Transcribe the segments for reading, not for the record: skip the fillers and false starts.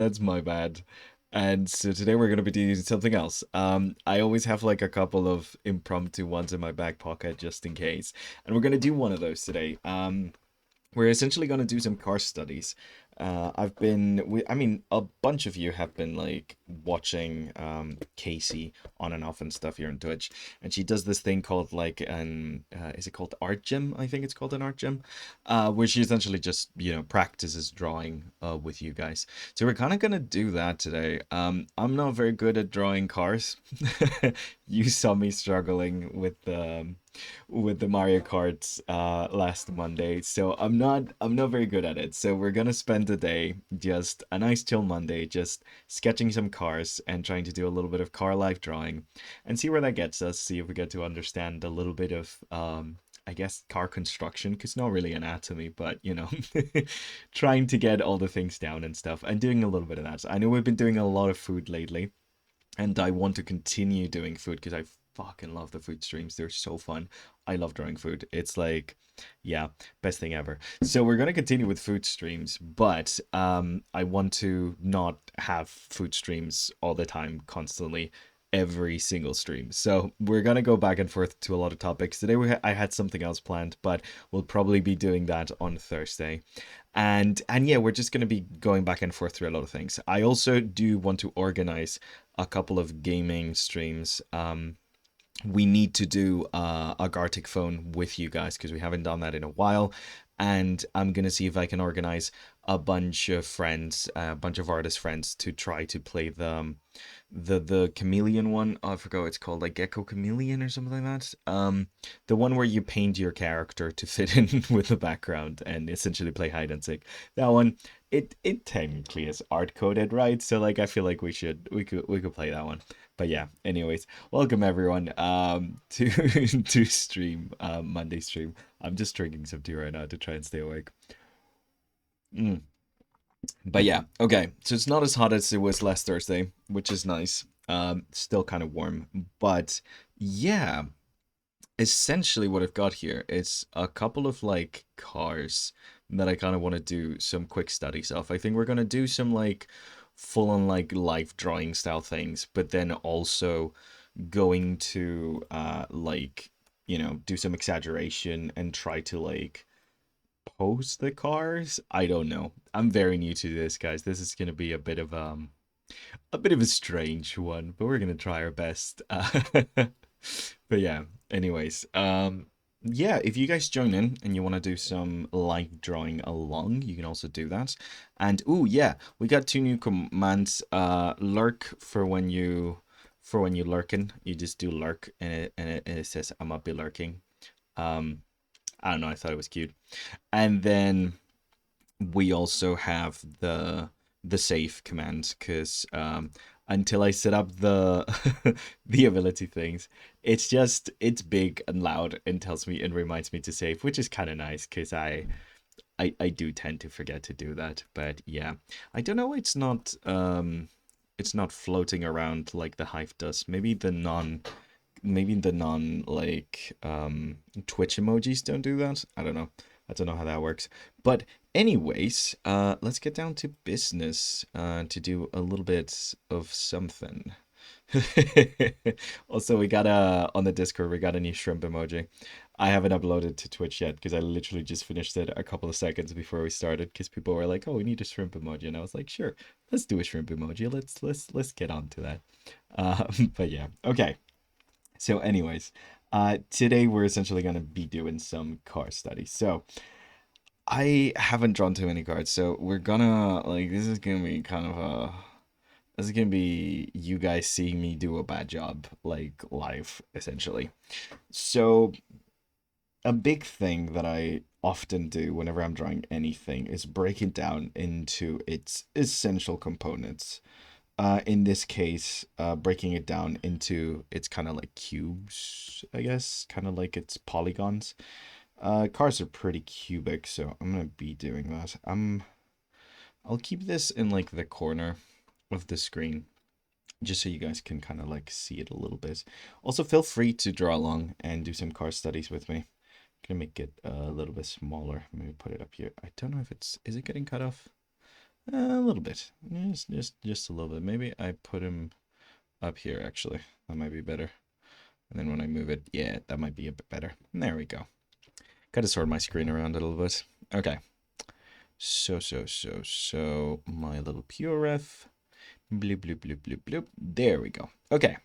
That's my bad. And so today we're going to be doing something else. I always have like a couple of impromptu ones in my back pocket just in case. And we're going to do one of those today. We're essentially going to do some car studies. I mean, a bunch of you have been like watching Casey on and off and stuff here on Twitch, and she does this thing called like is it called art gym? I think it's called an art gym, where she essentially just practices drawing with you guys. So we're kind of gonna do that today. I'm not very good at drawing cars. You saw me struggling with the Mario Kart last Monday. So I'm not very good at it. So we're gonna spend the day just a nice chill Monday, just sketching some cars and trying to do a little bit of car life drawing and see where that gets us, see if we get to understand a little bit of I guess car construction, because not really anatomy, but trying to get all the things down and stuff and doing a little bit of that. I know we've been doing a lot of food lately, and I want to continue doing food because I fucking love the food streams. They're so fun. I love drawing food. It's like, yeah, best thing ever. So we're gonna continue with food streams, but I want to not have food streams all the time, constantly, every single stream. So we're gonna go back and forth to a lot of topics today. I had something else planned, but we'll probably be doing that on Thursday. And yeah, we're just going to be going back and forth through a lot of things. I also do want to organize a couple of gaming streams. We need to do a Gartic phone with you guys because we haven't done that in a while. And I'm gonna see if I can organize a bunch of friends, a bunch of artist friends to try to play the chameleon one. Oh, I forgot what it's called, like Gecko Chameleon or something like that. The one where you paint your character to fit in with the background and essentially play hide and seek. That one, it technically is art coded, right? So like I feel like we could play that one. But yeah, anyways, welcome everyone to to stream Monday stream. I'm just drinking some tea right now to try and stay awake. Mm. But yeah, okay. So it's not as hot as it was last Thursday, which is nice. Still kind of warm, but yeah, essentially what I've got here is a couple of like cars that I kind of want to do some quick studies of. I think we're gonna do some like full on like life drawing style things, but then also going to like do some exaggeration and try to like pose the cars. I don't know. I'm very new to this, guys. This is gonna be a bit of a strange one, but we're gonna try our best. But yeah, anyways, yeah, if you guys join in and you want to do some live drawing along, you can also do that. And oh yeah, we got two new commands. Lurk for when you lurking. You just do lurk and it says I might be lurking. Um, I don't know. I thought it was cute. And then we also have the save command because until I set up the the ability things, it's big and loud and tells me and reminds me to save, which is kind of nice because I do tend to forget to do that. But yeah, I don't know. It's not floating around like the Hive does. Maybe the non like Twitch emojis don't do that. I don't know how that works. But anyways, let's get down to business to do a little bit of something. Also, we got on the Discord, we got a new shrimp emoji. I haven't uploaded to Twitch yet because I literally just finished it a couple of seconds before we started because people were like, "Oh, we need a shrimp emoji," and I was like, "Sure, let's do a shrimp emoji. Let's get on to that." But yeah, okay. So, anyways, today we're essentially gonna be doing some car studies. So I haven't drawn too many cards, so we're gonna like this is gonna be you guys seeing me do a bad job, like live, essentially. So a big thing that I often do whenever I'm drawing anything is break it down into its essential components. In this case, breaking it down into it's kind of like cubes, I guess, kind of like it's polygons. Cars are pretty cubic, so I'm gonna be doing that. I'll keep this in like the corner of the screen, just so you guys can kind of like see it a little bit. Also, feel free to draw along and do some car studies with me. I'm gonna make it a little bit smaller. Maybe put it up here. I don't know if is it getting cut off? A little bit. Just a little bit. Maybe I put him up here, actually. That might be better. And then when I move it, yeah, that might be a bit better. There we go. Got to sort my screen around a little bit. Okay. So, my little pure ref. Bloop, bloop, bloop, bloop, bloop. There we go. Okay.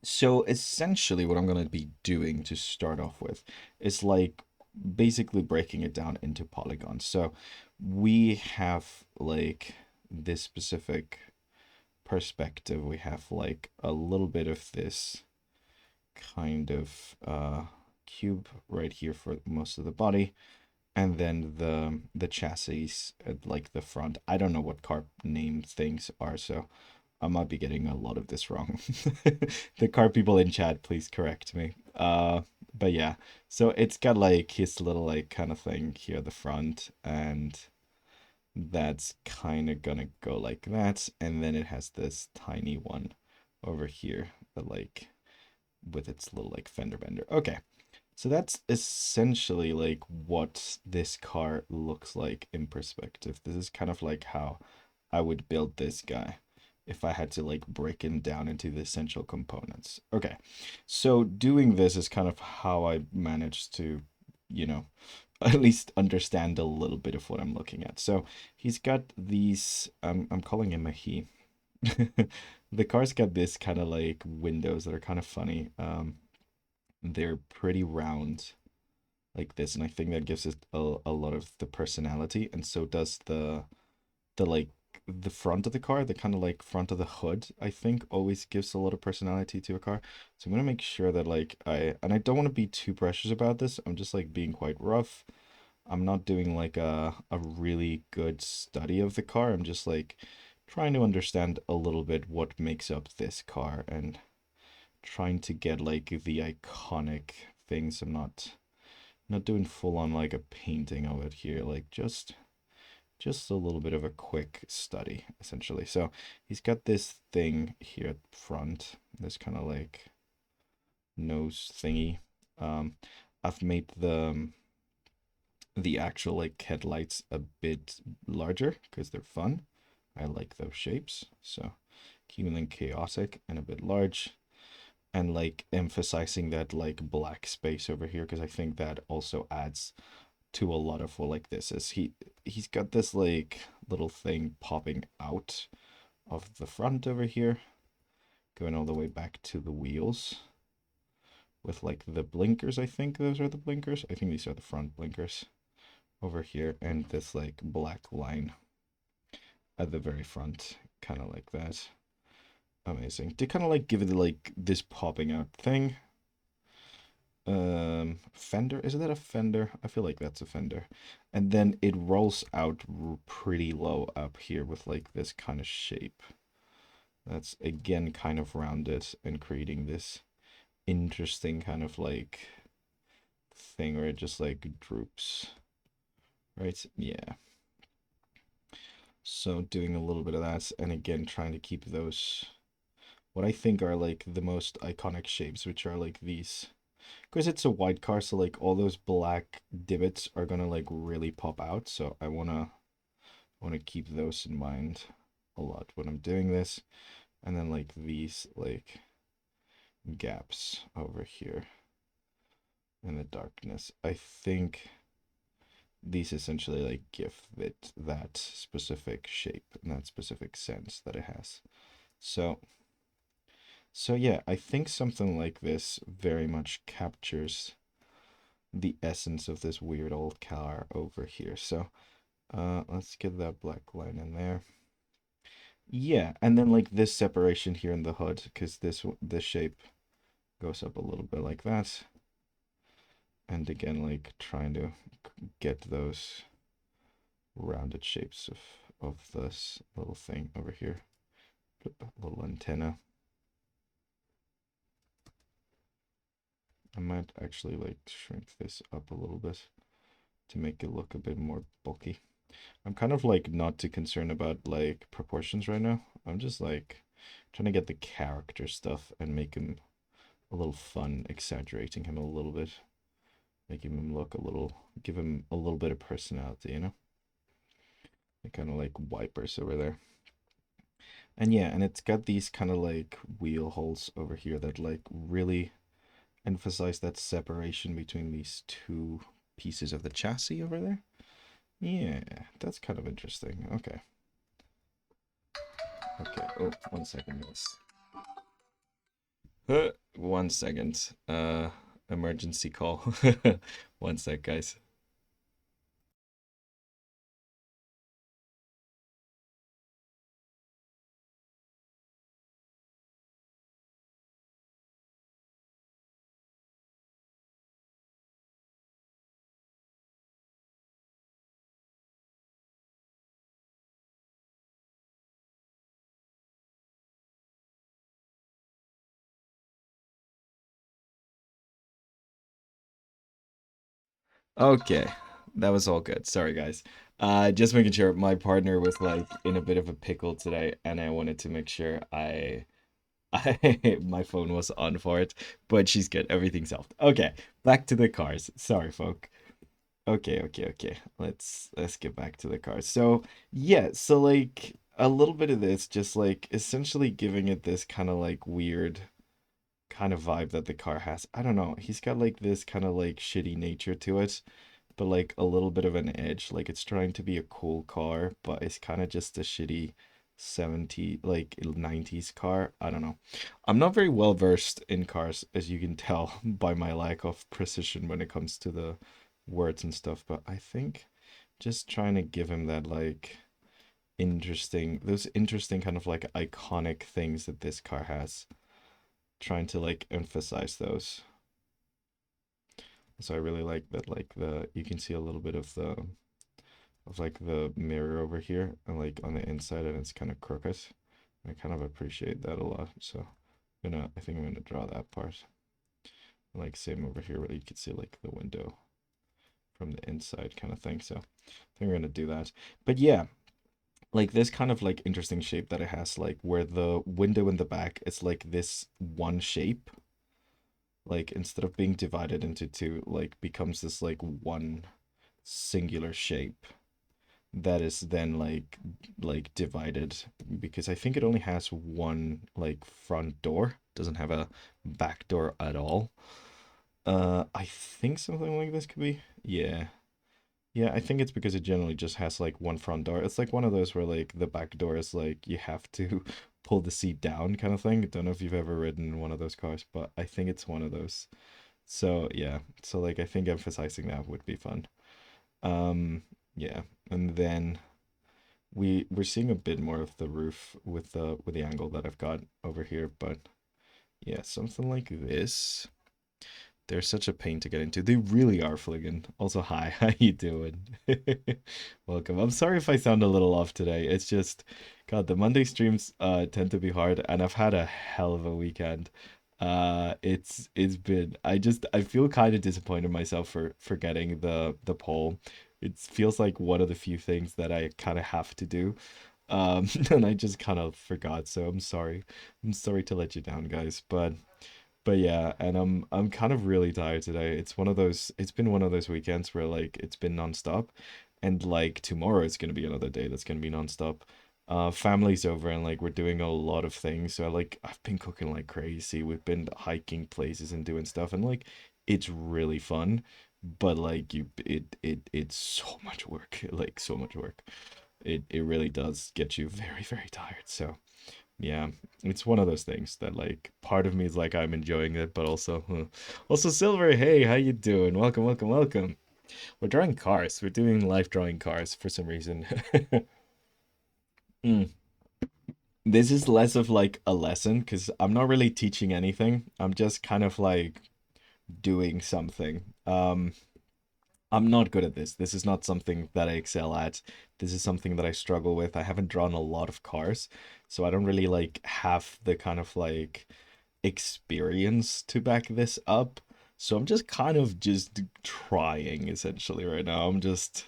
So essentially what I'm going to be doing to start off with is like basically breaking it down into polygons. So we have like this specific perspective. We have like a little bit of this kind of cube right here for most of the body, and then the chassis at like the front. I don't know what car name things are, so I might be getting a lot of this wrong. The car people in chat, please correct me. But yeah, so it's got like his little like kind of thing here at the front, and that's kind of gonna go like that, and then it has this tiny one over here that like with its little like fender bender. Okay, so that's essentially like what this car looks like in perspective. This is kind of like how I would build this guy if I had to like break him down into the essential components. Okay, so doing this is kind of how I managed to, you know, at least understand a little bit of what I'm looking at. So he's got these, I'm calling him a he. The car's got this kind of like windows that are kind of funny. They're pretty round like this, and I think that gives it a lot of the personality, and so does the like the front of the car, the kind of like front of the hood, I think always gives a lot of personality to a car. So I'm gonna make sure that like I don't want to be too precious about this. I'm just like being quite rough. I'm not doing like a really good study of the car. I'm just like trying to understand a little bit what makes up this car and trying to get like the iconic things. I'm not doing full on like a painting of it here, like just a little bit of a quick study essentially. So he's got this thing here at front, this kind of like nose thingy. I've made the actual like headlights a bit larger because they're fun. I like those shapes, so keeping them chaotic and a bit large, and like emphasizing that like black space over here because I think that also adds to a lot of what like this is. He's got this like little thing popping out of the front over here, going all the way back to the wheels with like the blinkers. I think those are the blinkers. I think these are the front blinkers over here, and this like black line at the very front, kind of like that. Amazing. To kind of like give it like this popping out thing. Fender, is that a fender? I feel like that's a fender. And then it rolls out pretty low up here with like this kind of shape. That's again kind of rounded and creating this interesting kind of like thing where it just like droops. Right? Yeah. So doing a little bit of that, and again trying to keep those what I think are like the most iconic shapes, which are like these. Because it's a white car, so like all those black divots are gonna like really pop out. So I wanna keep those in mind a lot when I'm doing this. And then like these like gaps over here in the darkness. I think these essentially like give it that specific shape and that specific sense that it has. So yeah, I think something like this very much captures the essence of this weird old car over here. So let's get that black line in there. Yeah, and then like this separation here in the hood, because this shape goes up a little bit like that. And again, like trying to get those rounded shapes of this little thing over here. Little antenna. I might actually like shrink this up a little bit to make it look a bit more bulky. I'm kind of like not too concerned about like proportions right now. I'm just like trying to get the character stuff and make him a little fun, exaggerating him a little bit, making him look a little, give him a little bit of personality, you know? kind of like wipers over there. And yeah, and it's got these kind of like wheel holes over here that like really emphasize that separation between these two pieces of the chassis over there. Yeah, that's kind of interesting. Okay. Okay. Oh, 1 second, guys. 1 second. Emergency call. 1 sec, guys. Okay, that was all good. Sorry, guys. Just making sure my partner was like in a bit of a pickle today, and I wanted to make sure my phone was on for it, but she's good. Everything's solved. Okay, back to the cars. Sorry, folk. Okay. Let's get back to the cars. So yeah, so like a little bit of this, just like essentially giving it this kind of like weird kind of vibe that the car has. I don't know. He's got like this kind of like shitty nature to it, but like a little bit of an edge. Like it's trying to be a cool car, but it's kind of just a shitty 70 like 90s car. I don't know. I'm not very well versed in cars, as you can tell by my lack of precision when it comes to the words and stuff, but I think just trying to give him that like those interesting kind of like iconic things that this car has, trying to like emphasize those. So I really like that, like the you can see a little bit of like the mirror over here and like on the inside, and it's kind of crooked. I kind of appreciate that a lot. So I think I'm gonna draw that part. Like same over here where you can see like the window from the inside kind of thing. So I think we're gonna do that. But yeah, like this kind of like interesting shape that it has, like where the window in the back is like this one shape, like instead of being divided into two, like becomes this like one singular shape that is then like divided, because I think it only has one like front door, doesn't have a back door at all. I think something like this could be. Yeah. Yeah, I think it's because it generally just has like one front door. It's like one of those where like the back door is like you have to pull the seat down kind of thing. I don't know if you've ever ridden in one of those cars, but I think it's one of those. So yeah, so like I think emphasizing that would be fun. Um, yeah, and then we're seeing a bit more of the roof with the angle that I've got over here, but yeah, something like this. They're such a pain to get into. They really are, Fliggin. Also, hi, how you doing? Welcome. I'm sorry if I sound a little off today. It's just, God, the Monday streams tend to be hard, and I've had a hell of a weekend. It's been I feel kind of disappointed in myself for forgetting the poll. It feels like one of the few things that I kind of have to do. And I just kind of forgot, so I'm sorry. I'm sorry to let you down, guys, but yeah, and I'm kind of really tired today. It's been one of those weekends where like it's been nonstop, and like tomorrow is gonna be another day that's gonna be nonstop. Family's over and like we're doing a lot of things. So like I've been cooking like crazy. We've been hiking places and doing stuff, and like it's really fun. But like it's so much work, like so much work. It really does get you very, very tired. So yeah, it's one of those things that like part of me is like I'm enjoying it, but also also Silver, hey, how you doing? Welcome. We're drawing cars. We're doing life drawing cars for some reason. Mm. This is less of like a lesson because I'm not really teaching anything. I'm just kind of like doing something. I'm not good at this. This is not something that I excel at. This is something that I struggle with. I haven't drawn a lot of cars, so I don't really like have the kind of like experience to back this up. So I'm just kind of just trying essentially right now. I'm just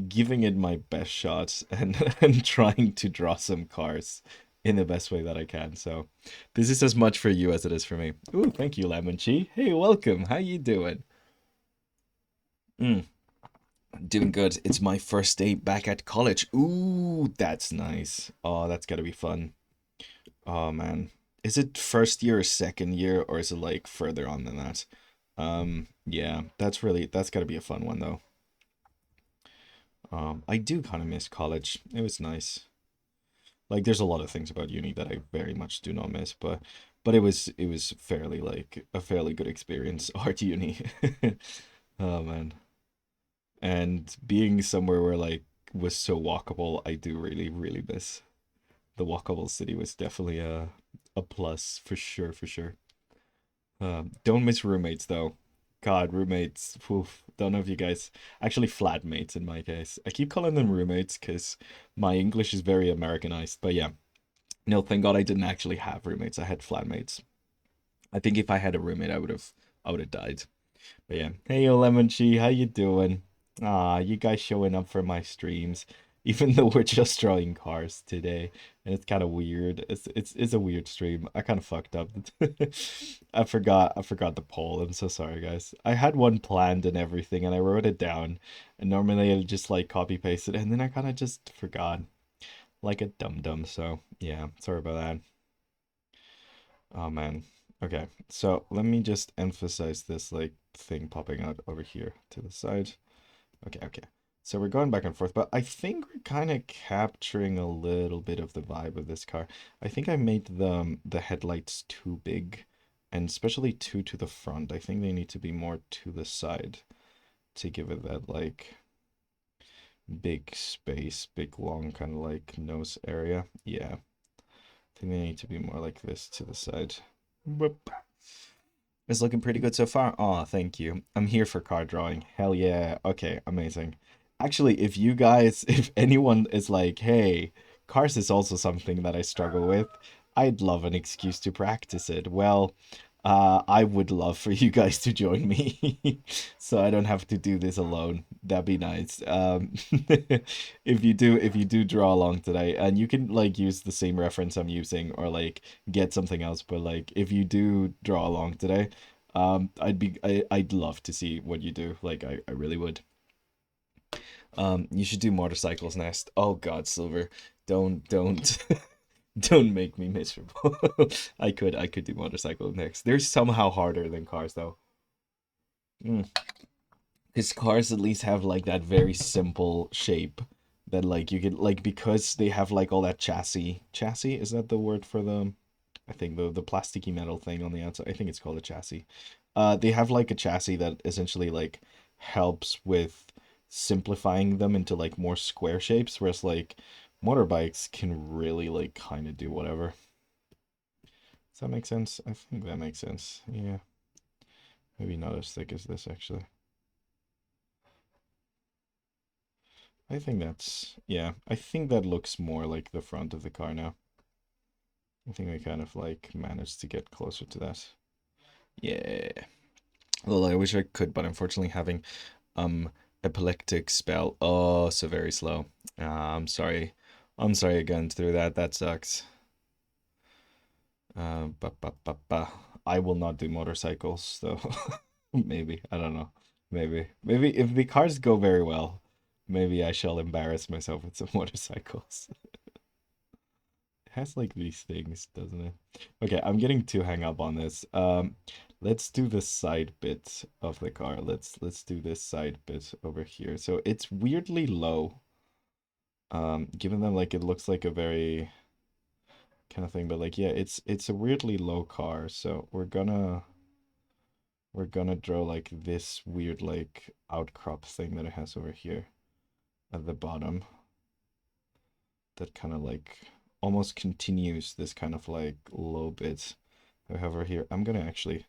giving it my best shot and and trying to draw some cars in the best way that I can. So this is as much for you as it is for me. Ooh, thank you, Lemon Chi. Hey, welcome. How you doing? Mm. Doing good. It's my first day back at college. Ooh, that's nice. Oh, that's gotta be fun. Oh man. Is it first year or second year, or is it like further on than that? Yeah, that's gotta be a fun one though. I do kind of miss college. It was nice. Like there's a lot of things about uni that I very much do not miss, but it was fairly like a fairly good experience, art uni. Oh man. And being somewhere where like was so walkable, I do really, really miss. The walkable city was definitely a plus for sure, for sure. Don't miss roommates though. God, roommates. Oof, don't know if you guys actually flatmates in my case. I keep calling them roommates because my English is very Americanized. But yeah, no, thank God I didn't actually have roommates. I had flatmates. I think if I had a roommate, I would have died. But yeah, hey yo Lemon Chi, how you doing? Ah, you guys showing up for my streams, even though we're just drawing cars today, and it's kind of weird. It's a weird stream. I kind of fucked up. I forgot the poll. I'm so sorry, guys. I had one planned and everything, and I wrote it down, and normally I'll just like copy paste it, and then I kind of just forgot, like a dum dum. So yeah, sorry about that. Oh man. Okay, so let me just emphasize this like thing popping out over here to the side. Okay, okay. So we're going back and forth, but I think we're kind of capturing a little bit of the vibe of this car. I think I made the headlights too big, and especially too to the front. I think they need to be more to the side to give it that like big space, big long kind of like nose area. Yeah, I think they need to be more like this to the side. Whoop. It's looking pretty good so far. Oh, thank you. I'm here for card drawing. Hell yeah. Okay, amazing. Actually, if you guys, if anyone is like, hey, cars is also something that I struggle with, I'd love an excuse to practice it. Well, I would love for you guys to join me so I don't have to do this alone. That'd be nice. If you do draw along today, and you can like use the same reference I'm using or like get something else, but like if you do draw along today, I'd love to see what you do. Like I really would. You should do motorcycles next. Oh God, Silver, don't don't make me miserable. I could do motorcycle next. They're somehow harder than cars though. Because cars at least have like that very simple shape that like you could like because they have like all that chassis. Chassis, is that the word for them? I think the plasticky metal thing on the outside. I think it's called a chassis. They have like a chassis that essentially like helps with simplifying them into like more square shapes, whereas like motorbikes can really like kind of do whatever. Does that make sense? I think that makes sense. Yeah, maybe not as thick as this actually. I think that's, yeah, I think that looks more like the front of the car now. I think we kind of like managed to get closer to that. Yeah. Well, I wish I could, but unfortunately having epileptic spell. Oh, so very slow. I'm sorry. I'm sorry again through that. That sucks. Ba, ba, ba, ba. I will not do motorcycles, so maybe. I don't know. Maybe if the cars go very well, maybe I shall embarrass myself with some motorcycles. It has like these things, doesn't it? Okay, I'm getting too hung up on this. Let's do the side bit of the car. Let's do this side bit over here. So it's weirdly low. Given that like it looks like a very kind of thing, but like yeah, it's a weirdly low car. So we're gonna draw like this weird like outcrop thing that it has over here at the bottom that kind of like almost continues this kind of like low bit. However, here I'm gonna actually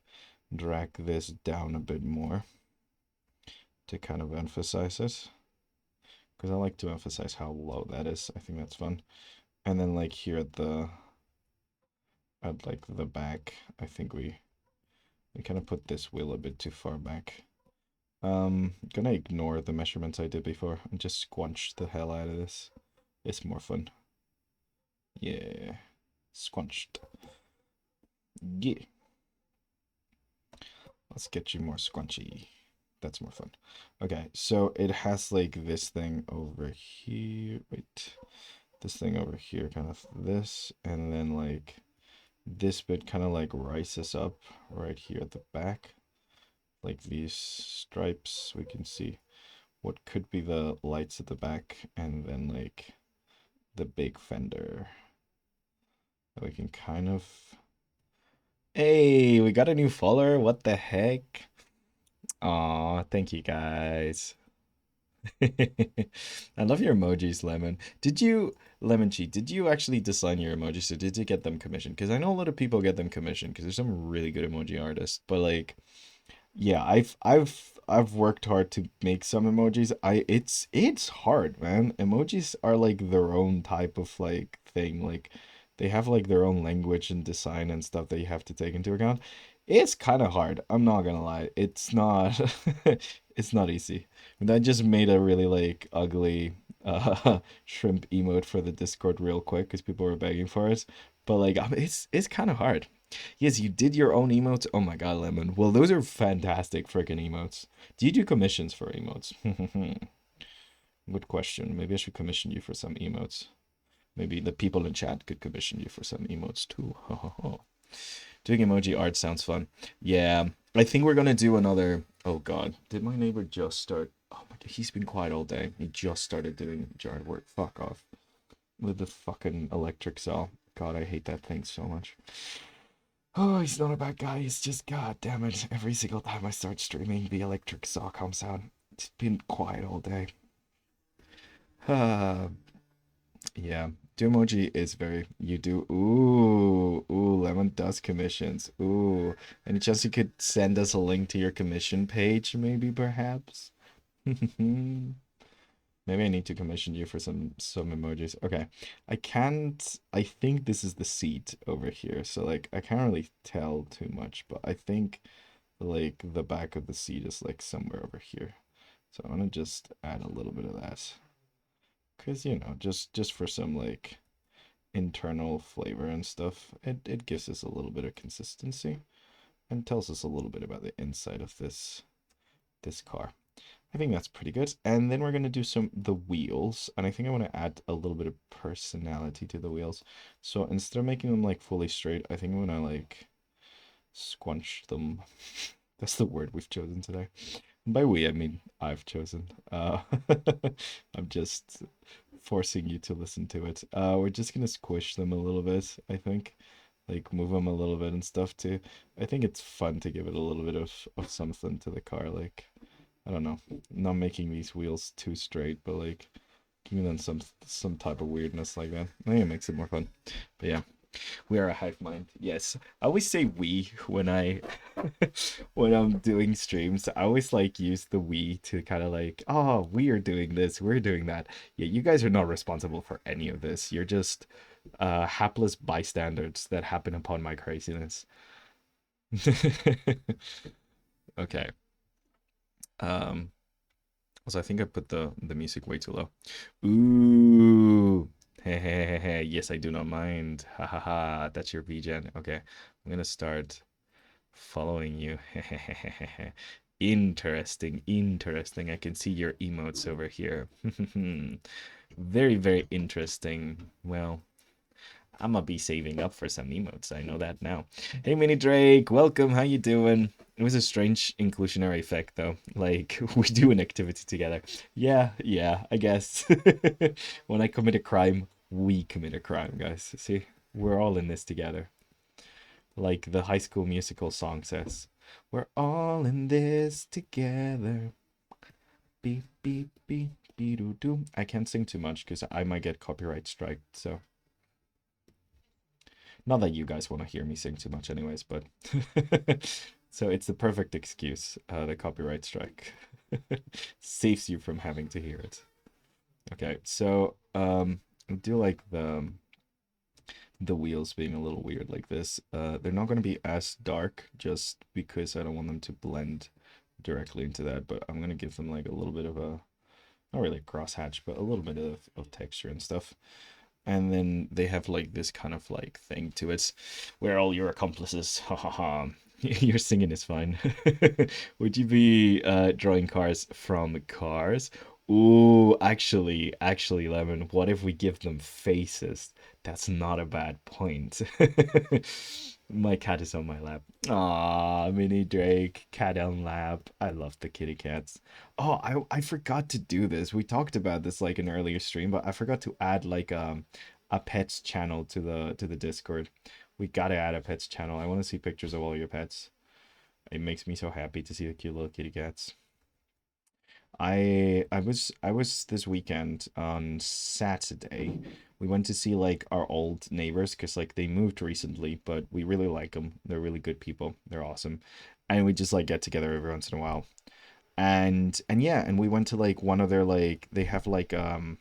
drag this down a bit more to kind of emphasize it because I like to emphasize how low that is. I think that's fun. And then like here at like the back, I think we kind of put this wheel a bit too far back. Gonna ignore the measurements I did before and just squunch the hell out of this. It's more fun. Yeah, squunched. Yeah, let's get you more squunchy. That's more fun. Okay, so it has like this thing over here. Wait, this thing over here, kind of this, and then like this bit kind of like rises up right here at the back, like these stripes. We can see what could be the lights at the back, and then like the big fender. We can kind of. Hey, we got a new follower. What the heck? Aw, thank you guys. I love your emojis, Lemon. Lemon Cheat, did you actually design your emojis or did you get them commissioned? Because I know a lot of people get them commissioned because there's some really good emoji artists. But like, yeah, I've worked hard to make some emojis. It's hard, man. Emojis are like their own type of like thing. Like they have like their own language and design and stuff that you have to take into account. It's kind of hard. I'm not gonna lie. It's not it's not easy. And I just made a really like ugly shrimp emote for the Discord real quick because people were begging for it. But like it's kind of hard. Yes, you did your own emotes. Oh my god, Lemon. Well, those are fantastic freaking emotes. Do you do commissions for emotes? Good question. Maybe I should commission you for some emotes. Maybe the people in chat could commission you for some emotes too. Doing emoji art sounds fun. Yeah, I think we're gonna do another. Oh god, did my neighbor just start? Oh my god, he's been quiet all day. He just started doing yard work. Fuck off with the fucking electric saw. God, I hate that thing so much. Oh, he's not a bad guy. He's just, god damn it. Every single time I start streaming, the electric saw comes out. It's been quiet all day. Yeah. Dumoji is very, you do, ooh, Lemon does commissions. Ooh. Any chance you could send us a link to your commission page, maybe, perhaps? Maybe I need to commission you for some emojis. Okay. I think this is the seat over here. So like I can't really tell too much, but I think like the back of the seat is like somewhere over here. So I'm gonna just add a little bit of that. Cause you know, just for some like internal flavor and stuff. It gives us a little bit of consistency and tells us a little bit about the inside of this car. I think that's pretty good. And then we're gonna do the wheels, and I think I want to add a little bit of personality to the wheels. So instead of making them like fully straight, I think I'm gonna like squunch them. That's the word we've chosen today. By we, I mean I've chosen. I'm just forcing you to listen to it. We're just gonna squish them a little bit, I think. Like move them a little bit and stuff too. I think it's fun to give it a little bit of something to the car, like I don't know, not making these wheels too straight, but like giving them some type of weirdness like that. I think it makes it more fun. But yeah, we are a hive mind. Yes, I always say we when I when I'm doing streams. I always like use the we to kind of like, oh, we are doing this, we're doing that. Yeah, you guys are not responsible for any of this. You're just hapless bystanders that happen upon my craziness. Okay. Um. So I think I put the music way too low. Ooh. Hey, hey, hey, hey. Yes, I do not mind. Ha ha ha. That's your VGen. Okay. I'm gonna start following you. Interesting, interesting. I can see your emotes over here. Very, very interesting. Well, I'm gonna be saving up for some emotes. I know that now. Hey, Mini Drake, welcome. How you doing? It was a strange inclusionary effect, though. Like we do an activity together. Yeah, yeah. I guess when I commit a crime, we commit a crime, guys. See, we're all in this together. Like the High School Musical song says, "We're all in this together." Beep beep beep beep doo doo. I can't sing too much because I might get copyright striked. So. Not that you guys want to hear me sing too much, anyways, but so it's the perfect excuse. The copyright strike saves you from having to hear it. Okay, so I do like the wheels being a little weird like this. They're not going to be as dark just because I don't want them to blend directly into that, but I'm going to give them like a little bit of a, not really a crosshatch, but a little bit of texture and stuff. And then they have like this kind of like thing to it where all your accomplices, ha ha ha, Your singing is fine. Would you be drawing cars from cars? Ooh, actually, Lemon, what if we give them faces? That's not a bad point. My cat is on my lap. Aw, mini Drake, cat on lap. I love the kitty cats. Oh, I forgot to do this. We talked about this like an earlier stream, but I forgot to add like a pets channel to the Discord. We gotta add a pets channel. I want to see pictures of all your pets. It makes me so happy to see the cute little kitty cats. I was this weekend on Saturday. We went to see like our old neighbors because like they moved recently, but we really like them. They're really good people. They're awesome, and we just like get together every once in a while. And yeah, and we went to like one of their like they have like an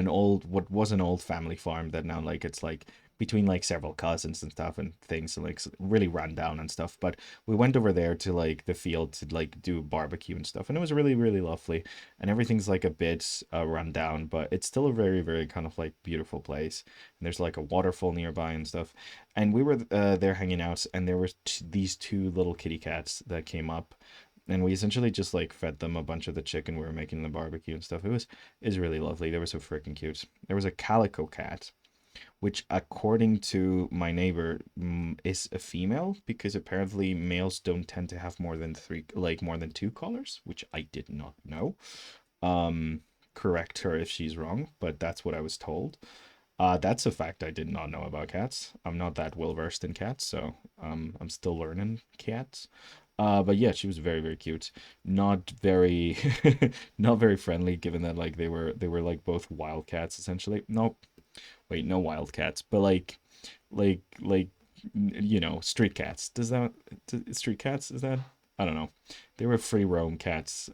old what was an old family farm that now like it's like between like several cousins and stuff and things and like really run down and stuff, but we went over there to like the field to like do barbecue and stuff, and it was really really lovely, and everything's like a bit run down, but it's still a very very kind of like beautiful place, and there's like a waterfall nearby and stuff, and we were there hanging out, and there were these two little kitty cats that came up, and we essentially just like fed them a bunch of the chicken we were making in the barbecue and stuff. It was is really lovely. They were so freaking cute. There was a calico cat, which according to my neighbor is a female because apparently males don't tend to have more than three, like more than two colors, which I did not know. Um, Correct her if she's wrong, but that's what I was told. That's a fact I did not know about cats. I'm not that well versed in cats, so I'm still learning cats. But yeah, she was very, very cute. Not very, not very friendly, given that like they were like both wildcats essentially. No, wait, no wildcats, but like street cats. Does that street cats? Is that? I don't know. They were free roam cats,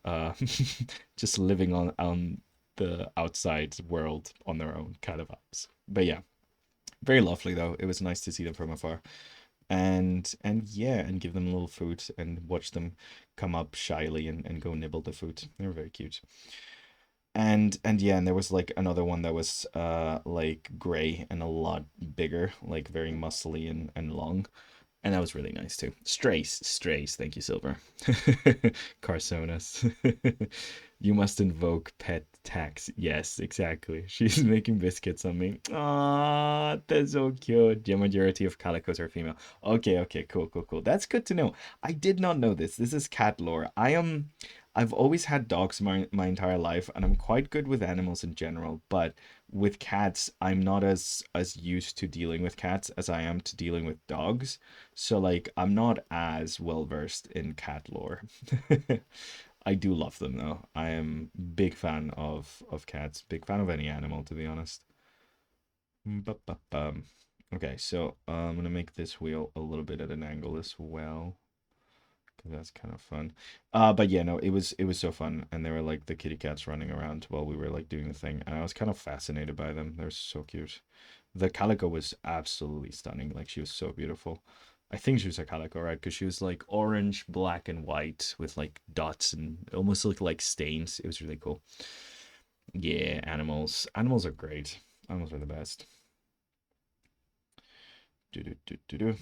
just living on the outside world on their own kind of vibes. But yeah, very lovely though. It was nice to see them from afar, and yeah, and give them a little food and watch them come up shyly and go nibble the food. They were very cute. And yeah, and there was like another one that was like gray and a lot bigger, like very muscly and long. And that was really nice too. Strays, thank you, Silver. Carsonas. You must invoke pet tax. Yes, exactly. She's making biscuits on me. Ah, that's so cute. The majority of calicos are female. Okay, okay, cool, cool, cool. That's good to know. I did not know this. This is cat lore. I've always had dogs my entire life, and I'm quite good with animals in general, but with cats, I'm not as used to dealing with cats as I am to dealing with dogs. So like I'm not as well versed in cat lore. I do love them though. I am big fan of cats, big fan of any animal to be honest. Ba-ba-bum. Okay, so I'm gonna make this wheel a little bit at an angle as well, because that's kind of fun. But yeah, no, it was so fun, and there were like the kitty cats running around while we were like doing the thing, and I was kind of fascinated by them. They're so cute. The calico was absolutely stunning. Like she was so beautiful. I think she was a calico, right? Because she was like orange, black, and white with like dots and almost looked like stains. It was really cool. Yeah, animals. Animals are great. Animals are the best. Do do do do do.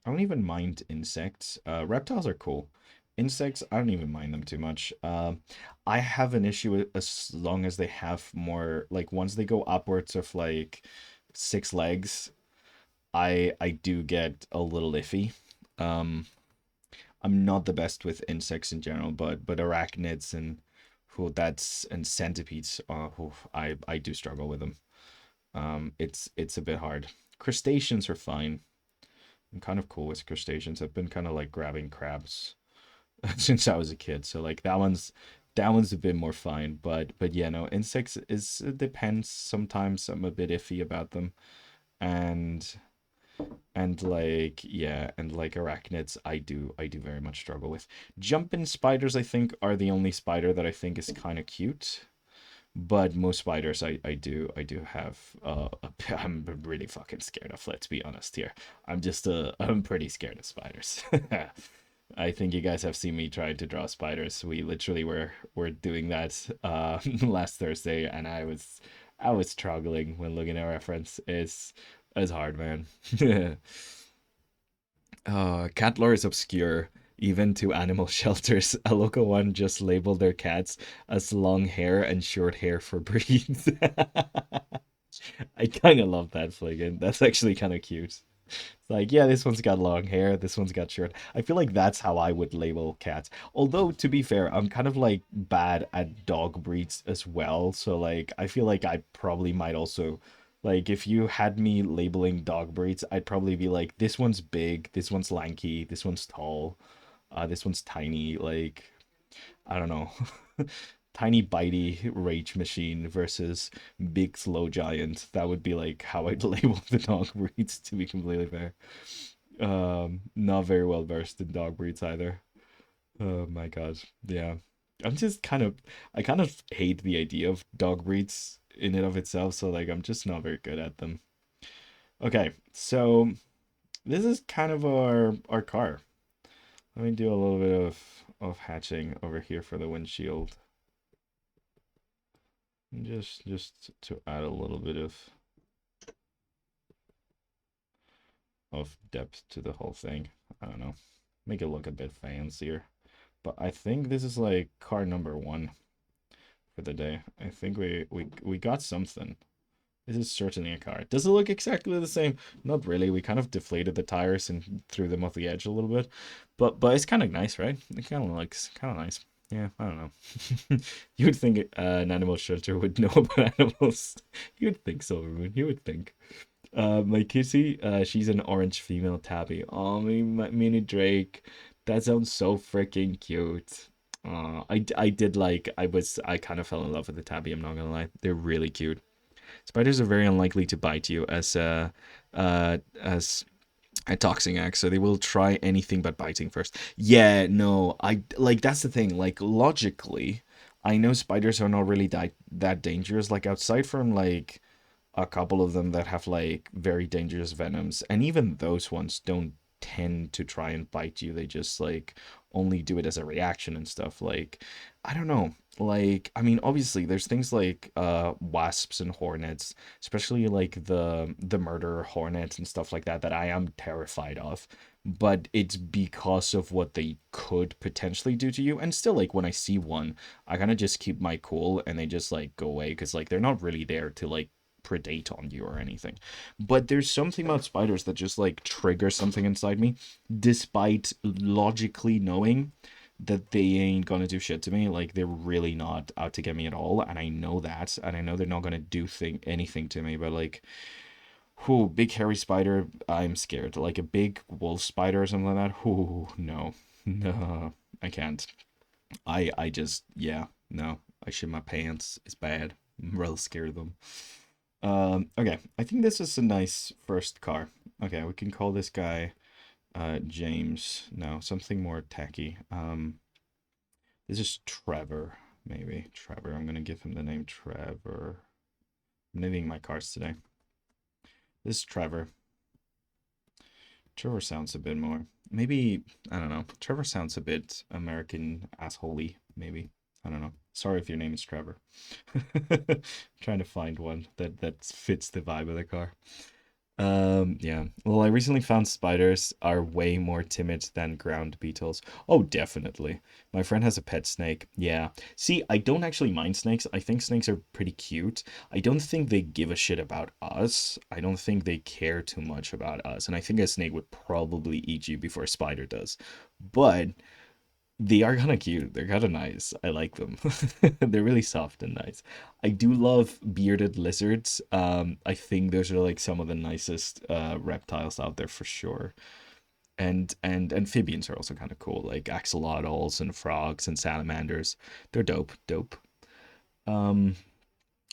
I don't even mind insects. Reptiles are cool. Insects, I don't even mind them too much. I have an issue as long as they have more, like once they go upwards of like six legs, I do get a little iffy. Um, I'm not the best with insects in general, but arachnids and who that's and centipedes, who I do struggle with them. It's a bit hard. Crustaceans are fine. I'm kind of cool with crustaceans. I've been kind of like grabbing crabs since I was a kid. So like that one's a bit more fine. But yeah, no, insects is it depends. Sometimes I'm a bit iffy about them. And and like yeah, and like arachnids I do very much struggle with. Jumping spiders I think are the only spider that I think is kind of cute. But most spiders I do have I'm really fucking scared of, let's be honest here. I'm pretty scared of spiders. I think you guys have seen me try to draw spiders. We literally were doing that last Thursday, and I was struggling when looking at reference. It's hard, man. Cat lore is obscure, even to animal shelters. A local one just labeled their cats as long hair and short hair for breeds. I kind of love that, Fliggin. That's actually kind of cute. It's like, yeah, this one's got long hair, this one's got short. I feel like that's how I would label cats. Although, to be fair, I'm kind of like bad at dog breeds as well. So, like, I feel like I probably might also, like, if you had me labeling dog breeds, I'd probably be like, this one's big, this one's lanky, this one's tall, this one's tiny. Like, I don't know. Tiny bitey rage machine versus big slow giant. That would be like how I'd label the dog breeds, to be completely fair. Not very well versed in dog breeds either. Oh my god. Yeah. I'm just I kind of hate the idea of dog breeds in and of itself, so like I'm just not very good at them. Okay, so this is kind of our car. Let me do a little bit of hatching over here for the windshield. Just to add a little bit of depth to the whole thing. I don't know. Make it look a bit fancier. But I think this is like car number one for the day. I think we got something. This is certainly a car. Does it look exactly the same? Not really. We kind of deflated the tires and threw them off the edge a little bit. But it's kind of nice, right? It kind of looks kind of nice. Yeah, I don't know. You would think an animal shelter would know about animals. You would think, Silvermoon. You would think. My kitty, she's an orange female tabby. Oh, my mini Drake. That sounds so freaking cute. I did like, I kind of fell in love with the tabby, I'm not gonna lie. They're really cute. Spiders are very unlikely to bite you as a toxic act, so they will try anything but biting first. Yeah, no, I like that's the thing. Like logically, I know spiders are not really that dangerous. Like outside from like a couple of them that have like very dangerous venoms, and even those ones don't tend to try and bite you. They just like only do it as a reaction and stuff. Like, I don't know. Like, I mean, obviously there's things like wasps and hornets, especially like the murder hornets and stuff like that that I am terrified of. But it's because of what they could potentially do to you. And still, like, when I see one, I kind of just keep my cool and they just like go away because like they're not really there to like predate on you or anything. But there's something about spiders that just like trigger something inside me, despite logically knowing that they ain't gonna do shit to me. Like they're really not out to get me at all, and I know that, and I know they're not gonna do anything to me. But like, whoo, big hairy spider, I'm scared. Like a big wolf spider or something like that. Whoo, no, no, I can't. I just yeah, no, I shit my pants. It's bad. I'm real scared of them. Okay, I think this is a nice first car. Okay, we can call this guy James. No, something more tacky. This is Trevor, maybe. Trevor. I'm gonna give him the name Trevor. I'm naming my cars today. This is Trevor. Trevor sounds a bit more. Maybe I don't know. Trevor sounds a bit American assholey, maybe. I don't know. Sorry if your name is Trevor. Trying to find one that fits the vibe of the car. Yeah. Well, I recently found spiders are way more timid than ground beetles. Oh, definitely. My friend has a pet snake. Yeah. See, I don't actually mind snakes. I think snakes are pretty cute. I don't think they give a shit about us. I don't think they care too much about us. And I think a snake would probably eat you before a spider does. But they are kind of cute. They're kind of nice. I like them. They're really soft and nice. I do love bearded lizards. I think those are like some of the nicest reptiles out there for sure. And amphibians are also kind of cool, like axolotls and frogs and salamanders. They're dope, dope. Um,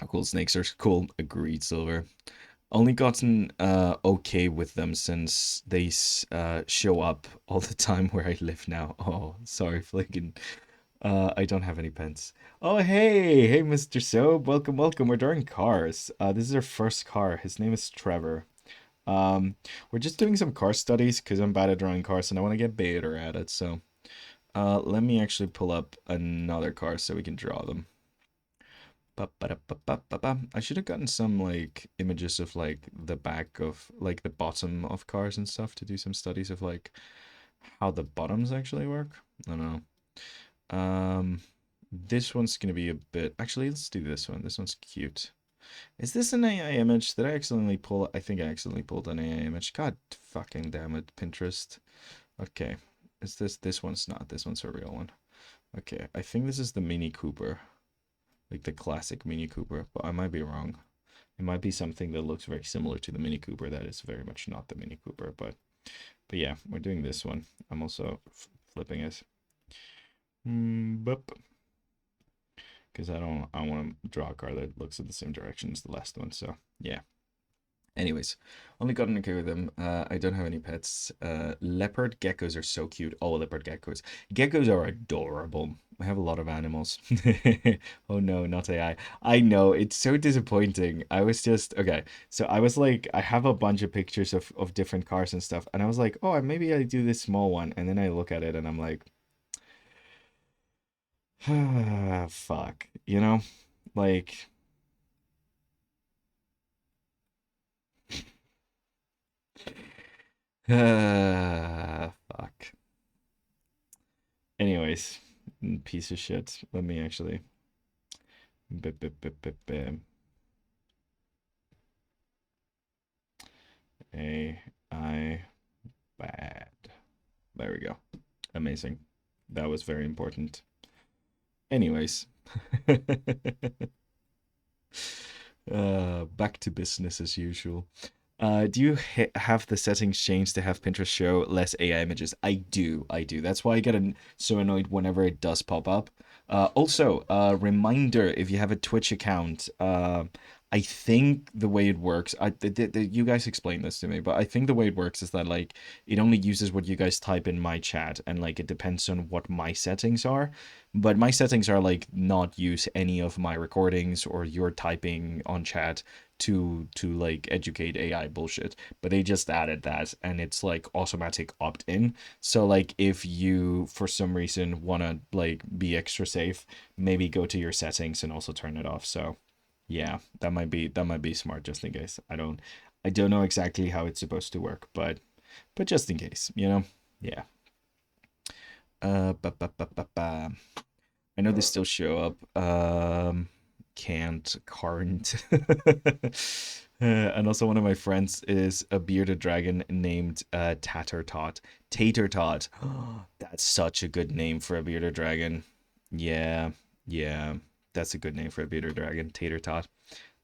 cool snakes are cool. Agreed, Silver. Only gotten okay with them since they show up all the time where I live now. Oh, sorry, Flickin. I don't have any pets. Oh, hey, Mr. Soap. Welcome, welcome. We're drawing cars. This is our first car. His name is Trevor. Um, we're just doing some car studies because I'm bad at drawing cars and I want to get better at it. So, let me actually pull up another car so we can draw them. I should have gotten some like images of like the back of like the bottom of cars and stuff to do some studies of like how the bottoms actually work. I don't know. This one's gonna be a bit. Actually, let's do this one. This one's cute. Is this an AI image? Did I accidentally pull? I think I accidentally pulled an AI image. God fucking damn it, Pinterest. Okay, is this one's not. This one's a real one. Okay, I think this is the Mini Cooper, like the classic Mini Cooper, but I might be wrong. It might be something that looks very similar to the Mini Cooper that is very much not the Mini Cooper, but yeah, we're doing this one. I'm also flipping it. Because I want to draw a car that looks in the same direction as the last one. So yeah. Anyways, only gotten okay with them. I don't have any pets. Leopard geckos are so cute. Oh, leopard geckos. Geckos are adorable. I have a lot of animals. Oh no, not AI. I know, it's so disappointing. I was just okay. So I was like, I have a bunch of pictures of different cars and stuff, and I was like, oh, maybe I do this small one, and then I look at it and I'm like, ah, fuck, like. Fuck. Anyways, piece of shit. Let me actually. AI bad. There we go. Amazing. That was very important. Anyways. Back to business as usual. Do you have the settings changed to have Pinterest show less AI images? I do. I do. That's why I get so annoyed whenever it does pop up. Also, reminder, if you have a Twitch account, I think the way it works, you guys explained this to me, but I think the way it works is that like it only uses what you guys type in my chat, and like it depends on what my settings are. But my settings are like not use any of my recordings or your typing on chat to like educate AI bullshit. But they just added that, and it's like automatic opt-in. So like if you for some reason wanna like be extra safe, maybe go to your settings and also turn it off. So yeah, that might be smart just in case. I don't know exactly how it's supposed to work, but just in case, Yeah. Ba, ba, ba, ba, ba. I know they still show up. Can't. And also one of my friends is a bearded dragon named Tater Tot. Tater Tot. That's such a good name for a bearded dragon. Yeah, yeah. That's a good name for a bearded dragon, Tater Tot.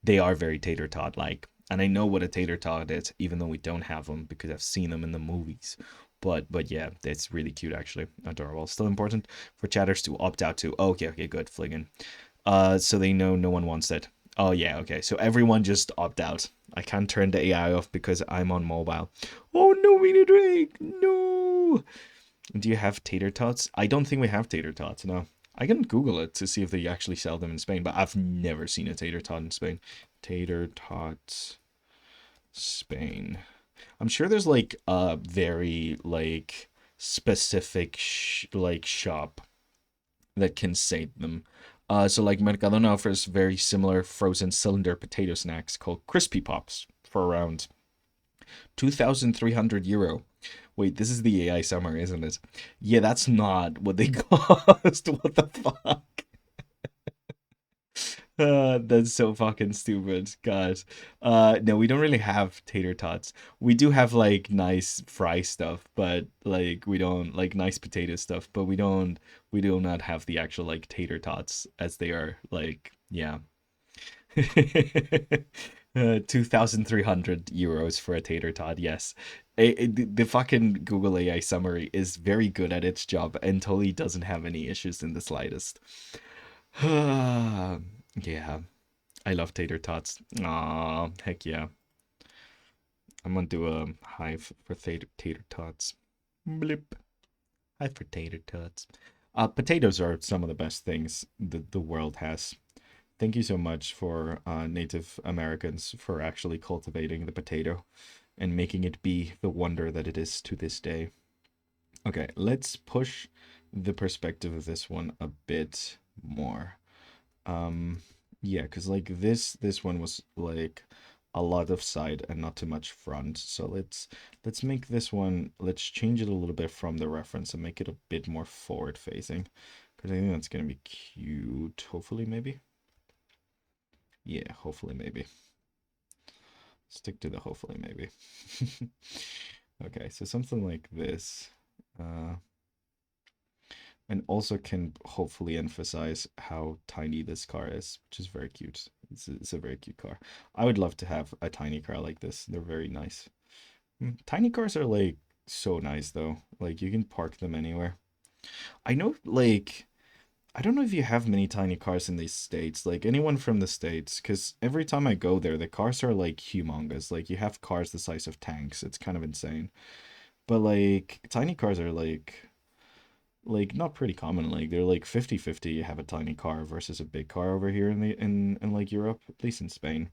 They are very Tater Tot like. And I know what a tater tot is, even though we don't have them because I've seen them in the movies. But yeah, it's really cute actually. Adorable. Still important for chatters to opt out to. Okay, okay, good, Fliggin. So they know no one wants it. Oh yeah, okay. So everyone just opt out. I can't turn the AI off because I'm on mobile. Oh no, Rena Drake! No! Do you have tater tots? I don't think we have tater tots, no. I can Google it to see if they actually sell them in Spain, but I've never seen a tater tot in Spain. Tater tots, Spain. I'm sure there's like a very like specific like shop that can save them. So like Mercadona offers very similar frozen cylinder potato snacks called Crispy Pops for around 2,300 euro. Wait, this is the AI summary, isn't it? Yeah, that's not what they cost. What the fuck? That's so fucking stupid, guys. No, we don't really have tater tots. We do have like nice fry stuff, but like we don't like nice potato stuff, but we do not have the actual like tater tots as they are like, yeah. 2,300 euros for a tater tot, yes. The fucking Google AI summary is very good at its job and totally doesn't have any issues in the slightest. Yeah. I love tater tots. Aw, heck yeah. I'm gonna do a hive for tater tots. Blip. Hive for tater tots. Potatoes are some of the best things the world has. Thank you so much for Native Americans for actually cultivating the potato and making it be the wonder that it is to this day. Okay, let's push the perspective of this one a bit more. Um, Yeah, because like this one was like a lot of side and not too much front. So let's make this one, let's change it a little bit from the reference and make it a bit more forward facing. Because I think that's gonna be cute. Hopefully, maybe. Yeah, hopefully, maybe. Stick to the hopefully, maybe. Okay, so something like this. Uh, and also can hopefully emphasize how tiny this car is, which is very cute. It's a very cute car. I would love to have a tiny car like this. They're very nice. Tiny cars are like so nice though. Like you can park them anywhere. I know like I don't know if you have many tiny cars in these states, like anyone from the states, because every time I go there, the cars are like humongous. Like you have cars the size of tanks. It's kind of insane. But like tiny cars are like not pretty common. Like they're like 50-50. You have a tiny car versus a big car over here in in like Europe, at least in Spain.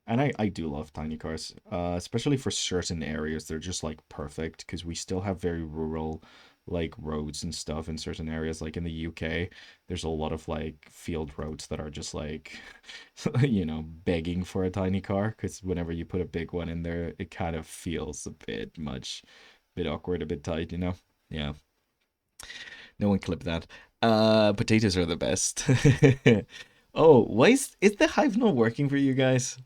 And I do love tiny cars, especially for certain areas. They're just like perfect because we still have very rural like roads and stuff in certain areas. Like in the UK, there's a lot of like field roads that are just like, begging for a tiny car because whenever you put a big one in there, it kind of feels a bit much, bit awkward, a bit tight, you know? Yeah. No one clip that. Potatoes are the best. Oh, why is the hive not working for you guys?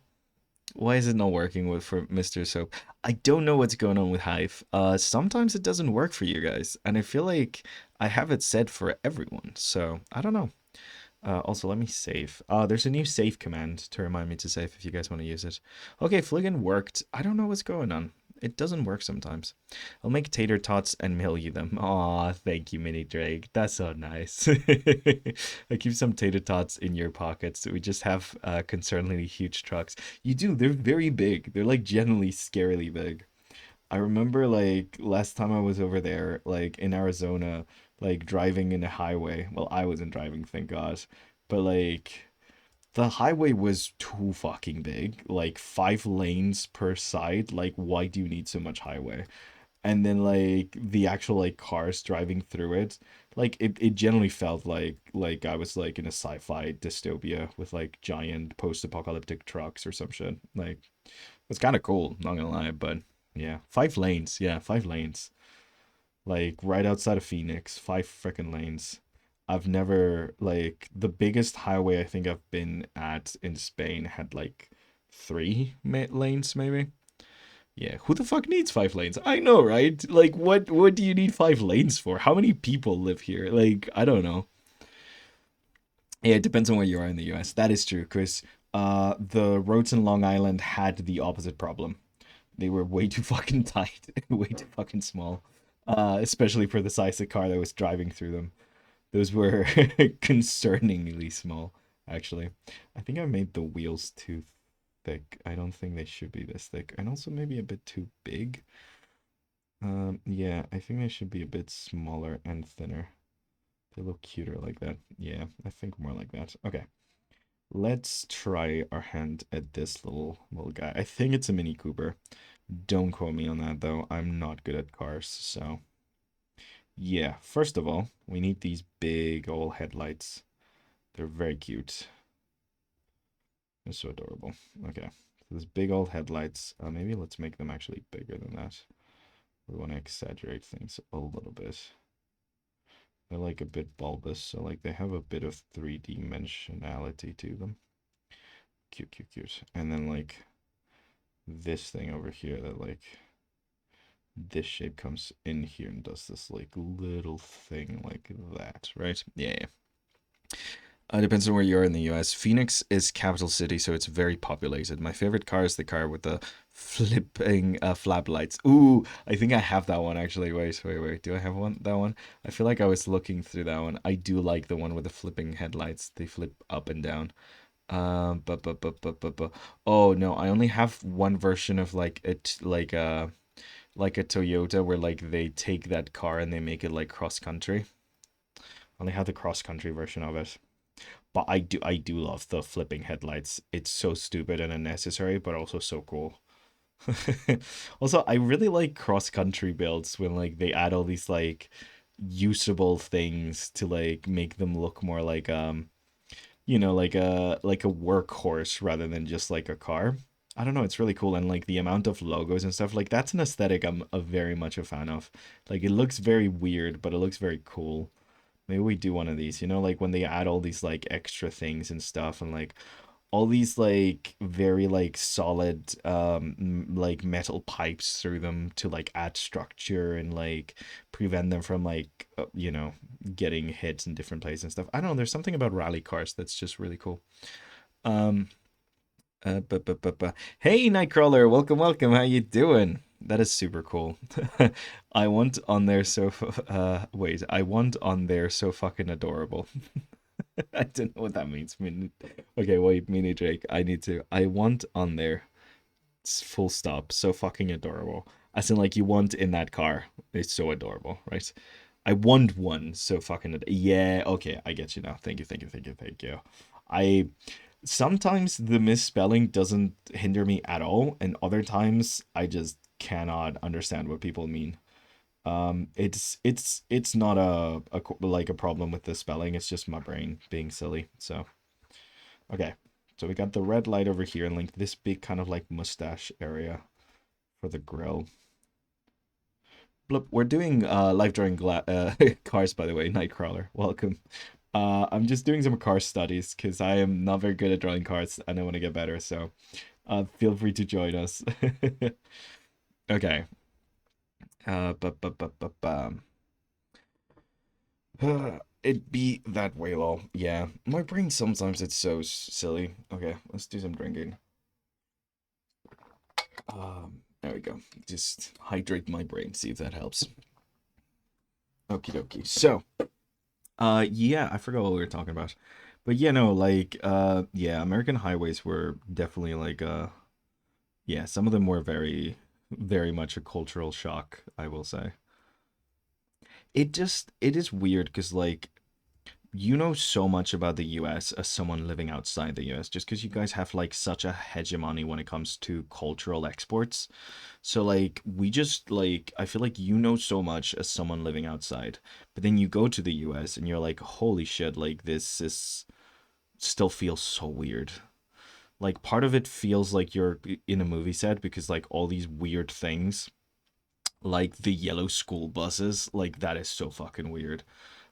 Why is it not working with for Mr. Soap? I don't know what's going on with Hive. Sometimes it doesn't work for you guys, and I feel like I have it set for everyone, so I don't know. Also, let me save. There's a new save command to remind me to save if you guys want to use it. Okay, Fliggin worked. I don't know what's going on. It doesn't work sometimes. I'll make tater tots and mail you them. Aw, thank you, Mini Drake. That's so nice. I keep some tater tots in your pockets. We just have concerningly huge trucks. You do. They're very big. They're like generally scarily big. I remember like last time I was over there, like in Arizona, like driving in a highway. Well, I wasn't driving, thank God. But like the highway was too fucking big. Like 5 lanes per side. Like why do you need so much highway? And then like the actual like cars driving through it, like it generally felt like I was like in a sci-fi dystopia with like giant post-apocalyptic trucks or some shit. Like it's kind of cool, not gonna lie, but yeah, 5 lanes. Yeah, 5 lanes. Like right outside of Phoenix, 5 freaking lanes. I've never like the biggest highway I think I've been at in Spain had like 3 lanes maybe. Yeah, who the fuck needs 5 lanes? I know, right? Like, what do you need 5 lanes for? How many people live here? Like, I don't know. Yeah, it depends on where you are in the U.S. That is true, Chris. The roads in Long Island had the opposite problem. They were way too fucking tight, way too fucking small. Especially for the size of car that was driving through them. Those were concerningly small, actually. I think I made the wheels too thick. I don't think they should be this thick. And also maybe a bit too big. Yeah, I think they should be a bit smaller and thinner. They look cuter like that. Yeah, I think more like that. Okay, let's try our hand at this little guy. I think it's a Mini Cooper. Don't quote me on that though. I'm not good at cars, so yeah. First of all, we need these big old headlights. They're very cute. They're so adorable. Okay, so these big old headlights. Maybe let's make them actually bigger than that. We want to exaggerate things a little bit. They're like a bit bulbous, so like they have a bit of 3 dimensionality to them. Cute, cute, cute. And then like this thing over here that like this shape comes in here and does this like little thing like that, right? Yeah, yeah. Depends on where you are in the US. Phoenix is capital city, so it's very populated. My favorite car is the car with the flipping flap lights. Ooh, I think I have that one actually. Wait, wait, wait. Do I have one? That one? I feel like I was looking through that one. I do like the one with the flipping headlights. They flip up and down. But. Oh no, I only have one version of like it, like a Toyota where like they take that car and they make it like cross country. I only have the cross country version of it. But I do love the flipping headlights. It's so stupid and unnecessary, but also so cool. Also, I really like cross country builds when like they add all these like usable things to like make them look more like a workhorse rather than just like a car. I don't know, it's really cool, and like the amount of logos and stuff, like that's an aesthetic I'm a very much a fan of. Like it looks very weird, but it looks very cool. Maybe we do one of these, like when they add all these like extra things and stuff, and like all these like very like solid like metal pipes through them to like add structure and like prevent them from like getting hit in different places and stuff. I don't know, there's something about rally cars that's just really cool. um Hey Nightcrawler, welcome, how you doing? That is super cool. I want on there so wait, I want on there so fucking adorable. I don't know what that means. Okay, wait, Mini Drake. I want on there. Full stop. So fucking adorable. As in, like, you want in that car. It's so adorable, right? I want one. So fucking. Yeah, okay, I get you now. Thank you, thank you, thank you, thank you. I. Sometimes the misspelling doesn't hinder me at all, and other times I just cannot understand what people mean. It's not like a problem with the spelling. It's just my brain being silly. So okay, so we got the red light over here and like this big kind of like mustache area for the grill. Blip, we're doing live drawing cars, by the way. Nightcrawler, welcome. I'm just doing some car studies because I am not very good at drawing cars and I want to get better. So feel free to join us. Okay. Bu- It be that way, lol. Yeah, my brain sometimes it's so silly. Okay, let's do some drinking. There we go. Just hydrate my brain, see if that helps. Okie dokie. So, yeah, I forgot what we were talking about. But yeah, no, like, yeah, American highways were definitely like, yeah, some of them were very, very much a cultural shock, I will say. It is weird because, like, you know so much about the US as someone living outside the US just because you guys have like such a hegemony when it comes to cultural exports. So like we just like I feel like you know so much as someone living outside, but then you go to the US and you're like, holy shit, like this is still feels so weird. Like part of it feels like you're in a movie set because like all these weird things, like the yellow school buses, like that is so fucking weird.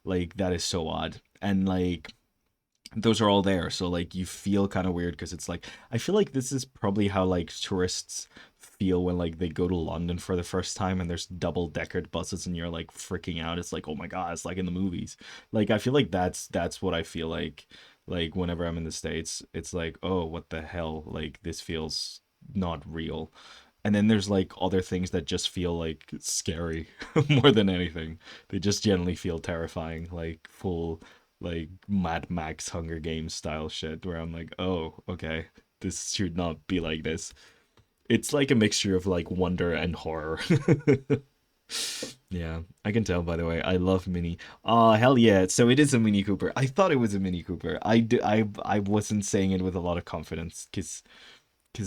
Like that is so odd. And like those are all there. So like you feel kind of weird because it's like I feel like this is probably how like tourists feel when like they go to London for the first time and there's double deckered buses and you're like freaking out. It's like, oh my God, it's like in the movies. Like I feel like that's what I feel like whenever I'm in the States. It's like, oh, what the hell? Like this feels not real. And then there's like other things that just feel like scary more than anything. They just generally feel terrifying, like full like Mad Max Hunger Games style shit where I'm like, "Oh, okay. This should not be like this." It's like a mixture of like wonder and horror. Yeah, I can tell by the way. I love Mini. Oh, hell yeah. So it is a Mini Cooper. I thought it was a Mini Cooper. I wasn't saying it with a lot of confidence cuz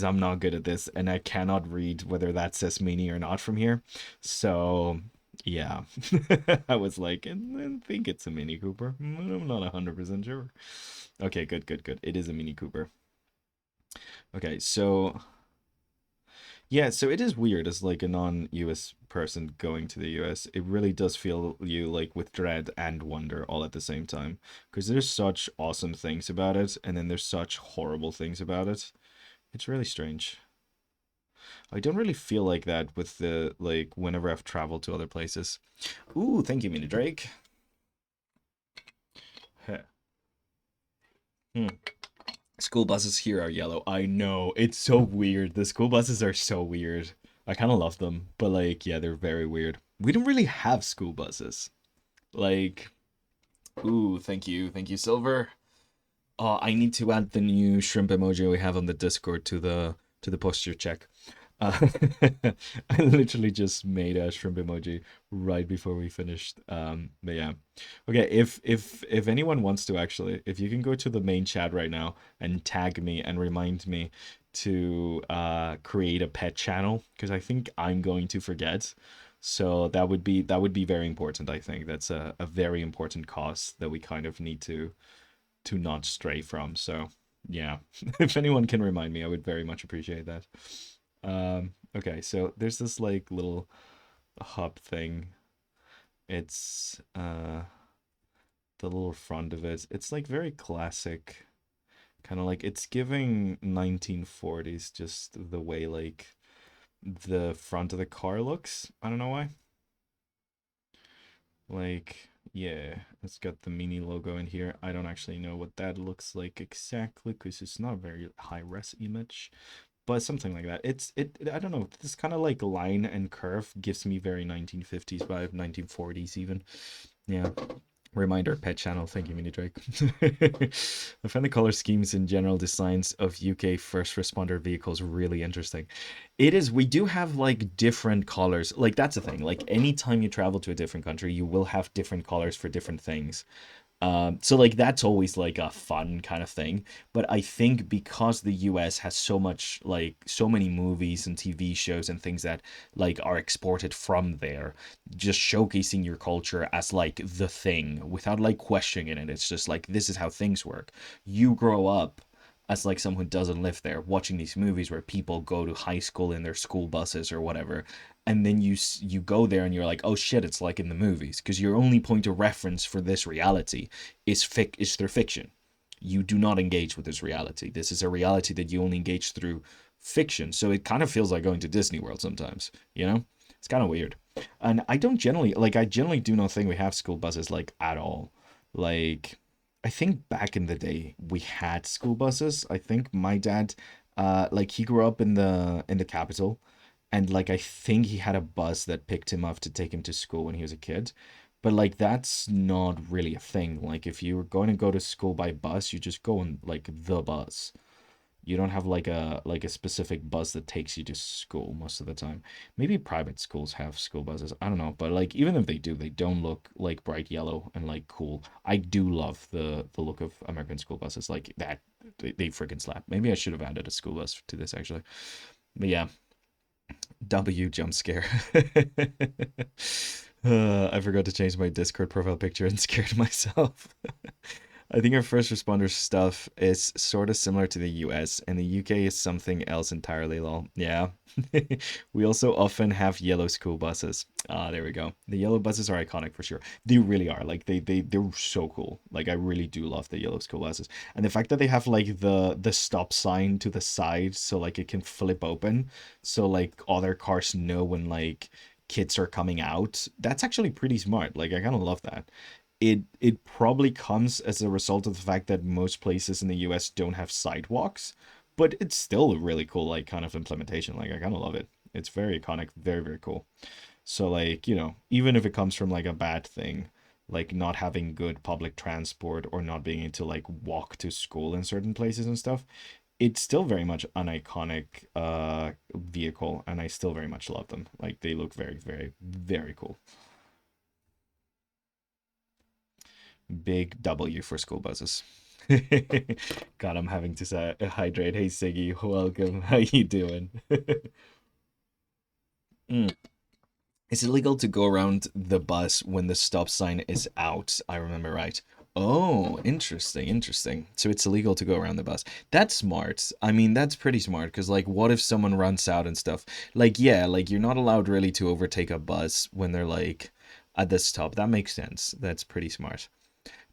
I'm not good at this and I cannot read whether that says Mini or not from here. So, yeah. I was like, I think it's a Mini Cooper. I'm not 100% sure. Okay, good, good, good. It is a Mini Cooper. Okay, so yeah, so it is weird as like a non-US person going to the US. It really does feel you like with dread and wonder all at the same time because there's such awesome things about it and then there's such horrible things about it. It's really strange. I don't really feel like that with the like whenever I've traveled to other places. Ooh, thank you, Mina Drake. Heh. Hmm. School buses here are yellow. I know. It's so weird. The school buses are so weird. I kind of love them, but like, yeah, they're very weird. We don't really have school buses. Like, ooh, thank you. Thank you, Silver. Oh, I need to add the new shrimp emoji we have on the Discord to the posture check. Uh, I literally just made a shrimp emoji right before we finished. But yeah, okay. If anyone wants to actually, if you can go to the main chat right now and tag me and remind me to create a pet channel because I think I'm going to forget. So that would be very important. I think that's a very important cause that we kind of need to not stray from. So yeah, if anyone can remind me, I would very much appreciate that. Okay, so there's this like little hub thing. It's the little front of it. It's like very classic, kind of like it's giving 1940s, just the way like the front of the car looks. I don't know why. Like, yeah, it's got the mini logo in here. I don't actually know what that looks like exactly because it's not a very high res image, but something like that. I don't know. This kind of like line and curve gives me very 1950s vibe, 1940s even. Yeah. Reminder, pet channel. Thank you, Mini Drake. I find the color schemes and general designs of UK first responder vehicles really interesting. It is, we do have like different colors. Like, that's the thing. Like, anytime you travel to a different country, you will have different colors for different things. So like that's always like a fun kind of thing. But I think because the US has so much like so many movies and TV shows and things that like are exported from there, just showcasing your culture as like the thing without like questioning it. It's just like this is how things work. You grow up as like someone who doesn't live there watching these movies where people go to high school in their school buses or whatever, and then you go there and you're like, oh shit, it's like in the movies, because your only point of reference for this reality is through fiction. You do not engage with this reality. This is a reality that you only engage through fiction. So it kind of feels like going to Disney World sometimes, you know? It's kind of weird. And I generally do not think we have school buses like at all. Like, I think back in the day we had school buses. I think my dad like he grew up in the capital, and like I think he had a bus that picked him up to take him to school when he was a kid. But like that's not really a thing. Like if you were going to go to school by bus, you just go on like the bus. You don't have like a specific bus that takes you to school most of the time. Maybe private schools have school buses. I don't know, but like even if they do, they don't look like bright yellow and like cool. I do love the look of American school buses like that. They freaking slap. Maybe I should have added a school bus to this actually. But yeah, W jump scare. I forgot to change my Discord profile picture and scared myself. I think our first responder stuff is sort of similar to the US, and the UK is something else entirely, lol. Yeah. We also often have yellow school buses. Ah, there we go. The yellow buses are iconic for sure. They really are. Like they're so cool. Like I really do love the yellow school buses. And the fact that they have like the stop sign to the side so like it can flip open so like other cars know when like kids are coming out. That's actually pretty smart. Like I kind of love that. It probably comes as a result of the fact that most places in the US don't have sidewalks, but it's still a really cool like kind of implementation. Like I kind of love it. It's very iconic, very very cool. So like, even if it comes from like a bad thing, like not having good public transport or not being able to like walk to school in certain places and stuff, it's still very much an iconic vehicle, and I still very much love them. Like they look very very very cool. Big W for school buses. God, I'm having to say, hydrate. Hey Siggy, welcome. How you doing? Mm. It's illegal to go around the bus when the stop sign is out. I remember right. Oh, interesting, interesting. So it's illegal to go around the bus. That's smart. I mean, that's pretty smart because, like, what if someone runs out and stuff? Like, yeah, like you're not allowed really to overtake a bus when they're like at the stop. That makes sense. That's pretty smart.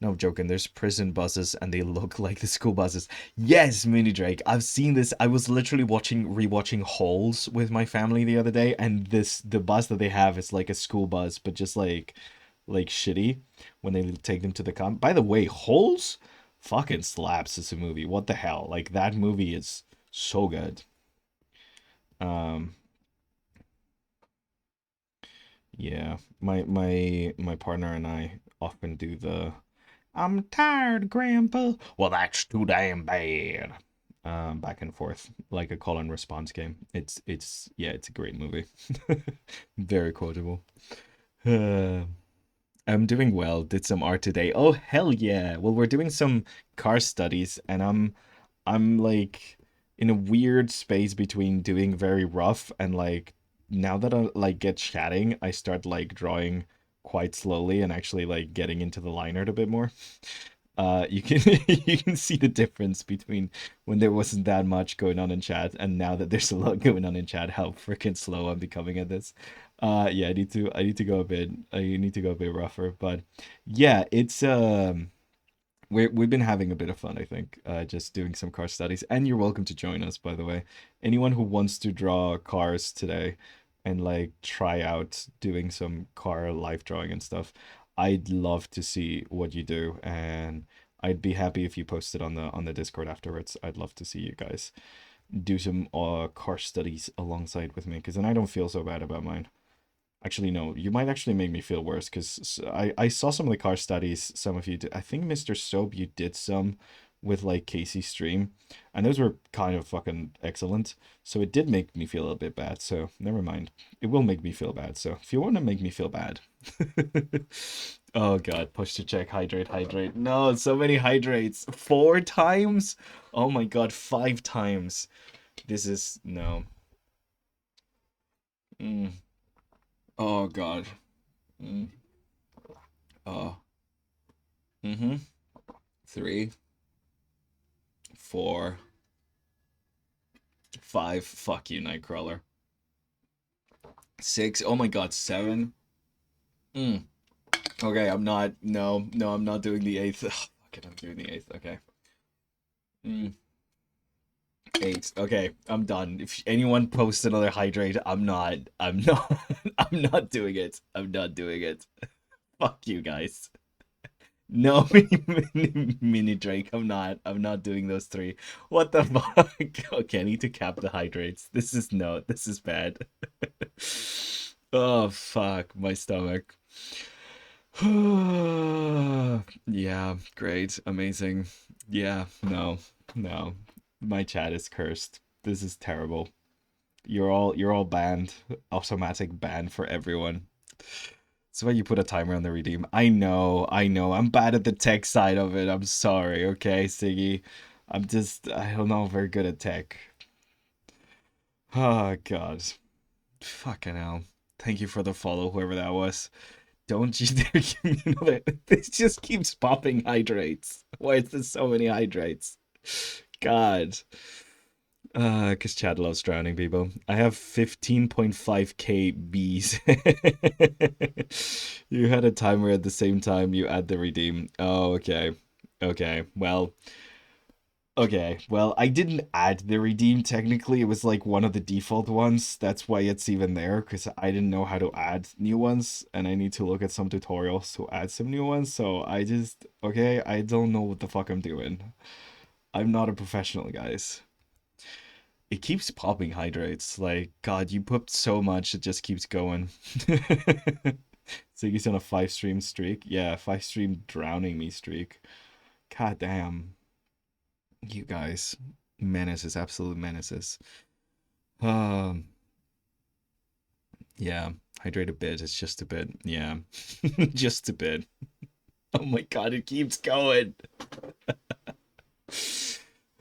No, I'm joking. There's prison buses and they look like the school buses. Yes, Mini Drake. I've seen this. I was literally rewatching Holes with my family the other day, and the bus that they have is like a school bus, but just like shitty when they take them to the camp. By the way, Holes fucking slaps as a movie. What the hell? Like that movie is so good. Um, yeah. My partner and I often do the I'm tired, Grandpa. Well, that's too damn bad. Back and forth like a call and response game. It's yeah, it's a great movie. Very quotable. Uh, I'm doing well. Did some art today. Oh hell yeah. Well, we're doing some car studies, and I'm like in a weird space between doing very rough and like now that I like get chatting, I start like drawing quite slowly and actually like getting into the line art a bit more. You can you can see the difference between when there wasn't that much going on in chat and now that there's a lot going on in chat, how freaking slow I'm becoming at this. Yeah, I need to go a bit I need to go a bit rougher, but yeah, it's we've been having a bit of fun, I think, just doing some car studies. And you're welcome to join us, by the way. Anyone who wants to draw cars today and like try out doing some car life drawing and stuff, I'd love to see what you do, and I'd be happy if you post it on the Discord afterwards. I'd love to see you guys do some car studies alongside with me, because then I don't feel so bad about mine. Actually, no, you might actually make me feel worse because I saw some of the car studies some of you did. I think Mr. Soap, you did some with like Casey's stream, and those were kind of fucking excellent. So it did make me feel a bit bad. So never mind. It will make me feel bad. So if you want to make me feel bad. Oh god, push to check, hydrate, hydrate. No, so many hydrates. 4 times? Oh my god, 5 times. This is no. Mm. Oh god. Mm. Oh. Mm-hmm. 3, 4, 5. Fuck you, Nightcrawler. 6. Oh my god, 7. Mm. Okay, I'm not. No, no, I'm not doing the eighth. Ugh, fuck it, I'm doing the eighth. Okay. Mm. 8. Okay, I'm done. If anyone posts another hydrate, I'm not. I'm not. I'm not doing it. I'm not doing it. Fuck you guys. No, mini Drake. I'm not. I'm not doing those 3. What the fuck? Okay, I need to cap the hydrates. This is no. This is bad. Oh fuck, my stomach. Yeah, great, amazing. Yeah, no, no. My chat is cursed. This is terrible. You're all banned. Automatic ban for everyone. So why you put a timer on the redeem. I know. I'm bad at the tech side of it. I'm sorry, okay, Siggy. I don't know, very good at tech. Oh, God. Fucking hell. Thank you for the follow, whoever that was. Don't you dare give me another. This just keeps popping hydrates. Why is there so many hydrates? God. Because Chad loves drowning people. I have 15.5k bees. You had a timer at the same time you add the redeem. Oh, okay. Okay. Well, I didn't add the redeem technically. It was like one of the default ones. That's why it's even there, because I didn't know how to add new ones, and I need to look at some tutorials to add some new ones. So okay, I don't know what the fuck I'm doing. I'm not a professional, guys. It keeps popping hydrates. Like, God, you pooped so much, it just keeps going. So he's on a 5 stream streak. Yeah, 5 stream drowning me streak. God damn. You guys. Menaces, absolute menaces. Um, yeah, hydrate a bit. It's just a bit. Yeah, just a bit. Oh my god, it keeps going.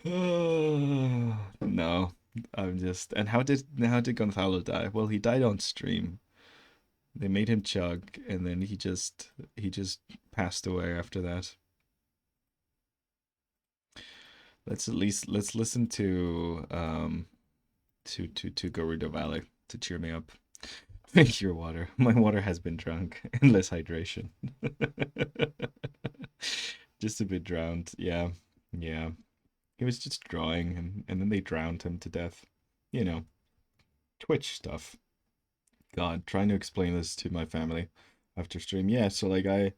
No, I'm just. And how did Gonzalo die? Well, he died on stream. They made him chug, and then he just passed away after that. Let's listen to Garuda Valley to cheer me up. Drink your water. My water has been drunk. Endless hydration. Just a bit drowned. Yeah. Yeah. He was just drawing and then they drowned him to death. You know, Twitch stuff. God, trying to explain this to my family after stream. Yeah, so like I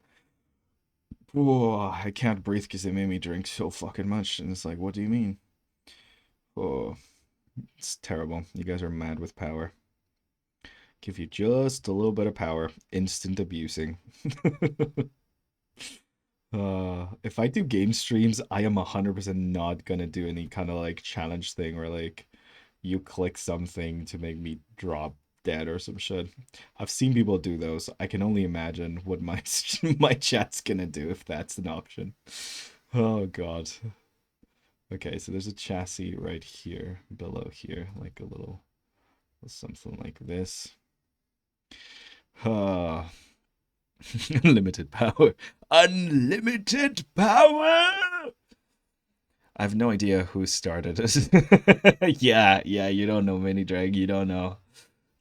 can't breathe because they made me drink so fucking much. And it's like, what do you mean? Oh, it's terrible. You guys are mad with power. Give you just a little bit of power. Instant abusing. If I do game streams, I am 100% not gonna do any kind of like challenge thing where like you click something to make me drop dead or some shit. I've seen people do those. I can only imagine what my my chat's gonna do if that's an option. Oh god. Okay, so there's a chassis right here, below here, like a little something like this. Unlimited power. Unlimited power! I have no idea who started it. Yeah, yeah, you don't know Mini Drag, you don't know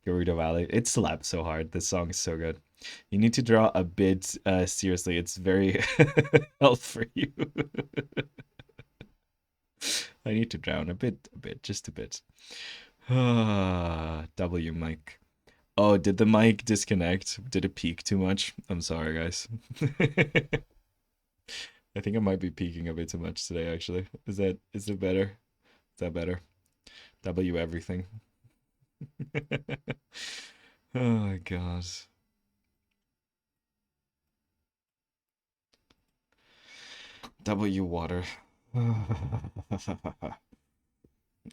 Gerudo Valley. It slaps so hard. This song is so good. You need to draw a bit seriously. It's very health for you. I need to drown a bit, just a bit. W mic. Oh, did the mic disconnect? Did it peak too much? I'm sorry, guys. I think I might be peaking a bit too much today, actually. Is it better? Is that better? W everything. Oh my god. W water.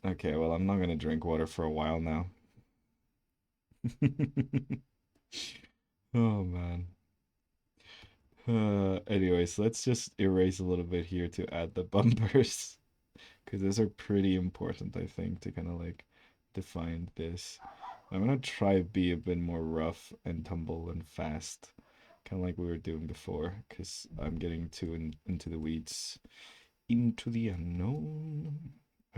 Okay, well, I'm not gonna drink water for a while now. Oh man. Anyways, let's just erase a little bit here to add the bumpers because those are pretty important, I think, to kind of like define this. I'm gonna try to be a bit more rough and tumble and fast, kind of like we were doing before, because I'm getting into the weeds, into the unknown.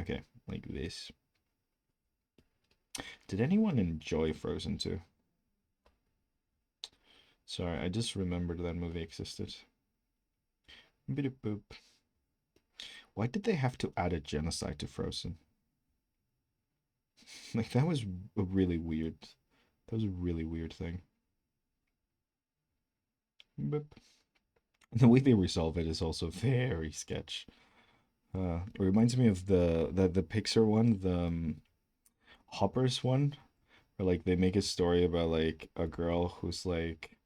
Okay, like this. Did anyone enjoy Frozen 2? Sorry, I just remembered that movie existed. Bit of boop. Why did they have to add a genocide to Frozen? Like that was a really weird. That was a really weird thing. Boop. The way they resolve it is also very sketch. It reminds me of the Pixar one, the Hoppers one, where like they make a story about like a girl who's like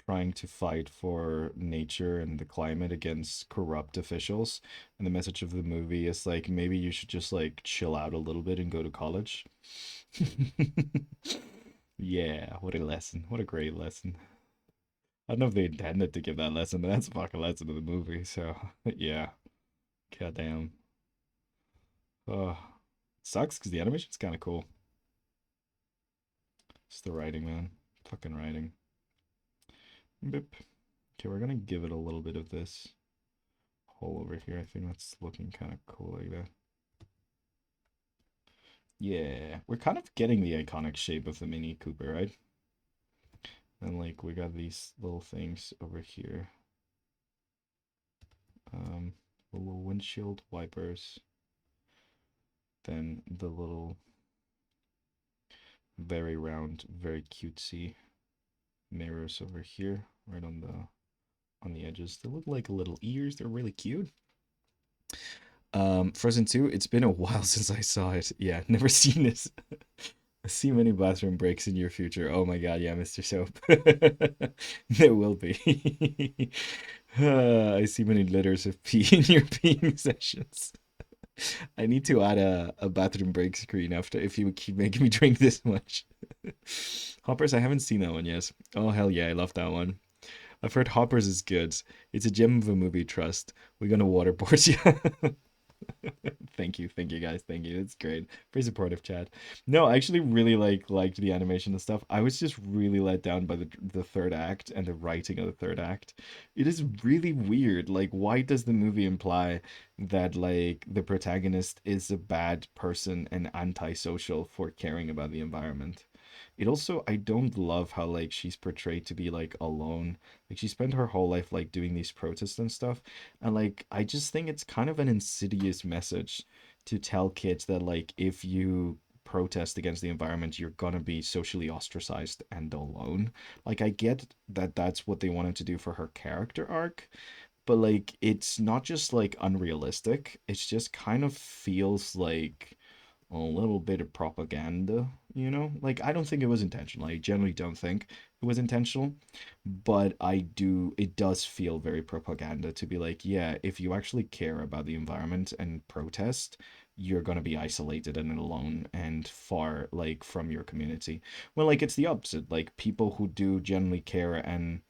trying to fight for nature and the climate against corrupt officials. And the message of the movie is like maybe you should just like chill out a little bit and go to college. Yeah, what a lesson. What a great lesson. I don't know if they intended to give that lesson, but that's a fucking lesson of the movie, so yeah. Goddamn. Oh, sucks because the animation's kind of cool. It's the writing, man. Fucking writing. Boop. Okay, we're gonna give it a little bit of this hole over here. I think that's looking kind of cool like that. Yeah, we're kind of getting the iconic shape of the Mini Cooper, right? And like we got these little things over here. The little windshield wipers. Then the little very round, very cutesy mirrors over here, right on the edges. They look like little ears. They're really cute. Frozen 2, it's been a while since I saw it. Yeah, never seen it. I see many bathroom breaks in your future. Oh my god, yeah, Mr. Soap. There will be. I see many litters of pee in your peeing sessions. I need to add a bathroom break screen after if you keep making me drink this much. Hoppers, I haven't seen that one yet. Oh hell yeah, I love that one. I've heard Hoppers is good. It's a gem of a movie, trust. We're gonna waterboard you. Thank you guys, thank you. It's great. Very supportive chat. No, I actually really liked the animation and stuff. I was just really let down by the third act and the writing of the third act. It is really weird. Like, why does the movie imply that like the protagonist is a bad person and antisocial for caring about the environment? It also, I don't love how like she's portrayed to be like alone. Like she spent her whole life like doing these protests and stuff. And like I just think it's kind of an insidious message to tell kids that like if you protest against the environment, you're gonna be socially ostracized and alone. Like I get that that's what they wanted to do for her character arc, but like it's not just like unrealistic. It's just kind of feels like a little bit of propaganda, you know? Like, I don't think it was intentional. I generally don't think it was intentional, but it does feel very propaganda to be like, yeah, if you actually care about the environment and protest, you're going to be isolated and alone and far, like, from your community. Well, like, it's the opposite. Like, people who do generally care and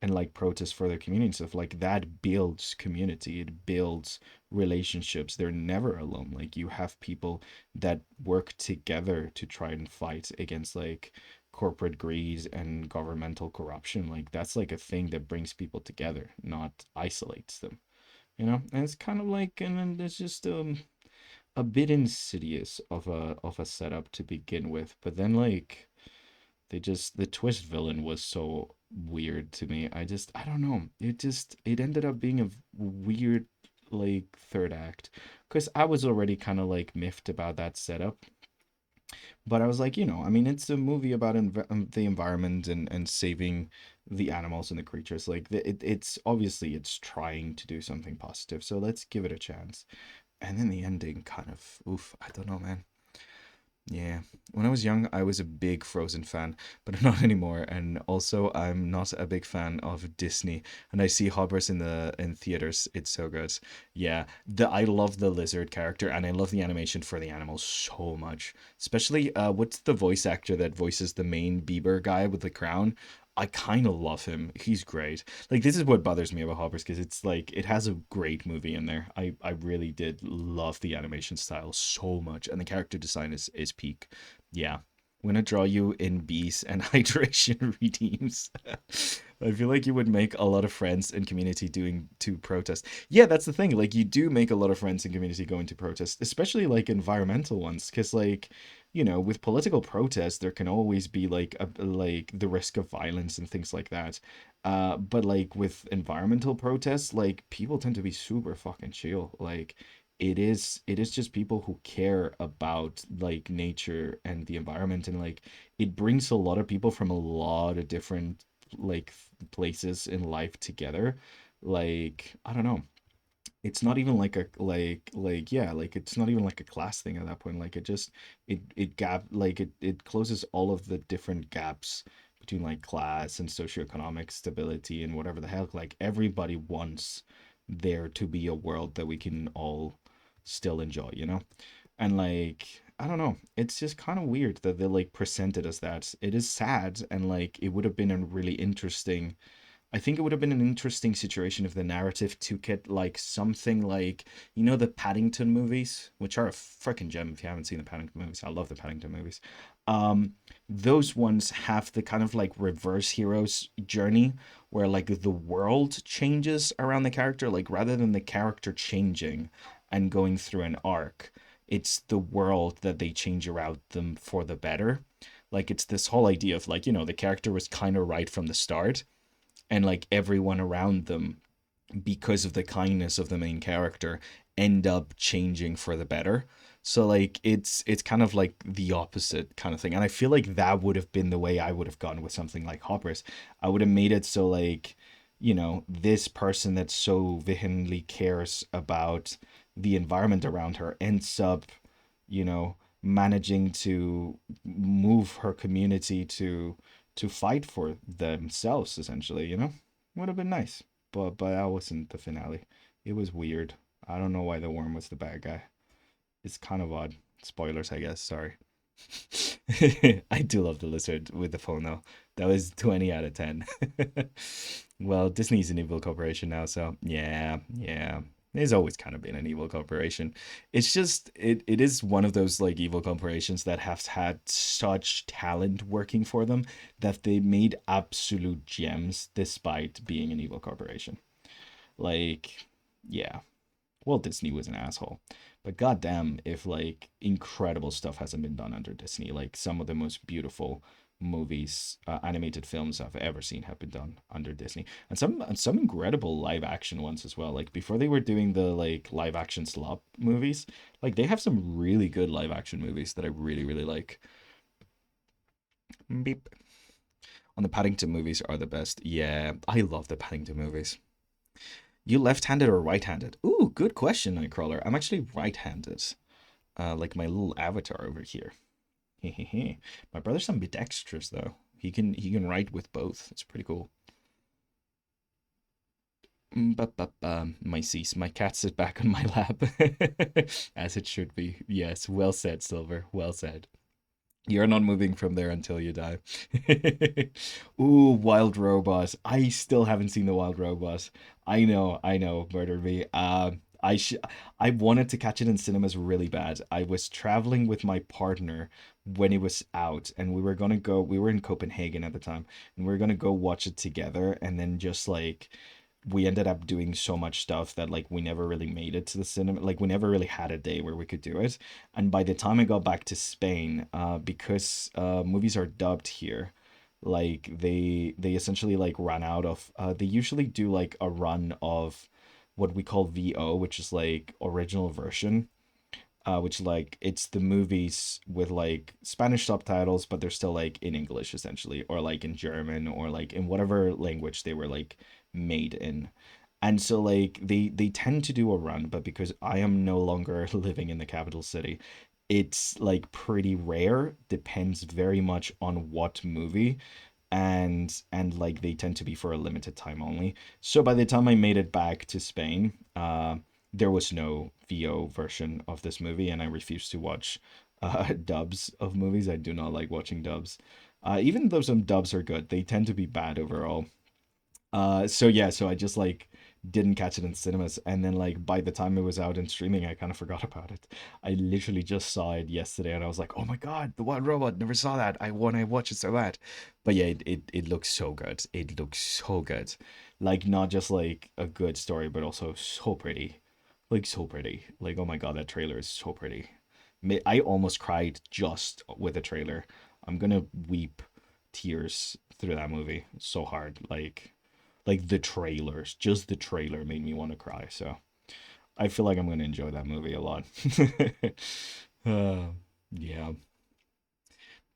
like protest for their community stuff like that builds community, it builds relationships. They're never alone. Like you have people that work together to try and fight against like corporate greed and governmental corruption. Like that's like a thing that brings people together, not isolates them. You know, and it's kind of like, and then there's just a bit insidious of a setup to begin with, but then like the twist villain was so weird to me. I don't know. It ended up being a weird like third act because I was already kind of like miffed about that setup. But I was like, I mean, it's a movie about the environment and saving the animals and the creatures. Like it's obviously it's trying to do something positive. So let's give it a chance. And then the ending kind of, oof, I don't know, man. Yeah. When I was young, I was a big Frozen fan, but I'm not anymore. And also, I'm not a big fan of Disney. And I see Hobbers in theaters. It's so good. Yeah. I love the lizard character and I love the animation for the animals so much. Especially what's the voice actor that voices the main Bieber guy with the crown? I kind of love him. He's great. Like this is what bothers me about Hoppers because it's like it has a great movie in there. I really did love the animation style so much, and the character design is peak. Yeah, I'm gonna draw you in bees and hydration redeems. I feel like you would make a lot of friends in community doing to protest. Yeah, that's the thing. Like you do make a lot of friends in community going to protest, especially like environmental ones, because like with political protest, there can always be like like the risk of violence and things like that. But like with environmental protests, like people tend to be super fucking chill. Like it is just people who care about like nature and the environment, and like it brings a lot of people from a lot of different like places in life together. Like I don't know, it's not even like a like yeah, like it's not even like a class thing at that point. Like it gap like it closes all of the different gaps between like class and socioeconomic stability and whatever the hell. Like everybody wants there to be a world that we can all still enjoy, and like I don't know, it's just kind of weird that they like present it as that. It is sad, and like it would have been a really interesting, I think it would have been an interesting situation if the narrative took it like something like, the Paddington movies, which are a freaking gem if you haven't seen the Paddington movies. I love the Paddington movies. Um, those ones have the kind of like reverse heroes journey where like the world changes around the character, like rather than the character changing and going through an arc, it's the world that they change around them for the better. Like it's this whole idea of like, the character was kind of right from the start, and like everyone around them, because of the kindness of the main character, end up changing for the better. So like it's kind of like the opposite kind of thing, and I feel like that would have been the way I would have gone with something like Hoppers. I would have made it so like, this person that so vehemently cares about the environment around her ends up, you know managing to move her community to fight for themselves, essentially. Would have been nice, but that wasn't the finale. It was weird. I don't know why the worm was the bad guy. It's kind of odd. Spoilers, I guess. Sorry. I do love the lizard with the phone though. That was 20 out of 10. Well, Disney's an evil corporation now, so yeah, yeah. It's always kind of been an evil corporation. It's just it is one of those like evil corporations that have had such talent working for them that they made absolute gems despite being an evil corporation. Like, yeah. Walt Disney was an asshole. But goddamn, if like incredible stuff hasn't been done under Disney, like some of the most beautiful movies, animated films I've ever seen have been done under Disney, and some incredible live action ones as well. Like before they were doing the like live action slop movies, like they have some really good live action movies that I really really like. Beep. On the Paddington movies are the best. Yeah, I love the Paddington movies. You left-handed or right-handed? Ooh, good question, Nightcrawler. I'm actually right-handed. Like my little avatar over here. My brother's ambidextrous though. He can write with both. It's pretty cool. My cease. My cat sit back on my lap, as it should be. Yes, well said, Silver. Well said. You're not moving from there until you die. Ooh, Wild Robot. I still haven't seen the Wild Robot. I know, Murder Me. I sh- I wanted to catch it in cinemas really bad. I was traveling with my partner when it was out, and we were gonna go. We were in Copenhagen at the time, and we were gonna go watch it together. And then just like we ended up doing so much stuff that like we never really made it to the cinema. Like we never really had a day where we could do it. And by the time I got back to Spain, because movies are dubbed here, like they essentially like run out of. They usually do like a run of what we call VO, which is like original version, which like it's the movies with like Spanish subtitles, but they're still like in English essentially, or like in German, or like in whatever language they were like made in. And so like they tend to do a run, but because I am no longer living in the capital city, it's like pretty rare. Depends very much on what movie, and like they tend to be for a limited time only. So by the time I made it back to Spain, there was no VO version of this movie, and I refused to watch dubs of movies. I do not like watching dubs. Even though some dubs are good, they tend to be bad overall. So yeah, so I just like didn't catch it in cinemas, and then like by the time it was out in streaming, I kind of forgot about it. I literally just saw it yesterday, and I was like, "Oh my God, the Wild Robot! Never saw that. I want to watch it so bad." But yeah, it looks so good. It looks so good, like not just like a good story, but also so pretty, like so pretty. Like oh my God, that trailer is so pretty. I almost cried just with the trailer. I'm gonna weep tears through that movie so hard, like the trailers, just the trailer made me want to cry. So I feel like I'm going to enjoy that movie a lot. uh, yeah,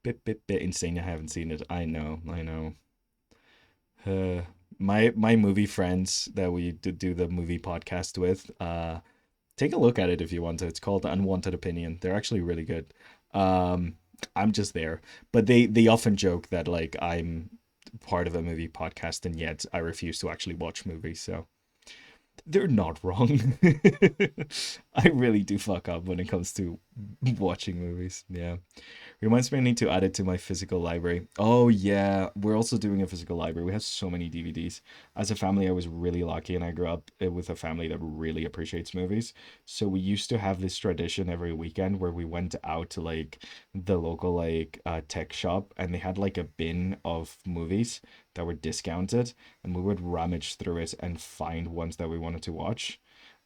bit insane. I haven't seen it. I know. Uh, my movie friends that we do the movie podcast with, take a look at it if you want to. It's called Unwanted Opinion. They're actually really good. Um, I'm just there, but they often joke that like I'm part of a movie podcast, and yet I refuse to actually watch movies. So they're not wrong. I really do fuck up when it comes to watching movies. Yeah. Reminds me I need to add it to my physical library. Oh yeah, we're also doing a physical library. We have so many DVDs. As a family, I was really lucky, and I grew up with a family that really appreciates movies. So we used to have this tradition every weekend where we went out to like the local like tech shop, and they had like a bin of movies that were discounted, and we would rummage through it and find ones that we wanted to watch.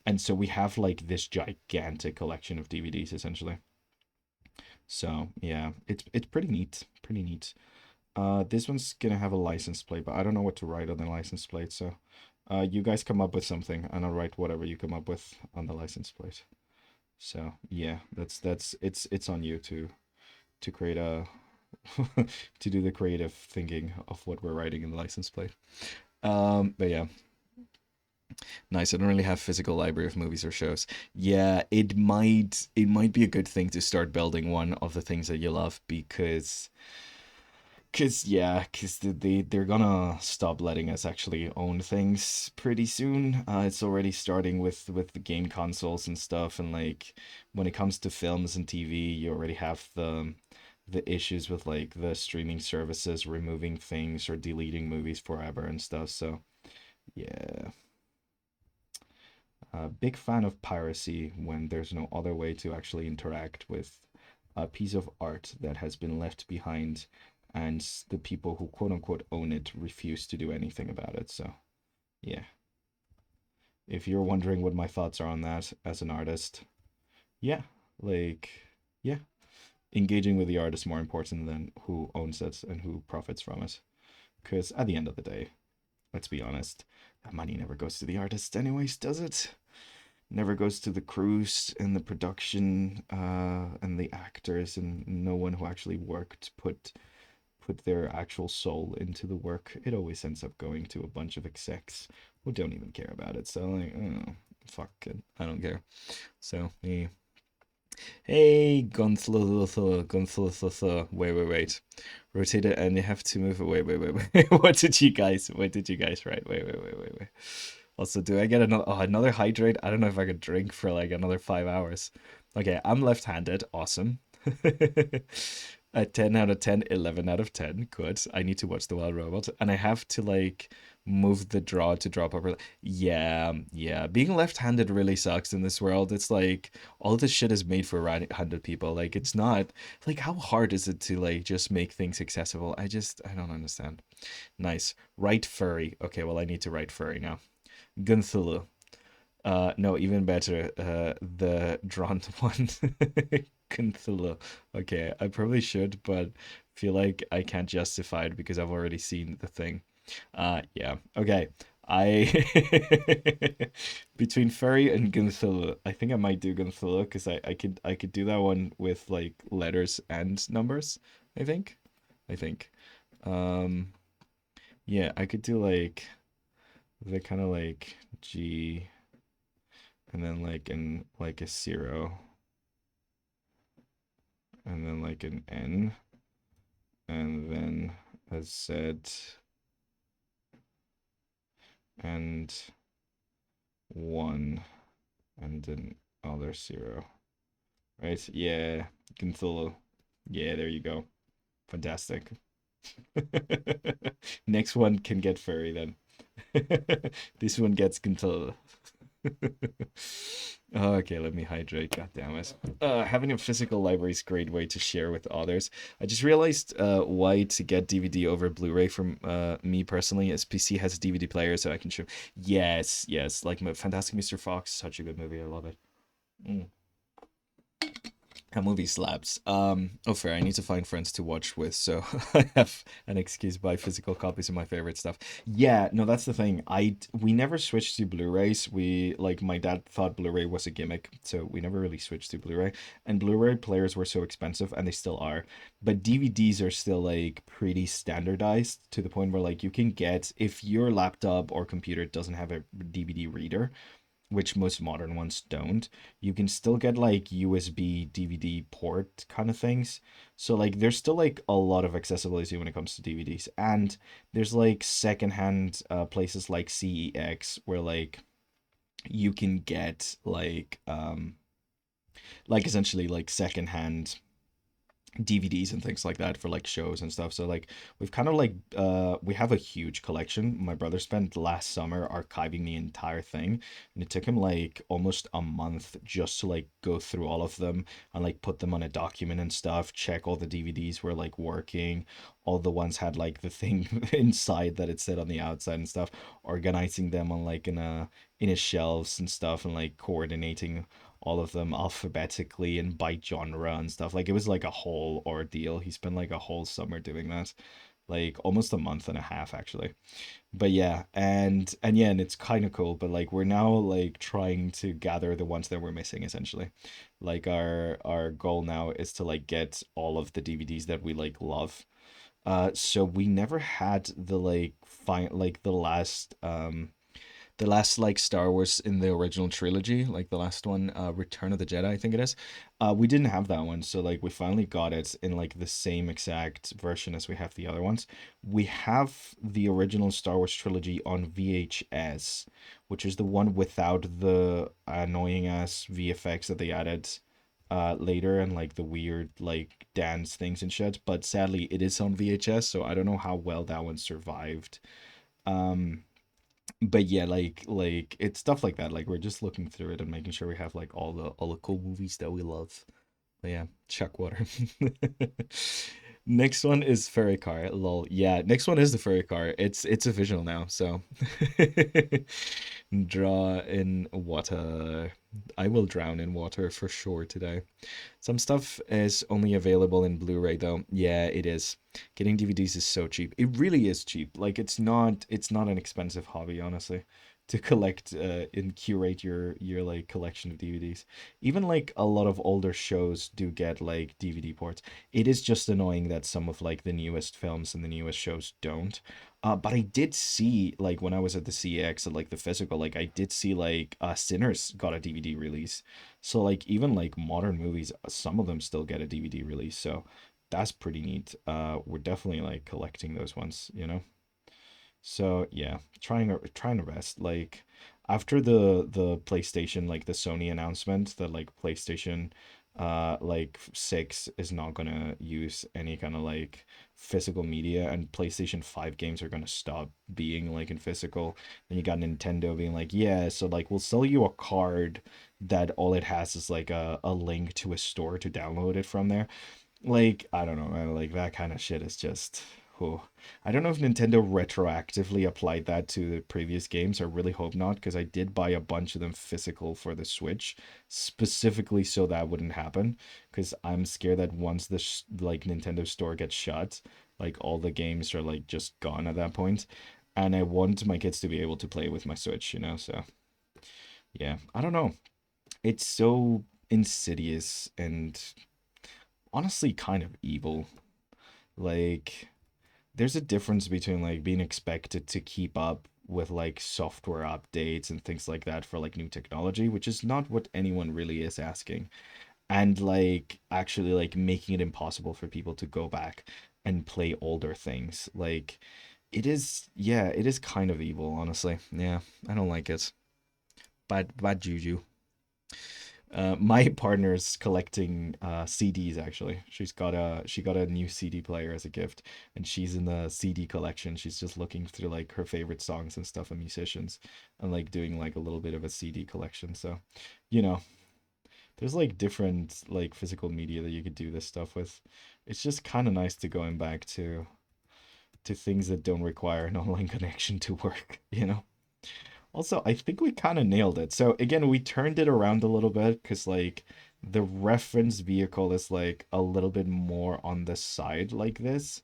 And so we have like this gigantic collection of DVDs essentially. So yeah, it's pretty neat. Pretty neat. This one's gonna have a license plate, but I don't know what to write on the license plate. So, you guys come up with something, and I'll write whatever you come up with on the license plate. So yeah, that's it's on you to create a to do the creative thinking of what we're writing in the license plate. But yeah, nice. I don't really have physical library of movies or shows. Yeah, it might be a good thing to start building one of the things that you love because they're gonna stop letting us actually own things pretty soon. It's already starting with the game consoles and stuff, and like when it comes to films and TV, you already have the issues with like the streaming services removing things or deleting movies forever and stuff. So yeah, big fan of piracy when there's no other way to actually interact with a piece of art that has been left behind, and the people who quote unquote own it refuse to do anything about it. So, yeah. If you're wondering what my thoughts are on that as an artist, yeah, like, yeah, engaging with the art is more important than who owns it and who profits from it. Because at the end of the day, let's be honest, that money never goes to the artist, anyways, does it? Never goes to the crews and the production and the actors and no one who actually worked put their actual soul into the work. It always ends up going to a bunch of execs who don't even care about it. So like, oh, fuck it, I don't care. So hey, hey, Gunslo, wait. Rotate it, and you have to move it. Wait. What did you guys write? Wait. Also, do I get another hydrate? I don't know if I could drink for like another 5 hours. Okay, I'm left-handed. Awesome. A 10 out of 10, 11 out of 10. Good. I need to watch The Wild Robot. And I have to like move the draw to draw properly. Yeah, yeah. Being left-handed really sucks in this world. It's like all this shit is made for right-handed people. Like it's not like how hard is it to like just make things accessible? I don't understand. Nice. Right furry. Okay, well I need to write furry now. Gunthulu. No, even better. The drawn one. Cthulhu. Okay, I probably should, but feel like I can't justify it because I've already seen the thing. Yeah. Okay. I between furry and Cthulhu, I think I might do Cthulhu because I could do that one with like letters and numbers. I think. I think. Um. Yeah, I could do like the kind of like G and then like in like a zero and then like an N and then a Z and one and then other zero. Right? Yeah. Cthulhu. Yeah, there you go. Fantastic. Next one can get furry then. This one gets Cthulhu. Okay, let me hydrate. God damn it. Having a physical library is a great way to share with others. I just realized why to get DVD over Blu-ray from me personally is PC has a DVD player so I can show. Yes, yes. Like Fantastic Mr. Fox, such a good movie. I love it. Mm. That movie slaps. Oh, fair. I need to find friends to watch with, so I have an excuse to buy physical copies of my favorite stuff. Yeah, no, that's the thing. We never switched to Blu-rays. We like my dad thought Blu-ray was a gimmick, so we never really switched to Blu-ray. And Blu-ray players were so expensive, and they still are. But DVDs are still like pretty standardized to the point where like you can get if your laptop or computer doesn't have a DVD reader which most modern ones don't, you can still get like USB DVD port kind of things. So like there's still like a lot of accessibility when it comes to DVDs. And there's like secondhand places like CEX where like you can get like essentially like secondhand DVDs and things like that for like shows and stuff. So like we've kind of like we have a huge collection. My brother spent last summer archiving the entire thing and it took him like almost a month just to like go through all of them and like put them on a document and stuff, check all the DVDs were like working, all the ones had like the thing inside that it said on the outside and stuff, organizing them on like in his shelves and stuff and like coordinating all of them alphabetically and by genre and stuff. Like it was like a whole ordeal. He spent like a whole summer doing that, like almost a month and a half actually. But yeah, and yeah, and it's kind of cool. But like we're now like trying to gather the ones that we're missing essentially. Like our goal now is to like get all of the DVDs that we like love. So we never had the like fine like the last like Star Wars in the original trilogy, like the last one, Return of the Jedi, I think it is. We didn't have that one, so like we finally got it in like the same exact version as we have the other ones. We have the original Star Wars trilogy on VHS, which is the one without the annoying ass VFX that they added later and like the weird like dance things and shit. But sadly, it is on VHS, so I don't know how well that one survived. Um, but yeah, like it's stuff like that. Like we're just looking through it and making sure we have like all the cool movies that we love. But yeah, chuck water. Next one is furry car. Lol. Yeah, next one is the furry car. It's official now. So draw in water. I will drown in water for sure today. Some stuff is only available in Blu-ray though. Yeah, it is. Getting DVDs is so cheap. It really is cheap. Like it's not an expensive hobby, honestly, to collect and curate your like collection of DVDs. Even like a lot of older shows do get like DVD ports. It is just annoying that some of like the newest films and the newest shows don't. But I did see like when I was at the CX at like the physical, like I did see like Sinners got a DVD release. So like even like modern movies, some of them still get a DVD release. So that's pretty neat. We're definitely like collecting those ones, you know? So yeah, trying to rest. Like after the PlayStation, like the Sony announcement that like PlayStation like 6 is not gonna use any kind of like physical media, and PlayStation 5 games are gonna stop being like in physical. And you got Nintendo being like, yeah, so like we'll sell you a card that all it has is like a link to a store to download it from there. Like, I don't know, man, like that kind of shit is just, oh. I don't know if Nintendo retroactively applied that to the previous games. I really hope not, because I did buy a bunch of them physical for the Switch, specifically so that wouldn't happen. Because I'm scared that once the like Nintendo store gets shut, like all the games are like just gone at that point, and I want my kids to be able to play with my Switch, you know. So yeah, I don't know. It's so insidious and honestly kind of evil. Like, there's a difference between like being expected to keep up with like software updates and things like that for like new technology, which is not what anyone really is asking, and like actually like making it impossible for people to go back and play older things. Like, it is, yeah, it is kind of evil, honestly. Yeah, I don't like it. Bad juju. My partner's collecting CDs actually. She got a new CD player as a gift, and she's in the CD collection. She's just looking through like her favorite songs and stuff and musicians, and like doing like a little bit of a CD collection. So, you know, there's like different like physical media that you could do this stuff with. It's just kind of nice to going back to things that don't require an online connection to work, you know? Also, I think we kind of nailed it. So again, we turned it around a little bit because like the reference vehicle is like a little bit more on the side like this,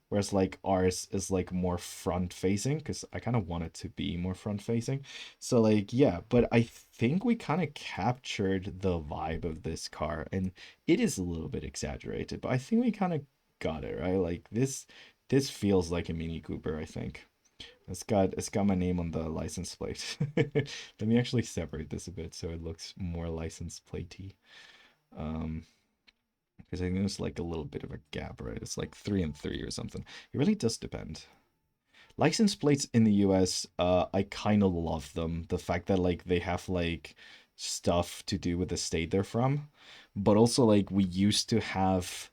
whereas like ours is like more front facing because I kind of want it to be more front facing. So like yeah, but I think we kind of captured the vibe of this car, and it is a little bit exaggerated, but I think we kind of got it right. Like this feels like a Mini Cooper, I think. It's got my name on the license plate. Let me actually separate this a bit so it looks more license platey. Um, because I think there's like a little bit of a gap, right? It's like 3 and 3 or something. It really does depend. License plates in the US, I kind of love them. The fact that like they have like stuff to do with the state they're from, but also like we used to have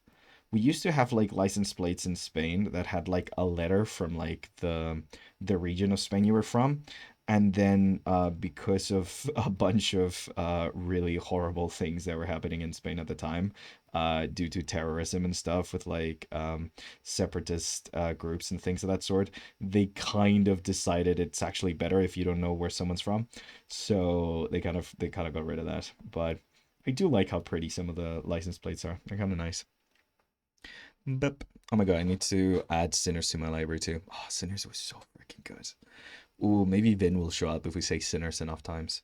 like license plates in Spain that had like a letter from like the region of Spain you were from. And then because of a bunch of really horrible things that were happening in Spain at the time, due to terrorism and stuff with like separatist groups and things of that sort, they kind of decided it's actually better if you don't know where someone's from. So they kind of got rid of that. But I do like how pretty some of the license plates are. They're kind of nice. But oh my god, I need to add Sinners to my library too. Oh, Sinners was so freaking good. Ooh, maybe Vin will show up if we say Sinners enough times.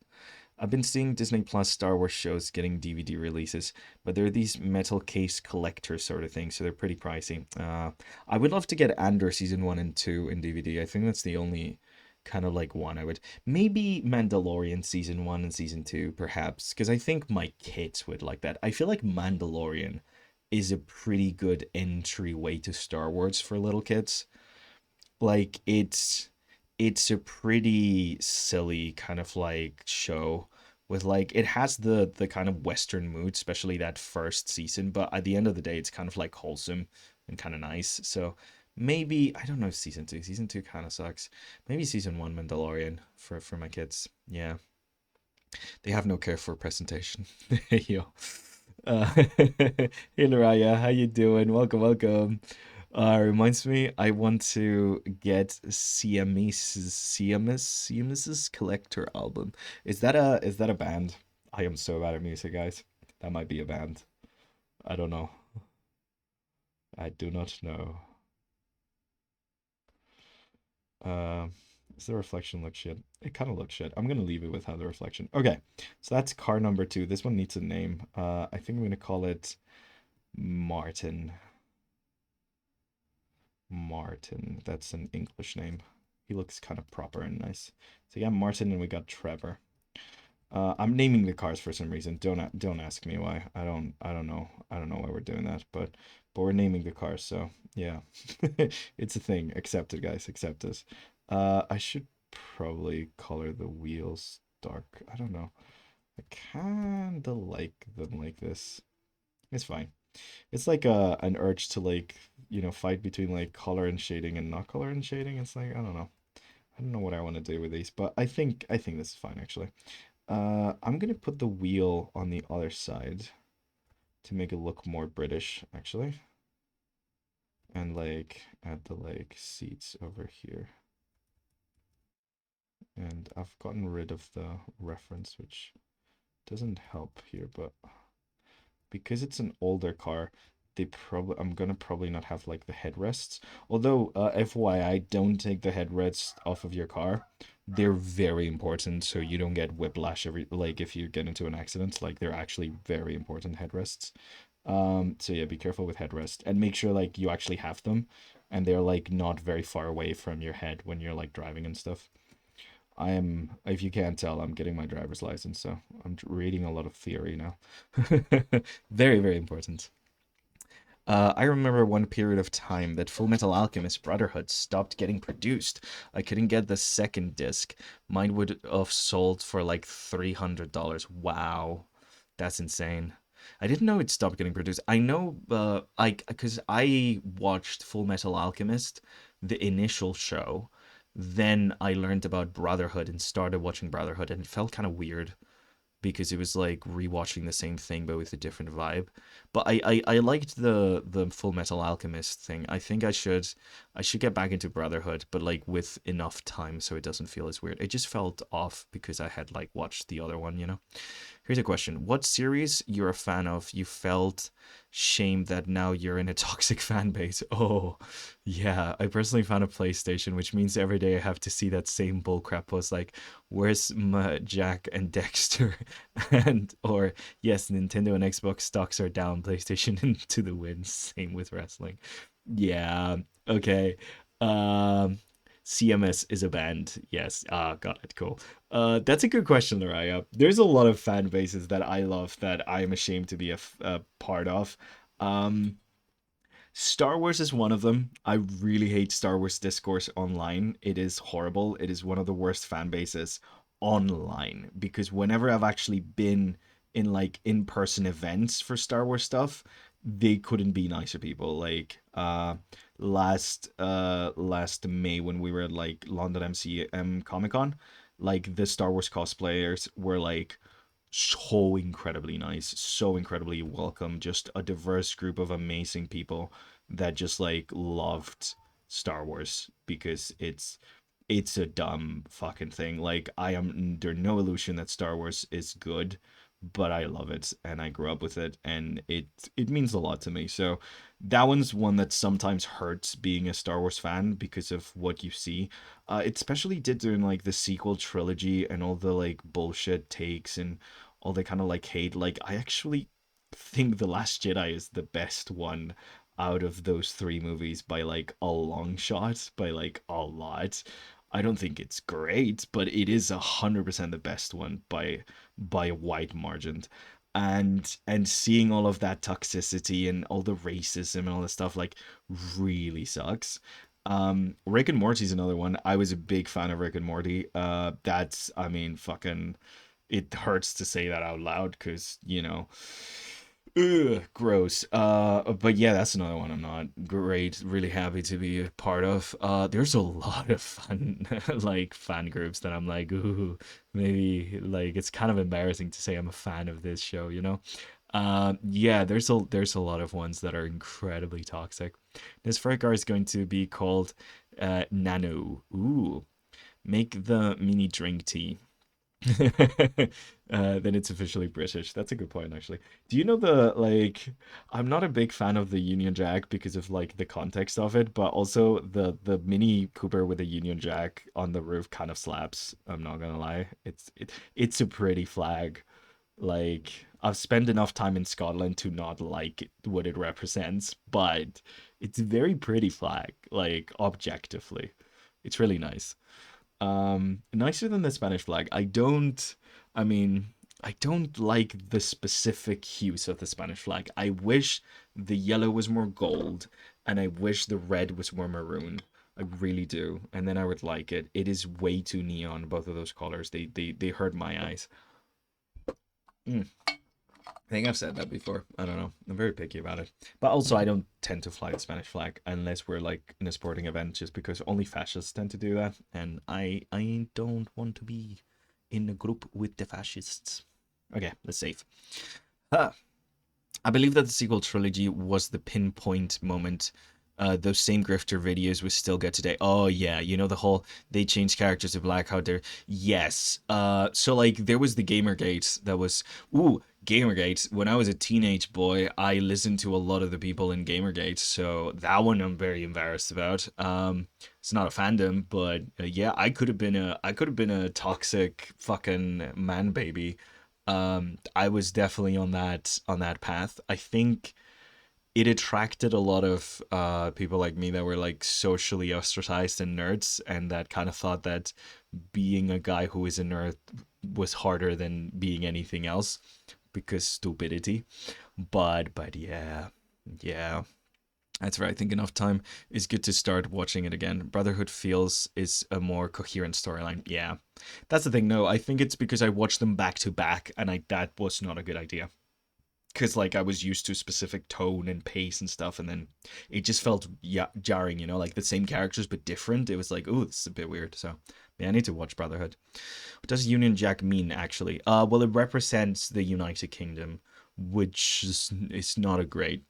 I've been seeing Disney Plus Star Wars shows getting DVD releases, but they're these metal case collector sort of things, so they're pretty pricey. I would love to get Andor season 1 and 2 in DVD. I think that's the only kind of like one I would. Maybe Mandalorian season 1 and season 2, perhaps, because I think my kids would like that. I feel like Mandalorian is a pretty good entryway to Star Wars for little kids. Like it's a pretty silly kind of like show with like it has the kind of western mood, especially that first season, but at the end of the day it's kind of like wholesome and kind of nice. So maybe I don't know if season 2. Season 2 kind of sucks. Maybe season 1 Mandalorian for my kids. Yeah. They have no care for presentation. Yo. Hey Loraya, how you doing? Welcome, welcome. Reminds me, I want to get CMS's Collector album. Is that a band? I am so bad at music, guys. That might be a band. I don't know. I do not know. Um, does the reflection look shit? It kind of looks shit. I'm gonna leave it with how the reflection. Okay, so that's car number 2. This one needs a name. I think I'm gonna call it Martin. Martin. That's an English name. He looks kind of proper and nice. So yeah, Martin, and we got Trevor. I'm naming the cars for some reason. Don't ask me why. I don't know. I don't know why we're doing that, but we're naming the cars. So yeah, it's a thing. Accept it, guys. Accept it. I should probably color the wheels dark. I don't know. I kinda like them like this. It's fine. It's like an urge to like, fight between like color and shading and not color and shading. It's like, I don't know. I don't know what I want to do with these, but I think this is fine actually. I'm gonna put the wheel on the other side to make it look more British actually. And like add the like seats over here. And I've gotten rid of the reference, which doesn't help here, but because it's an older car, I'm gonna probably not have like the headrests. Although, FYI, don't take the headrests off of your car. They're very important, so you don't get whiplash every like if you get into an accident. Like they're actually very important headrests. So yeah, be careful with headrest and make sure like you actually have them, and they're like not very far away from your head when you're like driving and stuff. If you can't tell, I'm getting my driver's license, so I'm reading a lot of theory now. Very, very important. I remember one period of time that Full Metal Alchemist Brotherhood stopped getting produced. I couldn't get the second disc. Mine would have sold for like $300. Wow, that's insane. I didn't know it stopped getting produced. I know, because I watched Full Metal Alchemist, the initial show. Then I learned about Brotherhood and started watching Brotherhood, and it felt kind of weird because it was like rewatching the same thing but with a different vibe. But I liked the Full Metal Alchemist thing. I think I should get back into Brotherhood, but like with enough time so it doesn't feel as weird. It just felt off because I had like watched the other one. Here's a question. What series you're a fan of you felt shame that now you're in a toxic fan base? Oh, yeah. I personally found a PlayStation, which means every day I have to see that same bullcrap post like, where's my Jack and Dexter? And or yes, Nintendo and Xbox stocks are down, PlayStation into the win. Same with wrestling. Yeah. Okay. Um CMS is a band. Yes. Ah, got it. Cool. That's a good question, Lariah. There's a lot of fan bases that I love that I'm ashamed to be a part of. Um, Star Wars is one of them. I really hate Star Wars discourse online. It is horrible. It is one of the worst fan bases online because whenever I've actually been in like in-person events for Star Wars stuff, they couldn't be nicer people. Like last May when we were at like London MCM Comic Con, like the Star Wars cosplayers were like so incredibly nice, so incredibly welcome, just a diverse group of amazing people that just like loved Star Wars because it's a dumb fucking thing. Like I am under no illusion that Star Wars is good, but I love it and I grew up with it and it means a lot to me. So that one's one that sometimes hurts being a Star Wars fan because of what you see. It especially did during like the sequel trilogy and all the like bullshit takes and all the kind of like hate. Like I actually think The Last Jedi is the best one out of those three movies by like a long shot, by like a lot. I don't think it's great, but it is 100% the best one by a wide margin. And seeing all of that toxicity and all the racism and all the stuff like really sucks. Rick and Morty's another one. I was a big fan of Rick and Morty. That's I mean fucking it hurts to say that out loud because ugh, gross. But yeah, that's another one I'm not great, really happy to be a part of. There's a lot of fun, like fan groups that I'm like, ooh, maybe like it's kind of embarrassing to say I'm a fan of this show. Yeah, there's a lot of ones that are incredibly toxic. This Frikar is going to be called Nano. Ooh, make the mini drink tea. Then it's officially British. That's a good point, actually. Do you know the like? I'm not a big fan of the Union Jack because of like the context of it, but also the Mini Cooper with the Union Jack on the roof kind of slaps. I'm not gonna lie. It's a pretty flag. Like I've spent enough time in Scotland to not like what it represents, but it's a very pretty flag. Like objectively, it's really nice. Nicer than the Spanish flag. I mean, I don't like the specific hues of the Spanish flag. I wish the yellow was more gold, and I wish the red was more maroon. I really do. And then I would like it. It is way too neon, both of those colors. They hurt my eyes. Mm. I think I've said that before. I don't know. I'm very picky about it. But also, I don't tend to fly the Spanish flag unless we're like in a sporting event, just because only fascists tend to do that, and I don't want to be in a group with the fascists. Okay, let's save. Huh. I believe that the sequel trilogy was the pinpoint moment. Those same grifter videos we still get today. Oh yeah, you know the whole they changed characters to black. How they're yes. So like there was the Gamergate that was Gamergate. When I was a teenage boy, I listened to a lot of the people in Gamergate, so that one I'm very embarrassed about. It's not a fandom, but yeah, I could have been a toxic fucking man baby. I was definitely on that path. I think it attracted a lot of people like me that were like socially ostracized and nerds, and that kind of thought that being a guy who is a nerd was harder than being anything else because stupidity. But yeah, yeah. That's right. I think enough time is good to start watching it again. Brotherhood feels is a more coherent storyline. Yeah, that's the thing. No, I think it's because I watched them back to back, and that was not a good idea. Because like I was used to specific tone and pace and stuff, and then it just felt jarring. Like the same characters but different. It was like, oh, this is a bit weird. So yeah, I need to watch Brotherhood. What does Union Jack mean actually? Well, it represents the United Kingdom, which is not a great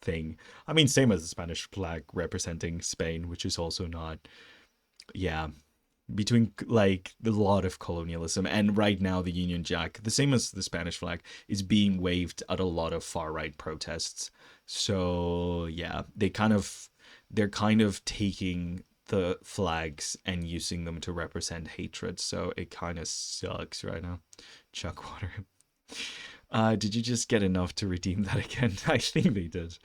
thing. I mean, same as the Spanish flag representing Spain, which is also not. Yeah, between like a lot of colonialism and right now the Union Jack, the same as the Spanish flag, is being waved at a lot of far right protests. So yeah, they're kind of taking the flags and using them to represent hatred. So it kind of sucks right now. Chuck water. Did you just get enough to redeem that again? I think they did.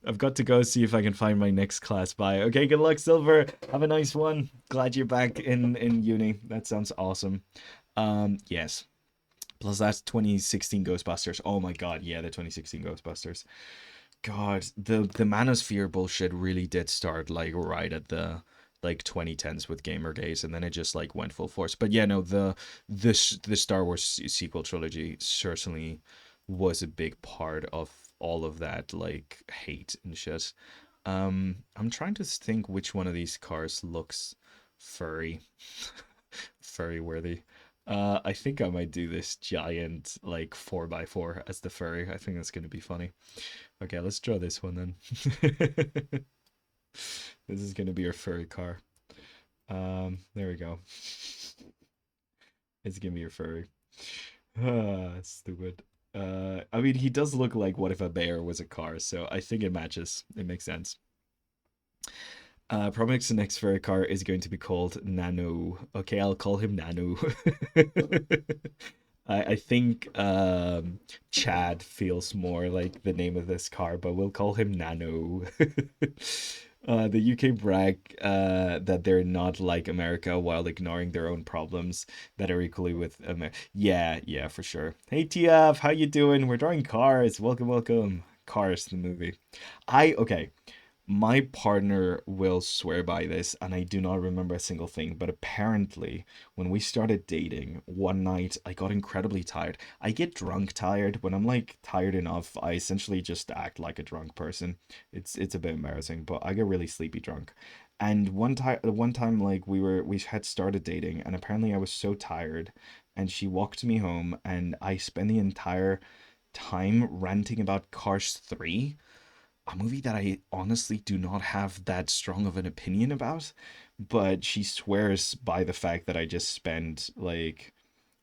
I've got to go see if I can find my next class by. Okay, good luck, Silver. Have a nice one. Glad you're back in uni. That sounds awesome. Yes. Plus that's 2016 Ghostbusters. Oh my god, yeah, the 2016 Ghostbusters. God, the Manosphere bullshit really did start like right at the like 2010s with Gamergate, and then it just like went full force. But yeah, no, the Star Wars sequel trilogy certainly was a big part of all of that like hate and shit. I'm trying to think which one of these cars looks furry, furry worthy. I think I might do this giant like 4x4 as the furry. I think that's gonna be funny. Okay, let's draw this one then. This is gonna be our furry car. There we go. It's gonna be your furry. Stupid. I mean, he does look like what if a bear was a car, so I think it matches. It makes sense. Promix's next furry car is going to be called Nano. Okay, I'll call him Nano. I think Chad feels more like the name of this car, but we'll call him Nano. The UK brag that they're not like America while ignoring their own problems that are equally with America. Yeah, yeah, for sure. Hey TF, how you doing? We're drawing Cars. Welcome, welcome. Cars, the movie. Okay. My partner will swear by this, and I do not remember a single thing, but apparently, when we started dating, one night I got incredibly tired. I get drunk tired. When I'm like tired enough, I essentially just act like a drunk person. It's a bit embarrassing, but I get really sleepy drunk. And one time like we had started dating, and apparently I was so tired, and she walked me home, and I spent the entire time ranting about Cars 3, a movie that I honestly do not have that strong of an opinion about, but she swears by the fact that I just spent like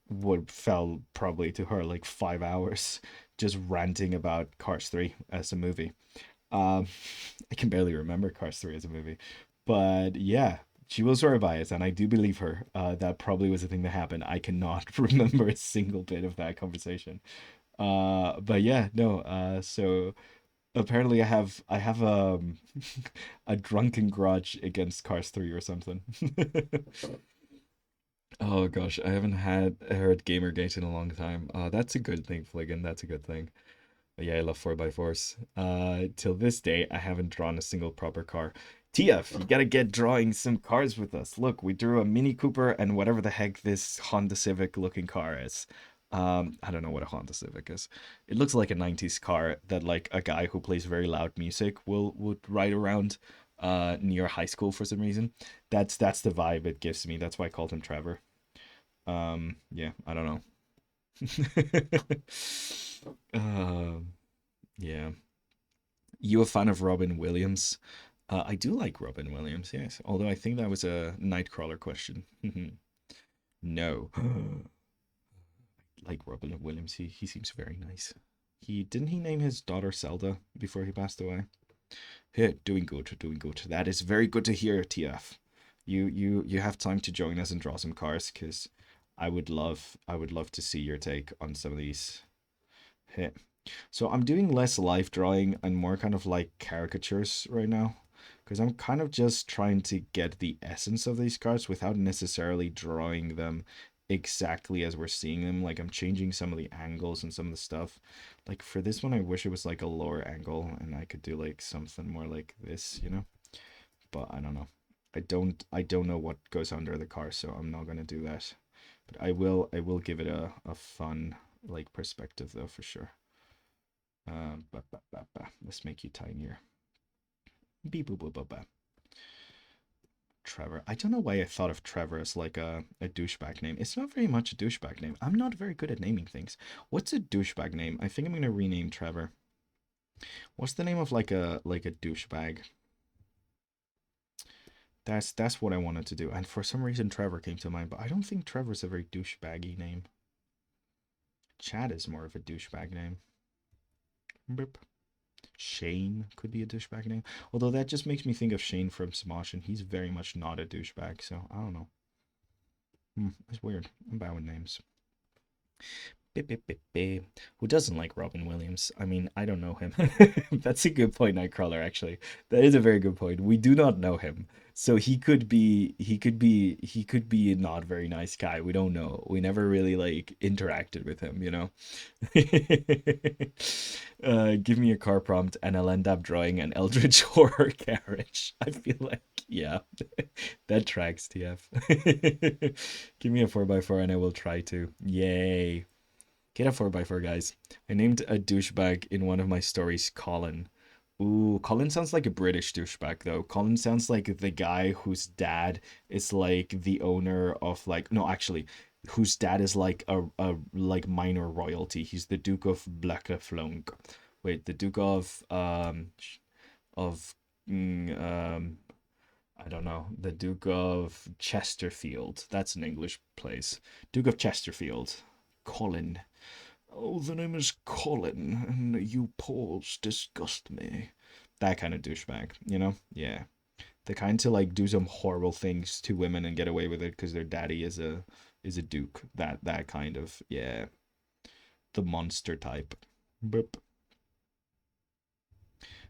what fell probably to her like 5 hours just ranting about Cars 3 as a movie. Um, I can barely remember Cars 3 as a movie, but yeah, she will swear by it, and I do believe her. That probably was the thing that happened. I cannot remember a single bit of that conversation. But yeah, no. So apparently I have a drunken grudge against Cars 3 or something. Oh gosh, I haven't had heard Gamergate in a long time. That's a good thing, Fliggin. That's a good thing. But yeah, I love 4x4s. Till this day, I haven't drawn a single proper car. TF, you gotta get drawing some cars with us. Look, we drew a Mini Cooper and whatever the heck this Honda Civic looking car is. I don't know what a Honda Civic is. It looks like a 90s car that like a guy who plays very loud music would ride around near high school for some reason. That's the vibe it gives me. That's why I called him Trevor. Yeah, I don't know. Um, yeah. You a fan of Robin Williams? I do like Robin Williams, yes. Although I think that was a Nightcrawler question. No. Like Robin Williams, he seems very nice. He didn't he name his daughter Zelda before he passed away? Yeah, doing good, doing good. That is very good to hear, TF. You have time to join us and draw some cards, because I would love to see your take on some of these. Hey. So I'm doing less life drawing and more kind of like caricatures right now, because I'm kind of just trying to get the essence of these cards without necessarily drawing them exactly as we're seeing them. Like I'm changing some of the angles and some of the stuff. Like for this one, I wish it was like a lower angle and I could do like something more like this. But I don't know. I don't know what goes under the car, so I'm not gonna do that. But I will give it a fun like perspective though for sure. Let's make you tinier. Beep boop boop boop. Trevor. I don't know why I thought of Trevor as like a douchebag name. It's not very much a douchebag name. I'm not very good at naming things. What's a douchebag name? I think I'm gonna rename Trevor. What's the name of like a douchebag? That's what I wanted to do. And for some reason Trevor came to mind, but I don't think Trevor's a very douchebaggy name. Chad is more of a douchebag name. Boop. Shane could be a douchebag name. Although that just makes me think of Shane from Smosh, and he's very much not a douchebag, so I don't know. It's weird. I'm bad with names. Beep, beep, beep, beep. Who doesn't like Robin Williams? I mean, I don't know him. That's a good point, Nightcrawler, actually. That is a very good point. We do not know him. So he could be a not very nice guy. We don't know. We never really like interacted with him. Give me a car prompt and I'll end up drawing an Eldritch Horror carriage. I feel like, yeah, that tracks, TF. Give me a 4x4 and I will try to. Yay. Get a 4x4, guys. I named a douchebag in one of my stories Colin. Ooh, Colin sounds like a British douchebag, though. Colin sounds like the guy whose dad is like the owner of like, no, actually, whose dad is like a like minor royalty. He's the Duke of Blackaflonk. Wait, the Duke of I don't know, the Duke of Chesterfield. That's an English place. Duke of Chesterfield. Colin. Oh, the name is Colin, and you paws disgust me. That kind of douchebag. Yeah. The kind to like do some horrible things to women and get away with it because their daddy is a duke. That kind of, yeah. The monster type. Boop.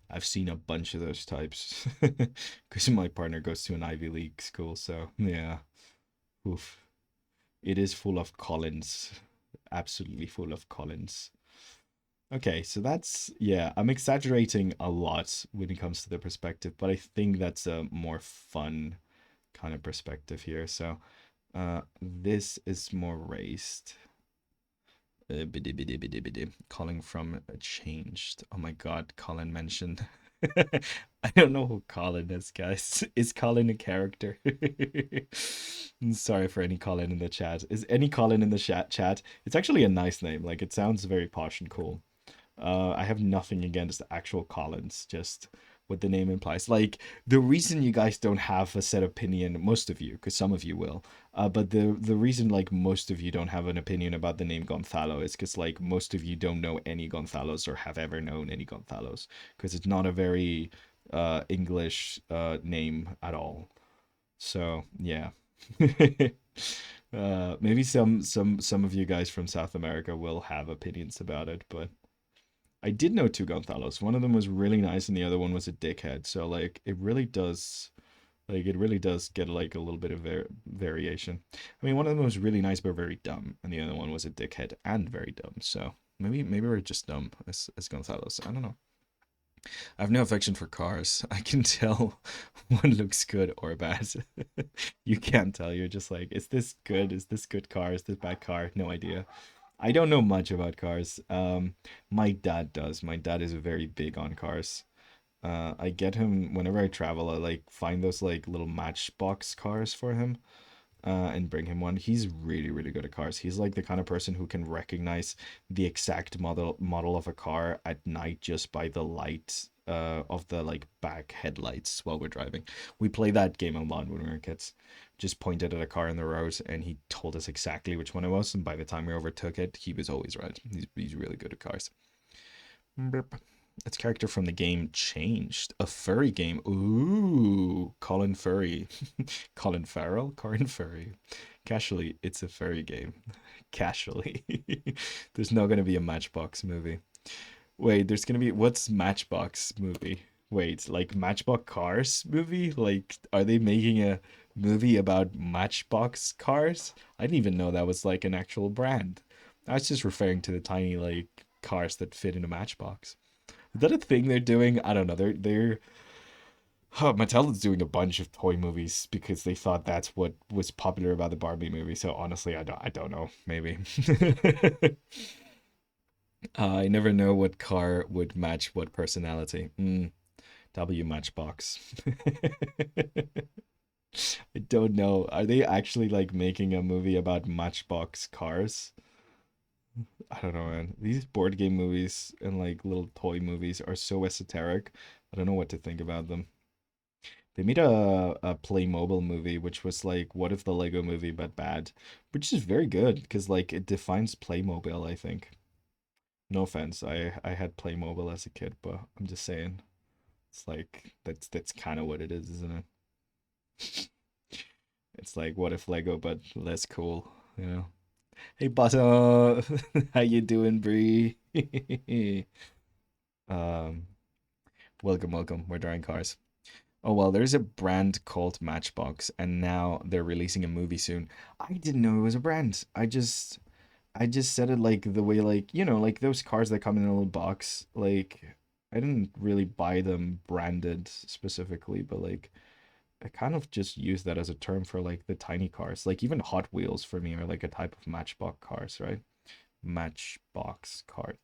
I've seen a bunch of those types because my partner goes to an Ivy League school, so yeah. Oof. It is full of Collins. Absolutely full of Collins. Okay, so that's, yeah, I'm exaggerating a lot when it comes to the perspective, but I think that's a more fun kind of perspective here. So, this is more raised. Calling from changed. Oh my God, Colin mentioned. I don't know who Colin is, guys. Is Colin a character? Sorry for any Colin in the chat. Is any Colin in the chat? It's actually a nice name. Like it sounds very posh and cool. I have nothing against actual Collins, just what the name implies. Like the reason you guys don't have a set opinion, most of you, because some of you will, but the reason like most of you don't have an opinion about the name Gonzalo is because like most of you don't know any Gonzalos or have ever known any Gonzalos, because it's not a very English name at all. So yeah. Maybe some of you guys from South America will have opinions about it, but I did know two Gonzalos. One of them was really nice, and the other one was a dickhead. So like it really does get like a little bit of variation. I mean, one of them was really nice but very dumb, and the other one was a dickhead and very dumb. So maybe we're just dumb as Gonzalos. I don't know. I have no affection for cars. I can tell one looks good or bad. You can't tell. You're just like, is this good? Is this good car? Is this bad car? No idea. I don't know much about cars. My dad does. My dad is very big on cars. I get him whenever I travel. I like find those like little matchbox cars for him, and bring him one. He's really, really good at cars. He's like the kind of person who can recognize the exact model of a car at night just by the light of the like back headlights while we're driving. We played that game a lot when we were kids. Just pointed at a car in the road and he told us exactly which one it was. And by the time we overtook it, he was always right. He's really good at cars. Burp. Its character from the game changed. A furry game. Ooh, Colin Furry. Colin Farrell? Colin Furry. Casually, it's a furry game. Casually. There's not going to be a Matchbox movie. Wait, there's going to be. What's Matchbox movie? Wait, like Matchbox Cars movie? Like, are they making a movie about Matchbox cars? I didn't even know that was like an actual brand. I was just referring to the tiny, like, cars that fit in a Matchbox. Is that a thing they're doing? I don't know. They're Mattel is doing a bunch of toy movies because they thought that's what was popular about the Barbie movie. So honestly, I don't know. Maybe. I never know what car would match what personality. W Matchbox. I don't know. Are they actually like making a movie about Matchbox cars? I don't know, man. These board game movies and like little toy movies are so esoteric. I don't know what to think about them. They made a Playmobil movie, which was like, what if the Lego movie but bad, which is very good because like it defines Playmobil, I think. No offense, I had Playmobil as a kid, but I'm just saying, it's like that's kind of what it is, isn't it? It's like what if Lego but less cool, you know? Hey, Butter, how you doing, Bree? um, welcome, welcome. We're drawing cars. Oh well, there's a brand called Matchbox, and now they're releasing a movie soon. I didn't know it was a brand. I just said it like the way like, like those cars that come in a little box. Like I didn't really buy them branded specifically, but like I kind of just use that as a term for like the tiny cars. Like even Hot Wheels for me are like a type of Matchbox cars, right? Matchbox card.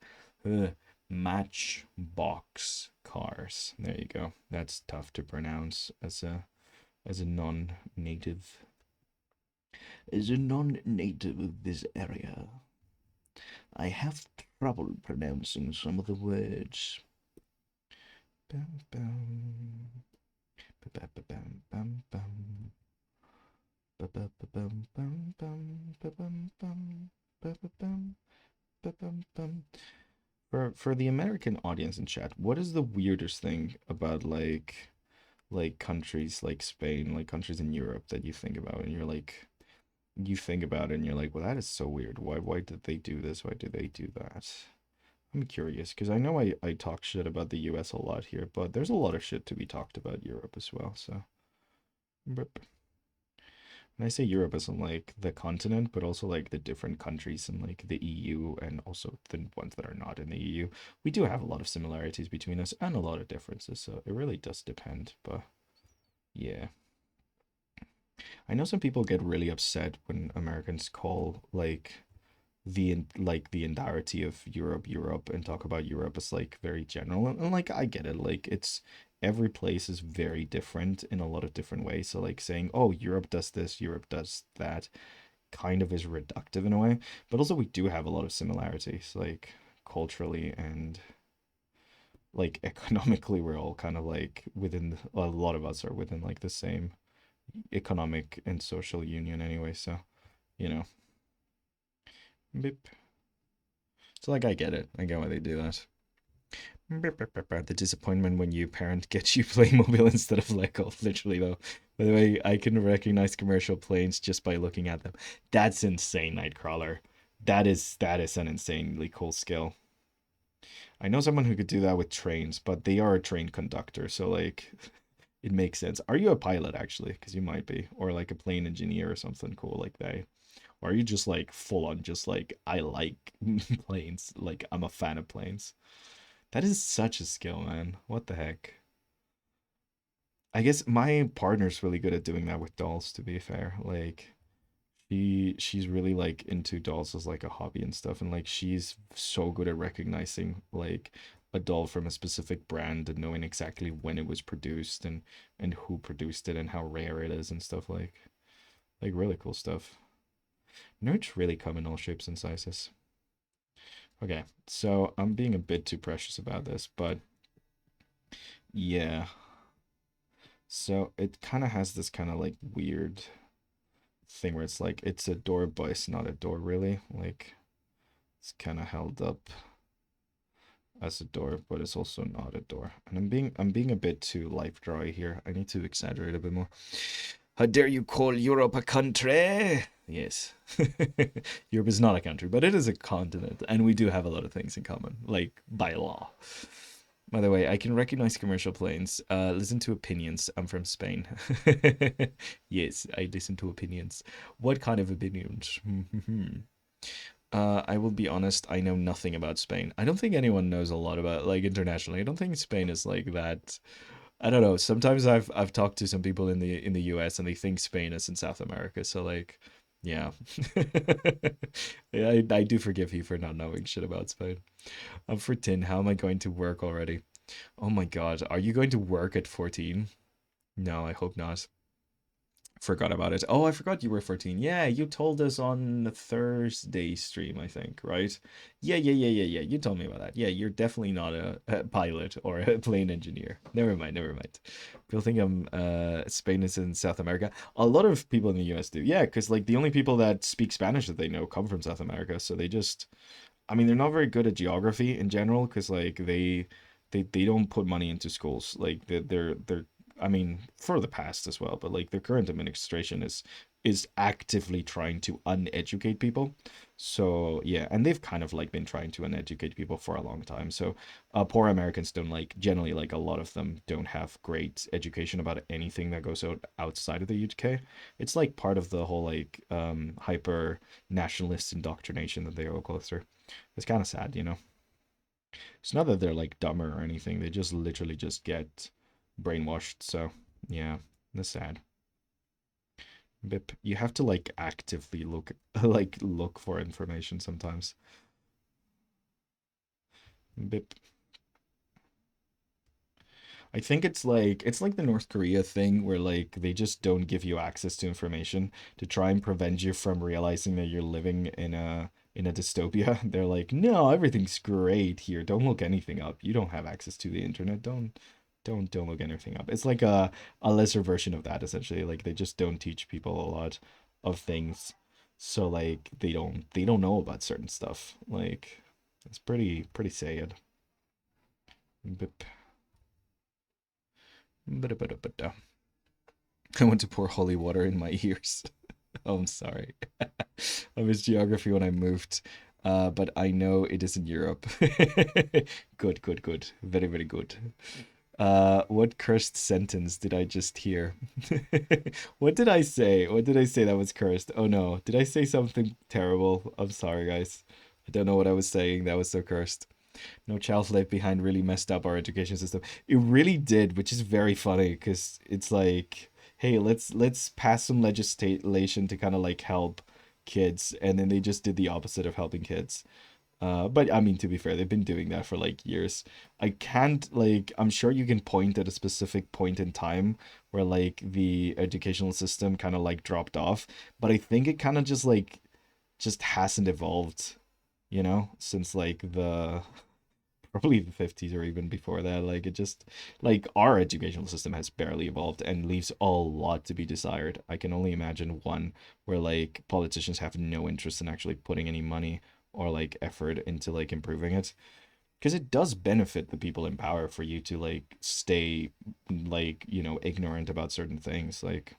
Ugh. Matchbox cars. There you go. That's tough to pronounce as a non-native. As a non-native of this area, I have trouble pronouncing some of the words. Bum, bum, ba, ba, bum, bum, bum. Ba, ba, ba, bum, bum, bum, ba, bum, bum, ba, ba, bum, ba, bum, bum. For the American audience in chat, what is the weirdest thing about like countries like Spain, like countries in Europe that you think about and you think about it and you're like, well, that is so weird. Why did they do this? Why did they do that? I'm curious because I know I talk shit about the US a lot here, but there's a lot of shit to be talked about Europe as well. So, but when I say Europe isn't like the continent, but also like the different countries in like the EU and also the ones that are not in the EU, we do have a lot of similarities between us and a lot of differences. So it really does depend. But yeah, I know some people get really upset when Americans call like the entirety of Europe and talk about Europe as like very general and like I get it, like it's every place is very different in a lot of different ways, so like saying, oh, Europe does this, Europe does that, kind of is reductive in a way, but also we do have a lot of similarities, like culturally and like economically we're all kind of like within, a lot of us are within like the same economic and social union anyway, so you know. Beep. So like I get it. I get why they do that. The disappointment when you parent gets you Playmobil instead of Lego. Literally though. By the way, I can recognize commercial planes just by looking at them. That's insane, Nightcrawler. That is an insanely cool skill. I know someone who could do that with trains, but they are a train conductor, so like it makes sense. Are you a pilot actually? Because you might be, or like a plane engineer or something cool like that. Or are you just like full on just like I like planes, like I'm a fan of planes? That is such a skill, man. What the heck? I guess my partner's really good at doing that with dolls, to be fair. Like she's really like into dolls as like a hobby and stuff, and like she's so good at recognizing like a doll from a specific brand and knowing exactly when it was produced and who produced it and how rare it is and stuff like really cool stuff. Nerds really come in all shapes and sizes. Okay, so I'm being a bit too precious about this, but yeah. So it kind of has this kind of like weird thing where it's like it's a door, but it's not a door really. Like it's kind of held up as a door, but it's also not a door. And I'm being a bit too life dry here. I need to exaggerate a bit more. How dare you call Europe a country? Yes. Europe is not a country, but it is a continent, and we do have a lot of things in common, like by law. By the way, I can recognize commercial planes. Listen to opinions. I'm from Spain. Yes, I listen to opinions. What kind of opinions? I will be honest, I know nothing about Spain. I don't think anyone knows a lot about like internationally. I don't think Spain is like that. I don't know. Sometimes I've talked to some people in the US and they think Spain is in South America. So like, yeah. Yeah, I do forgive you for not knowing shit about Spain. I'm 14. How am I going to work already? Oh my God. Are you going to work at 14? No, I hope not. Forgot about it. Oh, I forgot you were 14. Yeah, you told us on the Thursday stream, I think, right? Yeah. You told me about that. Yeah, you're definitely not a pilot or a plane engineer. Never mind, never mind. People think I'm Spain is in South America. A lot of people in the US do. Yeah, because like the only people that speak Spanish that they know come from South America. So they just I mean, they're not very good at geography in general because like they don't put money into schools. Like they're I mean, for the past as well, but like the current administration is actively trying to uneducate people. So yeah, and they've kind of like been trying to uneducate people for a long time. So poor Americans don't like generally like a lot of them don't have great education about anything that goes outside of the UK. It's like part of the whole like hyper nationalist indoctrination that they all go through. It's kind of sad, you know. It's not that they're like dumber or anything. They just literally just get brainwashed. So yeah, that's sad. Bip. You have to like actively look like look for information sometimes. Bip. I think it's like the North Korea thing where like they just don't give you access to information to try and prevent you from realizing that you're living in a dystopia. They're like, "No, everything's great here. Don't look anything up. You don't have access to the internet. Don't look anything up." It's like a lesser version of that essentially. Like they just don't teach people a lot of things. So like they don't know about certain stuff. Like it's pretty sad. Bip. Ba-da-ba-da-ba-da. I want to pour holy water in my ears. Oh, I'm sorry. I missed geography when I moved, but I know it is in Europe. Good, good, good. Very, very good. What cursed sentence did I just hear? What did I say? What did I say that was cursed? Oh no, did I say something terrible? I'm sorry, guys. I don't know what I was saying. That was so cursed. No Child Left Behind really messed up our education system. It really did, which is very funny because it's like, hey, let's pass some legislation to kind of like help kids, and then they just did the opposite of helping kids. But I mean, to be fair, they've been doing that for like years. I can't like, I'm sure you can point at a specific point in time where like the educational system kind of like dropped off, but I think it kind of just hasn't evolved, since like the probably the 50s or even before that. Like it just like our educational system has barely evolved and leaves a lot to be desired. I can only imagine one where like politicians have no interest in actually putting any money or like effort into like improving it, because it does benefit the people in power for you to like stay like ignorant about certain things. Like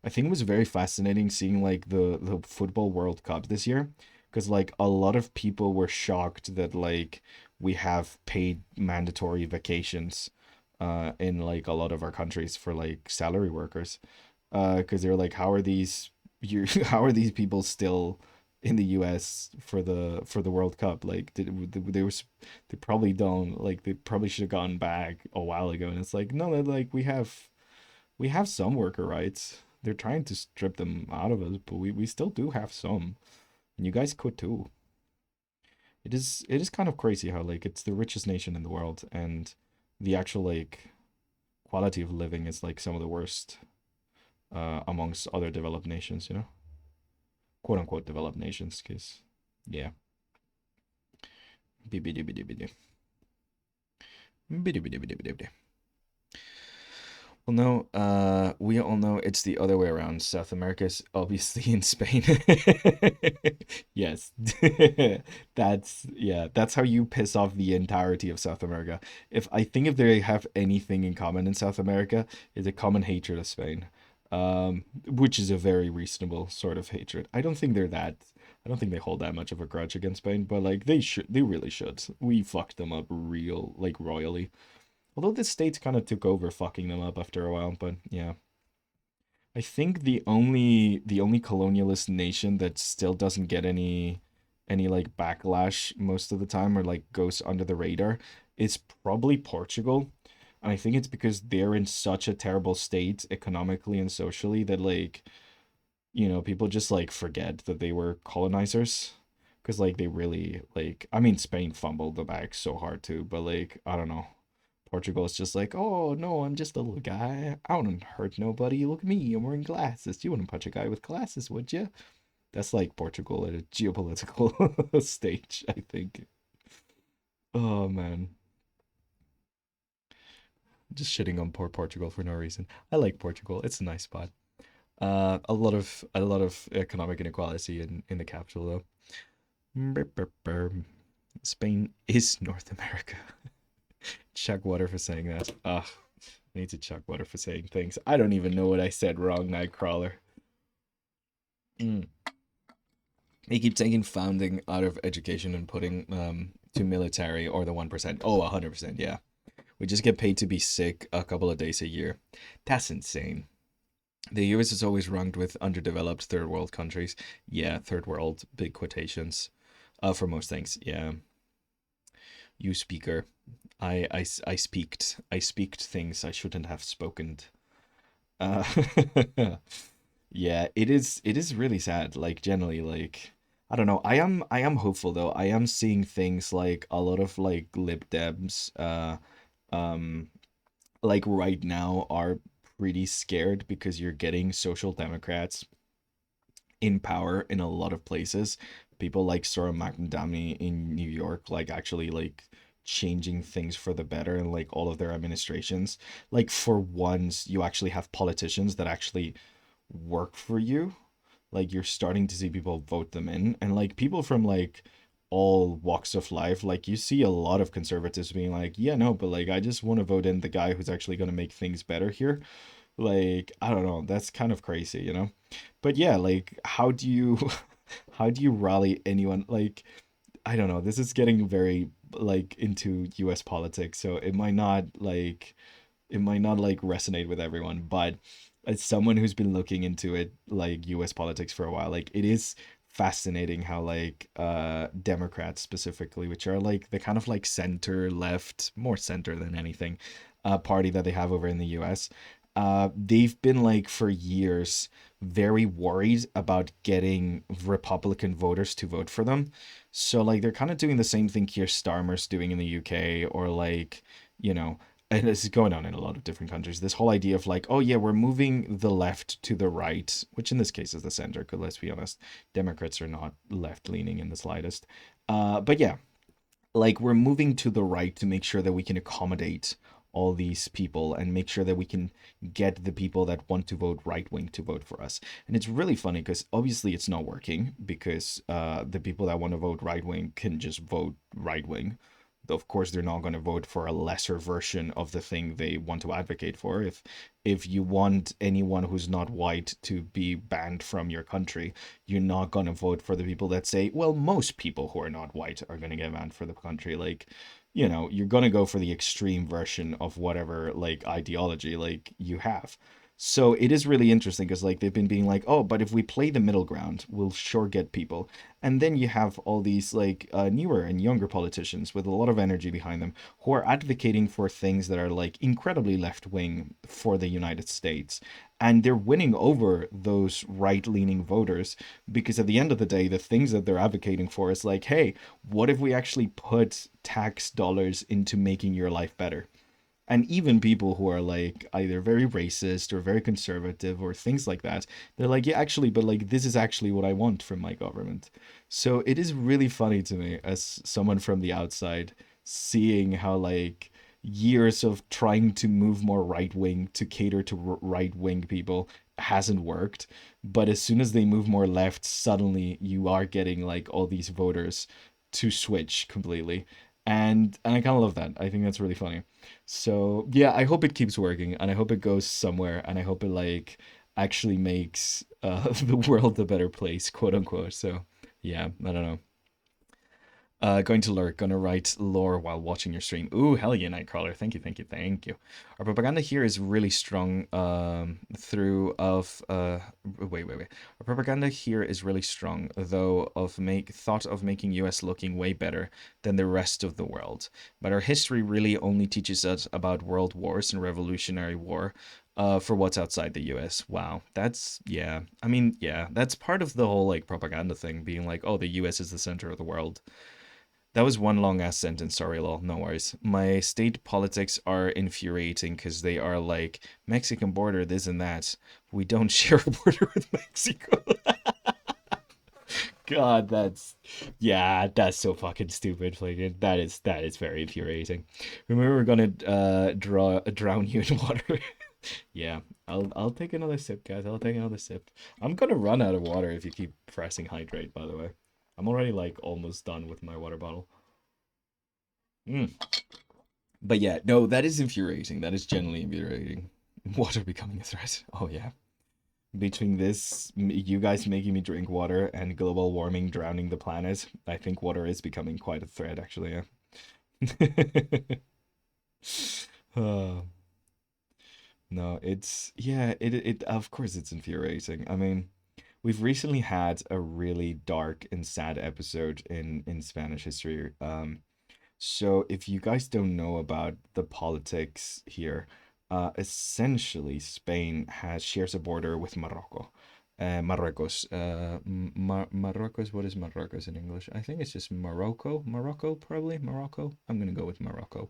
I think it was very fascinating seeing like the football World Cup this year, because like a lot of people were shocked that like we have paid mandatory vacations in like a lot of our countries for like salary workers, because they're like, how are these you how are these people still in the US for the World Cup? Like they probably don't, like they probably should have gone back a while ago. And it's like, no, like we have some worker rights. they're trying to strip them out of us, but we still do have some. And you guys could too. It is kind of crazy how like it's the richest nation in the world and the actual like quality of living is like some of the worst amongst other developed nations, quote unquote developed nations, because yeah. Well, no, we all know it's the other way around. South America's obviously in Spain. Yes. That's how you piss off the entirety of South America. If they have anything in common in South America, is a common hatred of Spain. Which is a very reasonable sort of hatred. I don't think they hold that much of a grudge against Spain, but like they really should. We fucked them up real, like royally. Although the States kind of took over fucking them up after a while, but yeah. I think the only colonialist nation that still doesn't get any like backlash most of the time or like goes under the radar is probably Portugal. And I think it's because they're in such a terrible state economically and socially that like, people just like forget that they were colonizers. Because like they really like I mean Spain fumbled the bag so hard too, but like I don't know. Portugal is just like, oh no, I'm just a little guy. I wouldn't hurt nobody. Look at me, I'm wearing glasses. You wouldn't punch a guy with glasses, would you? That's like Portugal at a geopolitical stage, I think. Oh man, just shitting on poor Portugal for no reason. I like Portugal. It's a nice spot. A lot of economic inequality in the capital though. Brr, brr, brr. Spain is North America. Chuck Water for saying that. Ugh. I need to chuck Water for saying things. I don't even know what I said wrong, Nightcrawler. Mm. They keep taking founding out of education and putting to military or the 1%. Oh, 100%, yeah. We just get paid to be sick a couple of days a year. That's insane. The US is always ranked with underdeveloped third world countries. Yeah, third world, big quotations. For most things, yeah. You speaker. I speaked. I speaked things I shouldn't have spoken. Uh, yeah, it is really sad. Like generally, like I don't know. I am hopeful though. I am seeing things like a lot of like Lib Dems, um, like right now are pretty scared because you're getting social democrats in power in a lot of places. People like Sora McNamee in New York, like actually like changing things for the better and like all of their administrations. Like for once, you actually have politicians that actually work for you. Like you're starting to see people vote them in, and like people from like all walks of life. Like you see a lot of conservatives being like, yeah, no, but like I just want to vote in the guy who's actually going to make things better here. Like I don't know, that's kind of crazy. But yeah, like how do you how do you rally anyone? Like I don't know, this is getting very like into US politics, so it might not like resonate with everyone, but as someone who's been looking into it like US politics for a while, like it is fascinating how like Democrats specifically, which are like the kind of like center left, more center than anything, party that they have over in the US, they've been like for years very worried about getting Republican voters to vote for them. So like they're kind of doing the same thing Keir Starmer's doing in the UK, or like, you know, and this is going on in a lot of different countries. This whole idea of like, oh yeah, we're moving the left to the right, which in this case is the center, because let's be honest, Democrats are not left leaning in the slightest. But yeah, like we're moving to the right to make sure that we can accommodate all these people and make sure that we can get the people that want to vote right wing to vote for us. And it's really funny because obviously it's not working, because the people that want to vote right wing can just vote right wing. Of course, they're not going to vote for a lesser version of the thing they want to advocate for. If you want anyone who's not white to be banned from your country, you're not going to vote for the people that say, well, most people who are not white are going to get banned for the country. Like, you're going to go for the extreme version of whatever like ideology like you have. So it is really interesting because like they've been being like, oh, but if we play the middle ground, we'll sure get people. And then you have all these like newer and younger politicians with a lot of energy behind them who are advocating for things that are like incredibly left wing for the United States. And they're winning over those right leaning voters because at the end of the day, the things that they're advocating for is like, hey, what if we actually put tax dollars into making your life better? And even people who are like either very racist or very conservative or things like that, they're like, yeah, actually, but like this is actually what I want from my government. So it is really funny to me as someone from the outside seeing how like years of trying to move more right wing to cater to right wing people hasn't worked, but as soon as they move more left, suddenly you are getting like all these voters to switch completely. And I kind of love that. I think that's really funny. So yeah, I hope it keeps working, and I hope it goes somewhere, and I hope it like actually makes the world a better place, quote unquote. So yeah, I don't know. Going to lurk, gonna write lore while watching your stream. Ooh, hell yeah, Nightcrawler. Thank you, thank you, thank you. Our propaganda here is really strong. Through of wait. Our propaganda here is really strong, though of make thought of making U.S. looking way better than the rest of the world. But our history really only teaches us about world wars and Revolutionary War. For what's outside the US. Wow. That's, yeah. I mean, yeah, that's part of the whole like propaganda thing, being like, oh, the US is the center of the world. That was one long ass sentence. Sorry, lol. No worries. My state politics are infuriating because they are like Mexican border, this and that. We don't share a border with Mexico. God, that's yeah, that's so fucking stupid. Like that is very infuriating. Remember, we're gonna drown you in water. Yeah, I'll take another sip, guys. I'll take another sip. I'm gonna run out of water if you keep pressing hydrate. By the way, I'm already like almost done with my water bottle. Mm. But yeah, no, that is infuriating. That is genuinely infuriating. Water becoming a threat. Oh yeah. Between this, you guys making me drink water and global warming drowning the planet, I think water is becoming quite a threat, actually. Yeah. Uh, no, it's yeah. It of course it's infuriating. I mean, we've recently had a really dark and sad episode in Spanish history. So if you guys don't know about the politics here, essentially Spain has shares a border with Morocco. Marruecos. Marruecos, what is Marruecos in English? I think it's just Morocco. Morocco, probably. Morocco. I'm gonna go with Morocco.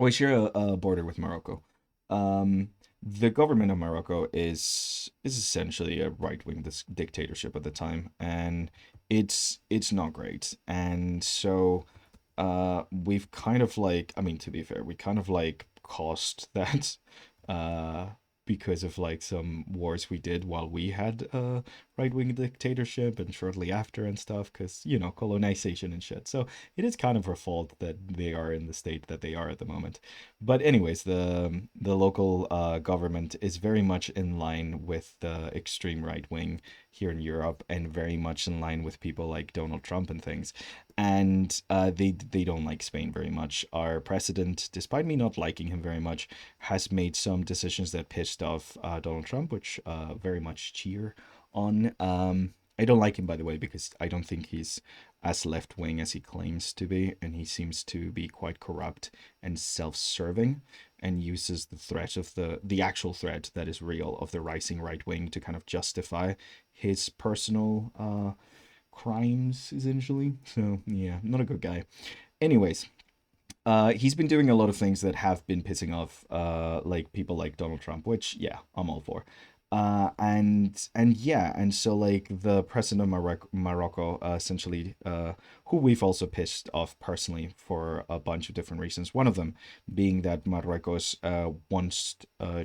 We share a border with Morocco. Um, the government of Morocco is essentially a right-wing dictatorship at the time, and it's not great. And so we've kind of like, I mean, to be fair, we kind of like caused that uh because of like some wars we did while we had right-wing dictatorship and shortly after and stuff, because you know, colonization and shit. So it is kind of our fault that they are in the state that they are at the moment. But anyways, the local government is very much in line with the extreme right wing here in Europe, and very much in line with people like Donald Trump and things. And they don't like Spain very much. Our president, despite me not liking him very much, has made some decisions that pissed off Donald Trump, which very much cheer on. I don't like him, by the way, because I don't think he's as left wing as he claims to be, and he seems to be quite corrupt and self-serving, and uses the threat of the actual threat that is real of the rising right wing to kind of justify his personal crimes, essentially. So yeah, not a good guy. Anyways, he's been doing a lot of things that have been pissing off like people like Donald Trump, which yeah, I'm all for. And yeah, and so like the president of Morocco, essentially, who we've also pissed off personally for a bunch of different reasons. One of them being that Marruecos wants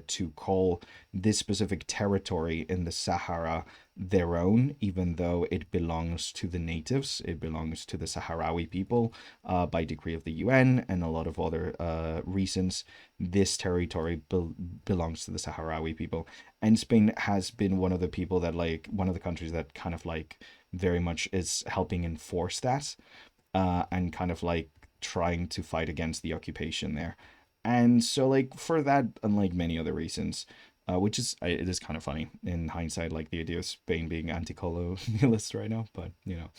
to call this specific territory in the Sahara their own, even though it belongs to the natives. It belongs to the Sahrawi people by decree of the UN and a lot of other reasons. This territory belongs to the Sahrawi people, and Spain has been one of the people that like one of the countries that kind of like very much is helping enforce that, and kind of like trying to fight against the occupation there. And so like for that and like many other reasons, which is it is kind of funny in hindsight, like the idea of Spain being anti-colonialist right now, but you know.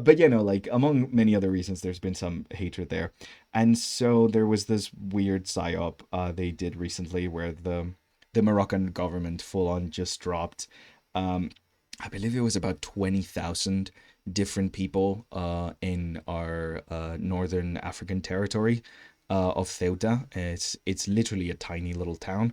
But you know, like among many other reasons, there's been some hatred there, and so there was this weird psyop they did recently where the Moroccan government full on just dropped, um, I believe it was about 20,000 different people in our northern African territory of Ceuta. It's literally a tiny little town,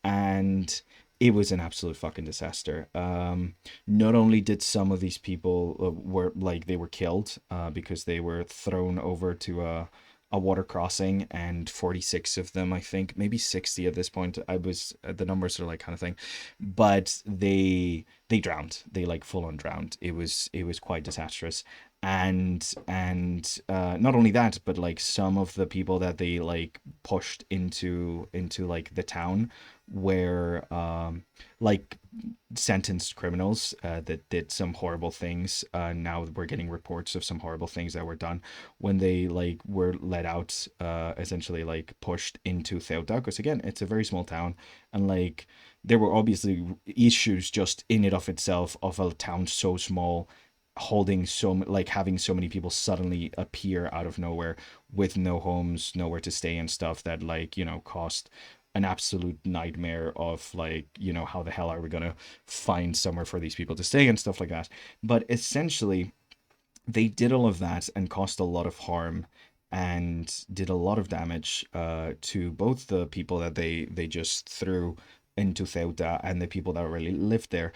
and it was an absolute fucking disaster. Not only did some of these people were like they were killed because they were thrown over to a water crossing, and 46 of them, I think, maybe 60 at this point. I was the numbers are like kind of thing, but they drowned. They like full on drowned. It was quite disastrous. And not only that, but like some of the people that they like pushed into like the town where like sentenced criminals that did some horrible things. Now we're getting reports of some horrible things that were done when they like were let out, essentially like pushed into Ceuta, because again it's a very small town, and like there were obviously issues just in it of itself of a town so small holding like having so many people suddenly appear out of nowhere with no homes, nowhere to stay and stuff, that like, you know, cost an absolute nightmare of like, you know, how the hell are we going to find somewhere for these people to stay and stuff like that. But essentially they did all of that and caused a lot of harm and did a lot of damage to both the people that they just threw into Ceuta and the people that really lived there,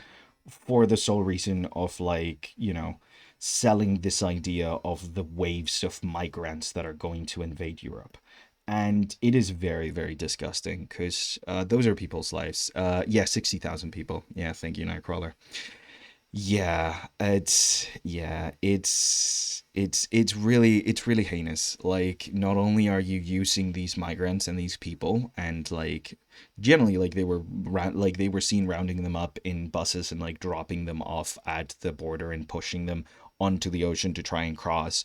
for the sole reason of like, you know, selling this idea of the waves of migrants that are going to invade Europe. And it is very, very disgusting because those are people's lives. Yeah, 60,000 people. Yeah, thank you, Nightcrawler. It's really heinous. Like, not only are you using these migrants and these people, and like generally like they were seen rounding them up in buses and like dropping them off at the border and pushing them onto the ocean to try and cross.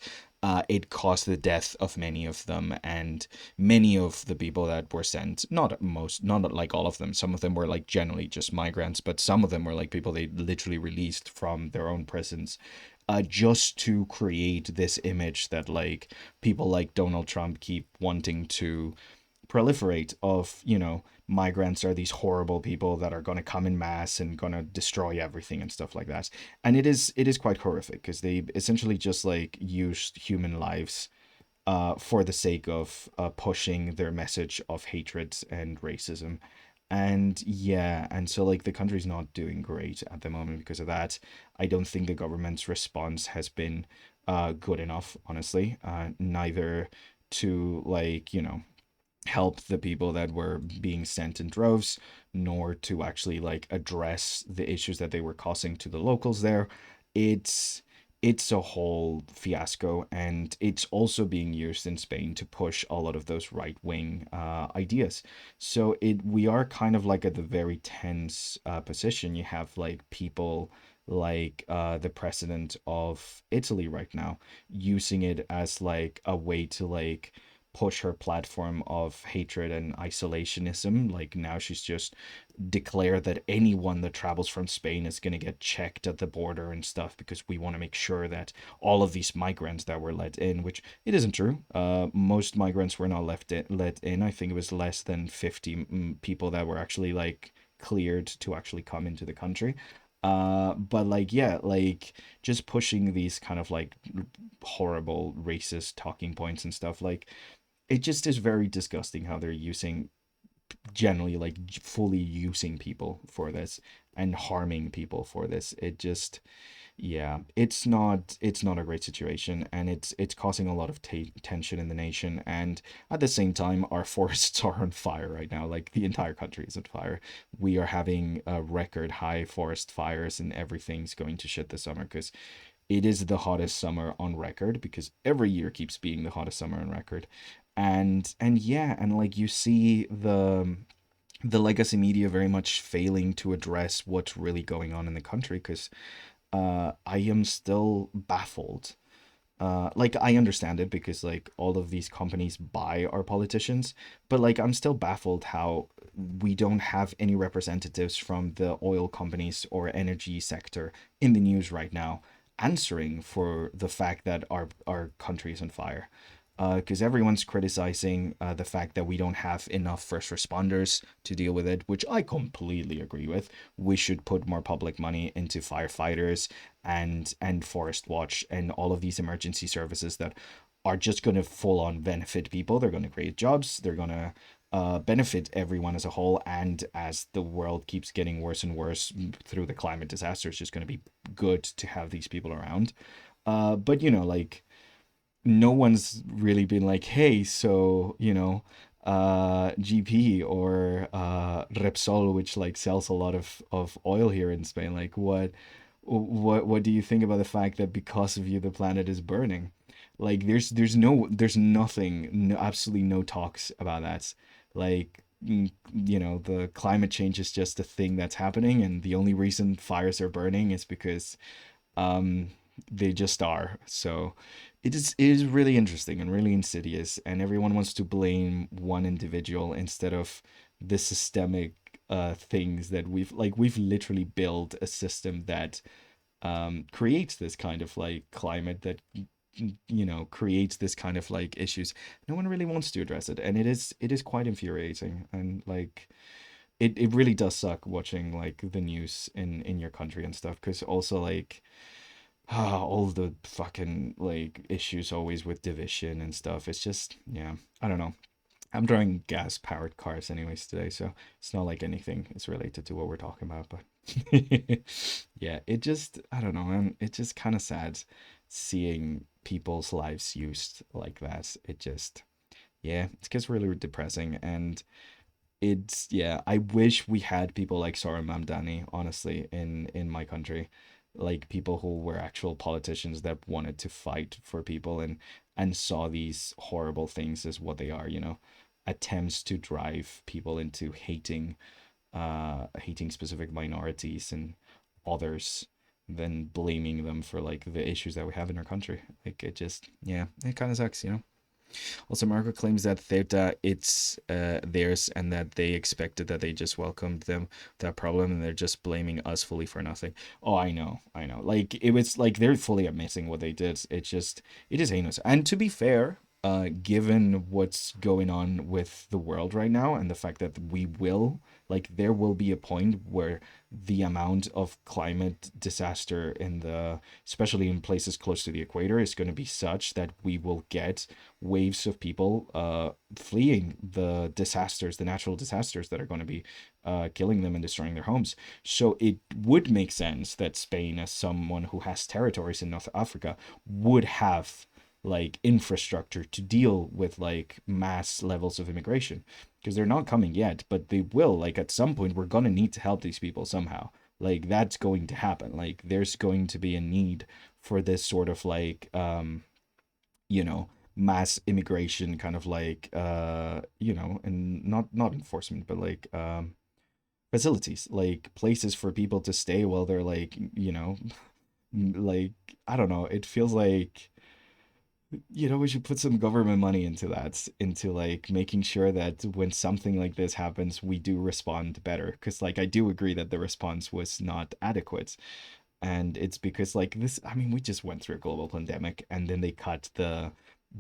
It caused the death of many of them, and many of the people that were sent, not like all of them, some of them were like generally just migrants, but some of them were like people they literally released from their own prisons, just to create this image that like people like Donald Trump keep wanting to proliferate of, you know, migrants are these horrible people that are going to come in mass and going to destroy everything and stuff like that. And it is quite horrific because they essentially just like used human lives for the sake of pushing their message of hatred and racism. And yeah, and so like the country's not doing great at the moment because of that. I don't think the government's response has been good enough, honestly. Neither to like, you know, help the people that were being sent in droves, nor to actually like address the issues that they were causing to the locals there. It's it's a whole fiasco, and it's also being used in Spain to push a lot of those right wing ideas. So it we are kind of like at the very tense position. You have like people like the president of Italy right now using it as like a way to like push her platform of hatred and isolationism. Like now she's just declared that anyone that travels from Spain is going to get checked at the border and stuff because we want to make sure that all of these migrants that were let in, which it isn't true. Most migrants were not let in. I think it was less than 50 people that were actually like cleared to actually come into the country. But like yeah, like just pushing these kind of like horrible racist talking points and stuff, like it just is very disgusting how they're using, generally like fully using people for this and harming people for this. It just, yeah, it's not a great situation, and it's causing a lot of tension in the nation. And at the same time, our forests are on fire right now. Like the entire country is on fire. We are having record high forest fires, and everything's going to shit this summer because it is the hottest summer on record, because every year keeps being the hottest summer on record. And yeah, and like you see the legacy media very much failing to address what's really going on in the country, because I am still baffled like I understand it because like all of these companies buy our politicians, but like I'm still baffled how we don't have any representatives from the oil companies or energy sector in the news right now answering for the fact that our country is on fire. Because everyone's criticizing the fact that we don't have enough first responders to deal with it, which I completely agree with. We should put more public money into firefighters and forest watch and all of these emergency services that are just going to full on benefit people. They're going to create jobs. They're going to benefit everyone as a whole. And as the world keeps getting worse and worse through the climate disaster, it's just going to be good to have these people around. But you know, like no one's really been like, hey, so, GP or Repsol, which like sells a lot of oil here in Spain, like what do you think about the fact that because of you the planet is burning? Like there's nothing, no, absolutely no talks about that. Like the climate change is just a thing that's happening, and the only reason fires are burning is because um, they just are. So it is really interesting and really insidious, and everyone wants to blame one individual instead of the systemic things that we've literally built a system that creates this kind of like climate that creates this kind of like issues. No one really wants to address it, and it is quite infuriating, and like it really does suck watching like the news in your country and stuff, because also like all the fucking like issues always with division and stuff. It's just, yeah, I don't know. I'm driving gas powered cars anyways today, so it's not like anything is related to what we're talking about. But yeah, it just, I don't know, man. It's just kind of sad seeing people's lives used like that. It just, yeah, it gets really depressing. And it's, yeah, I wish we had people like Sora Mamdani, honestly, in my country, like people who were actual politicians that wanted to fight for people and saw these horrible things as what they are, attempts to drive people into hating specific minorities and others, then blaming them for like the issues that we have in our country. Like it just, yeah, it kind of sucks. Also, Marco claims that Theta it's theirs and that they expected that they just welcomed them that problem and they're just blaming us fully for nothing. Oh, I know. Like it was like they're fully admitting what they did. It is heinous. And to be fair, given what's going on with the world right now and the fact that there will be a point where the amount of climate disaster especially in places close to the equator, is going to be such that we will get waves of people fleeing the natural disasters that are going to be killing them and destroying their homes. So it would make sense that Spain, as someone who has territories in North Africa, would have like infrastructure to deal with like mass levels of immigration, because they're not coming yet, but they will. Like at some point we're going to need to help these people somehow. Like that's going to happen. Like there's going to be a need for this sort of like you know mass immigration kind of like and not enforcement, but like facilities, like places for people to stay while they're like like I don't know, it feels like we should put some government money into that, into like making sure that when something like this happens we do respond better, because like I do agree that the response was not adequate. And it's because like this, I mean, we just went through a global pandemic, and then they cut the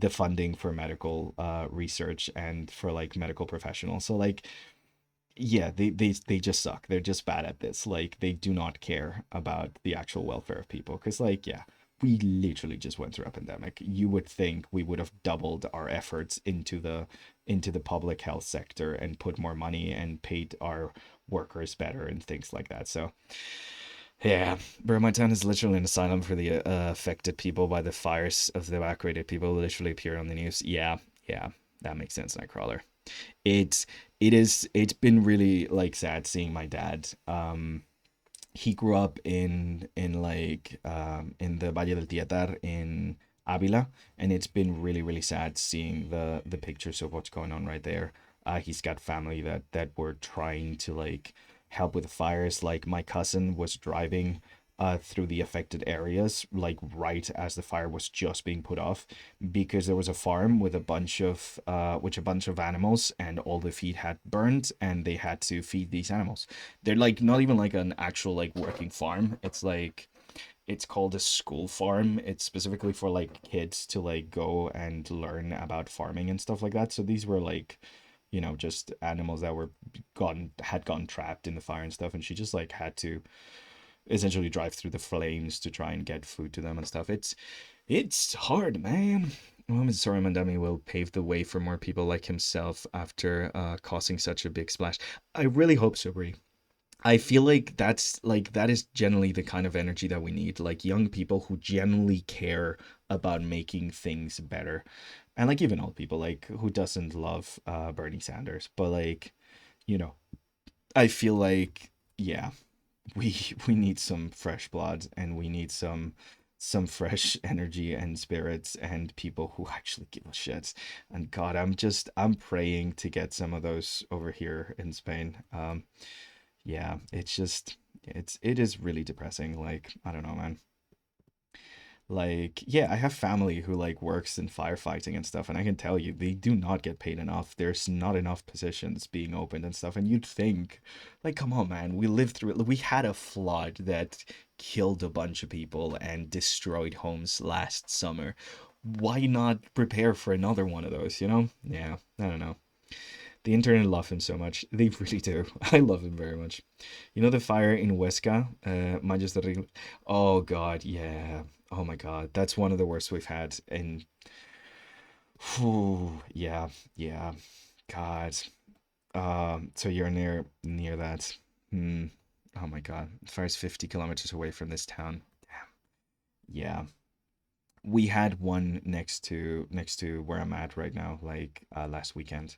funding for medical research and for like medical professionals. So like yeah, they just suck. They're just bad at this. Like they do not care about the actual welfare of people, because like yeah, we literally just went through a pandemic. You would think we would have doubled our efforts into the public health sector and put more money and paid our workers better and things like that. So yeah, bro, my town is literally an asylum for the affected people by the fires of the evacuated people who literally appear on the news. Yeah, yeah, that makes sense, Nightcrawler. It's it's been really like sad seeing my dad. He grew up in the Valle del Tietar in Avila, and it's been really really sad seeing the pictures of what's going on right there. He's got family that were trying to like help with the fires. Like my cousin was driving through the affected areas, like right as the fire was just being put off, because there was a farm with a bunch of animals, and all the feed had burned, and they had to feed these animals. They're like not even like an actual like working farm. It's like it's called a school farm. It's specifically for like kids to like go and learn about farming and stuff like that. So these were like, just animals that were gone trapped in the fire and stuff, and she just like had to essentially drive through the flames to try and get food to them and stuff. It's hard, man. Well, I'm sorry, Mandami will pave the way for more people like himself after causing such a big splash. I really hope so, Brie. I feel like that is generally the kind of energy that we need, like young people who genuinely care about making things better. And like even old people, like who doesn't love Bernie Sanders, but like, you know, I feel like yeah, we we need some fresh blood, and we need some fresh energy and spirits and people who actually give a shit. And God, I'm praying to get some of those over here in Spain. Yeah, it is really depressing. Like, I don't know, man. Like, yeah, I have family who like works in firefighting and stuff, and I can tell you they do not get paid enough. There's not enough positions being opened and stuff. And you'd think, like, come on, man, we lived through it. We had a flood that killed a bunch of people and destroyed homes last summer. Why not prepare for another one of those, you know? Yeah, I don't know. The internet love him so much. They really do. I love him very much. You know the fire in Huesca, Manchester. Oh God, yeah. Oh my God, that's one of the worst we've had. And whew, yeah, yeah. God. So you're near that. Hmm. Oh my God, the fire's 50 kilometers away from this town. Yeah. We had one next to where I'm at right now, like last weekend.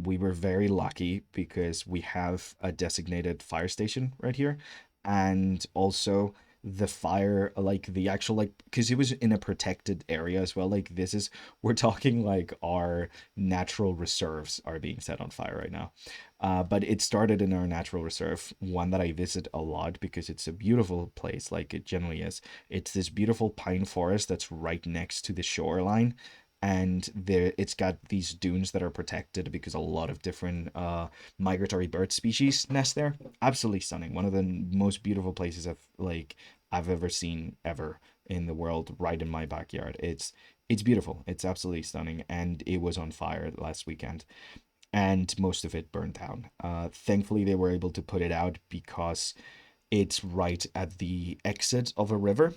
We were very lucky because we have a designated fire station right here, and also the fire, like the actual, like, because it was in a protected area as well. Like this is, we're talking like our natural reserves are being set on fire right now. But it started in our natural reserve, one that I visit a lot because it's a beautiful place, like it generally is. It's this beautiful pine forest that's right next to the shoreline, and there it's got these dunes that are protected because a lot of different migratory bird species nest there. Absolutely stunning. One of the most beautiful places I've ever seen ever in the world, right in my backyard. It's beautiful. It's absolutely stunning, and it was on fire last weekend, and most of it burned down. Thankfully, they were able to put it out because it's right at the exit of a river,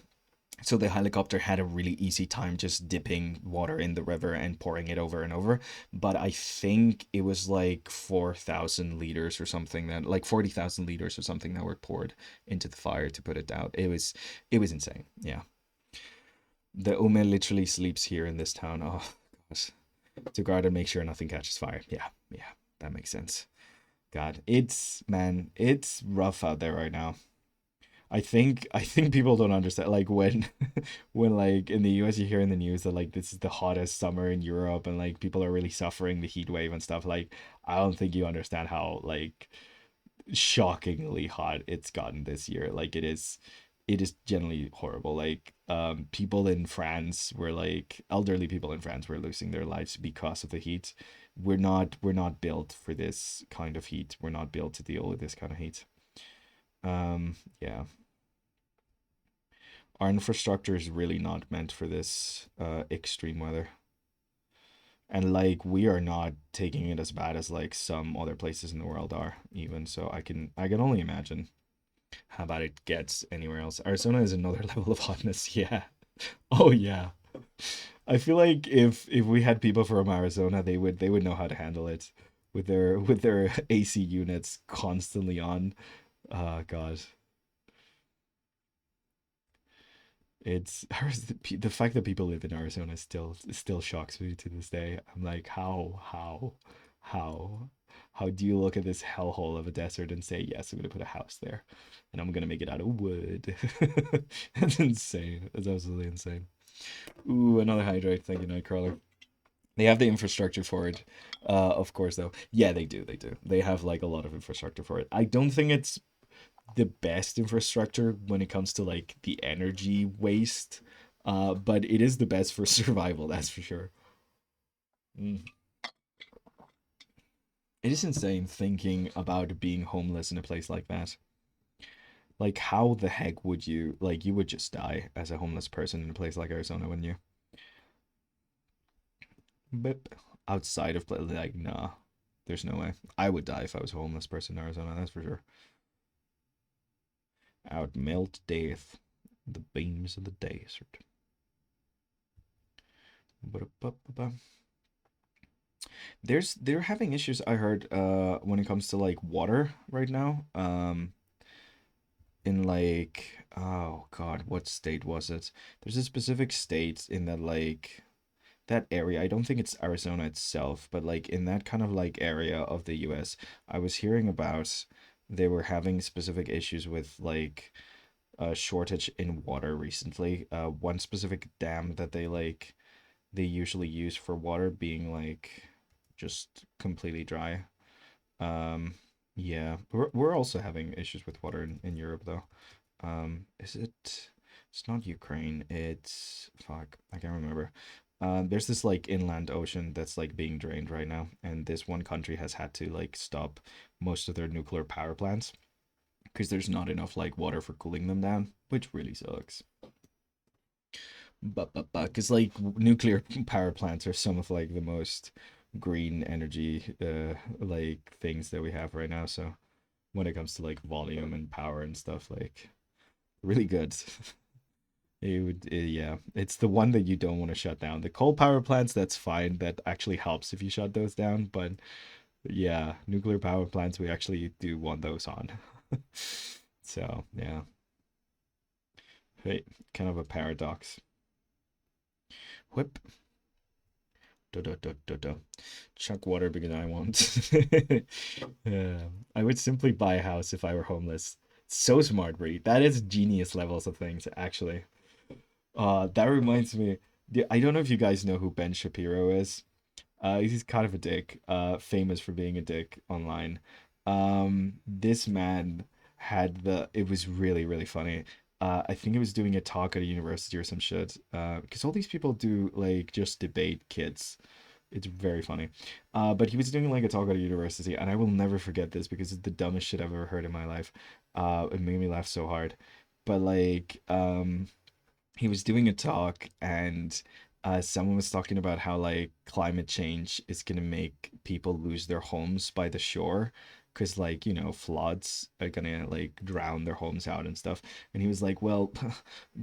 so the helicopter had a really easy time just dipping water in the river and pouring it over and over. But I think it was like 4,000 liters or something, that like 40,000 liters or something that were poured into the fire to put it out. It was insane. Yeah. The Ume literally sleeps here in this town. Oh gosh. To guard and make sure nothing catches fire. Yeah, yeah, that makes sense. God, it's rough out there right now. I think people don't understand, like when when like in the US you hear in the news that like this is the hottest summer in Europe, and like people are really suffering the heat wave and stuff. Like I don't think you understand how like shockingly hot it's gotten this year. Like it is generally horrible. Like people in France were like elderly people in France were losing their lives because of the heat. We're not built for this kind of heat. We're not built to deal with this kind of heat. Yeah. Our infrastructure is really not meant for this extreme weather. And like we are not taking it as bad as like some other places in the world are, even. So I can only imagine how bad it gets anywhere else. Arizona is another level of hotness. Yeah. Oh yeah. I feel like if we had people from Arizona, they would know how to handle it with their AC units constantly on. God. It's the fact that people live in Arizona still shocks me to this day. I'm like, how, how do you look at this hellhole of a desert and say, yes, I'm gonna put a house there, and I'm gonna make it out of wood? That's insane. That's absolutely insane. Ooh, another hydrate. Thank you, Nightcrawler. They have the infrastructure for it, of course, though. Yeah, they do. They do. They have like a lot of infrastructure for it. I don't think it's the best infrastructure when it comes to like the energy waste. But it is the best for survival, that's for sure. Mm. It is insane thinking about being homeless in a place like that. Like, how the heck would you, like, you would just die as a homeless person in a place like Arizona, wouldn't you? But outside of, like, nah, there's no way. I would die if I was a homeless person in Arizona, that's for sure. Out melt death, the beams of the desert. Ba-da-ba-ba-ba. They're having issues, I heard, when it comes to like water right now. In like, oh God, what state was it? There's a specific state in that like that area. I don't think it's Arizona itself, but like in that kind of like area of the US, I was hearing about they were having specific issues with like a shortage in water recently. One specific dam that they usually use for water being like just completely dry. Um, yeah, we're also having issues with water in Europe though. Is it? It's not Ukraine. It's fuck. I can't remember. There's this like inland ocean that's like being drained right now, and this one country has had to like stop most of their nuclear power plants because there's not enough like water for cooling them down, which really sucks. But because like nuclear power plants are some of like the most green energy like things that we have right now. So when it comes to like volume and power and stuff, like really good. It would, yeah. It's the one that you don't want to shut down. The coal power plants, that's fine. That actually helps if you shut those down. But yeah, nuclear power plants, we actually do want those on. So yeah, hey, kind of a paradox. Whip. Da, da, da, da, da. Chuck water because I want. Yeah, I would simply buy a house if I were homeless. So smart, Bree. That is genius levels of things, actually. That reminds me. I don't know if you guys know who Ben Shapiro is. He's kind of a dick. Famous for being a dick online. This man had the. It was really really funny. I think he was doing a talk at a university or some shit. Because all these people do like just debate kids. It's very funny. But he was doing like a talk at a university, and I will never forget this because it's the dumbest shit I've ever heard in my life. It made me laugh so hard. But like, he was doing a talk and someone was talking about how like climate change is gonna make people lose their homes by the shore because like floods are gonna like drown their homes out and stuff, and he was like, well,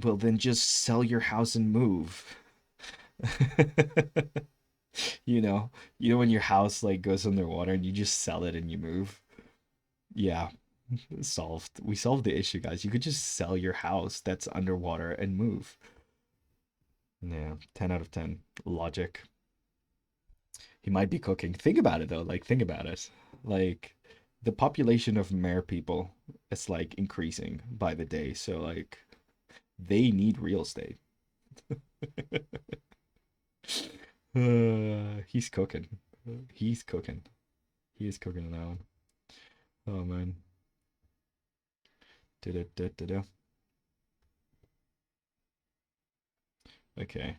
well then just sell your house and move. you know when your house like goes underwater and you just sell it and you move. Yeah, solved. We solved the issue, guys. You could just sell your house that's underwater and move. Yeah, 10 out of 10. Logic. He might be cooking. Think about it though. Like, think about it. Like, the population of mare people is like increasing by the day. So, like, they need real estate. He's cooking. He's cooking. He is cooking now. Oh, man. Da-da-da-da-da. Okay.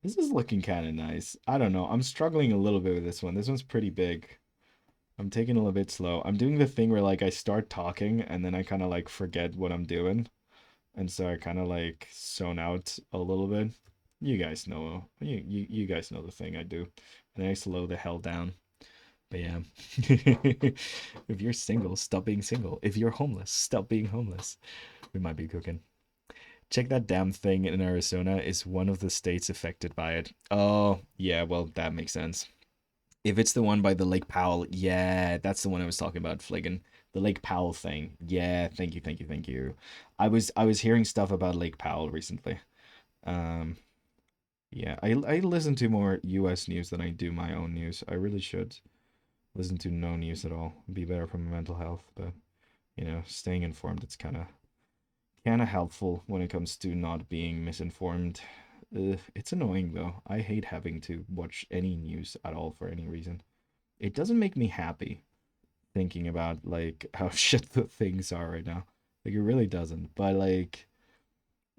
This is looking kind of nice. I don't know. I'm struggling a little bit with this one. This one's pretty big. I'm taking it a little bit slow. I'm doing the thing where like I start talking and then I kind of like forget what I'm doing. And so I kind of like zone out a little bit. You guys know, you guys know the thing I do. And I slow the hell down. But yeah. If you're single, stop being single. If you're homeless, stop being homeless. We might be cooking. Check that damn thing in Arizona is one of the states affected by it. Oh, yeah, well, that makes sense. If it's the one by the Lake Powell, yeah, that's the one I was talking about, Fliggin. The Lake Powell thing. Yeah, thank you, thank you, thank you. I was hearing stuff about Lake Powell recently. Um, yeah, I listen to more US news than I do my own news. I really should listen to no news at all. It'd be better for my mental health, but staying informed, it's kind of helpful when it comes to not being misinformed. It's annoying though. I hate having to watch any news at all for any reason. It doesn't make me happy. thinking about like how shit the things are right now. Like it really doesn't. But like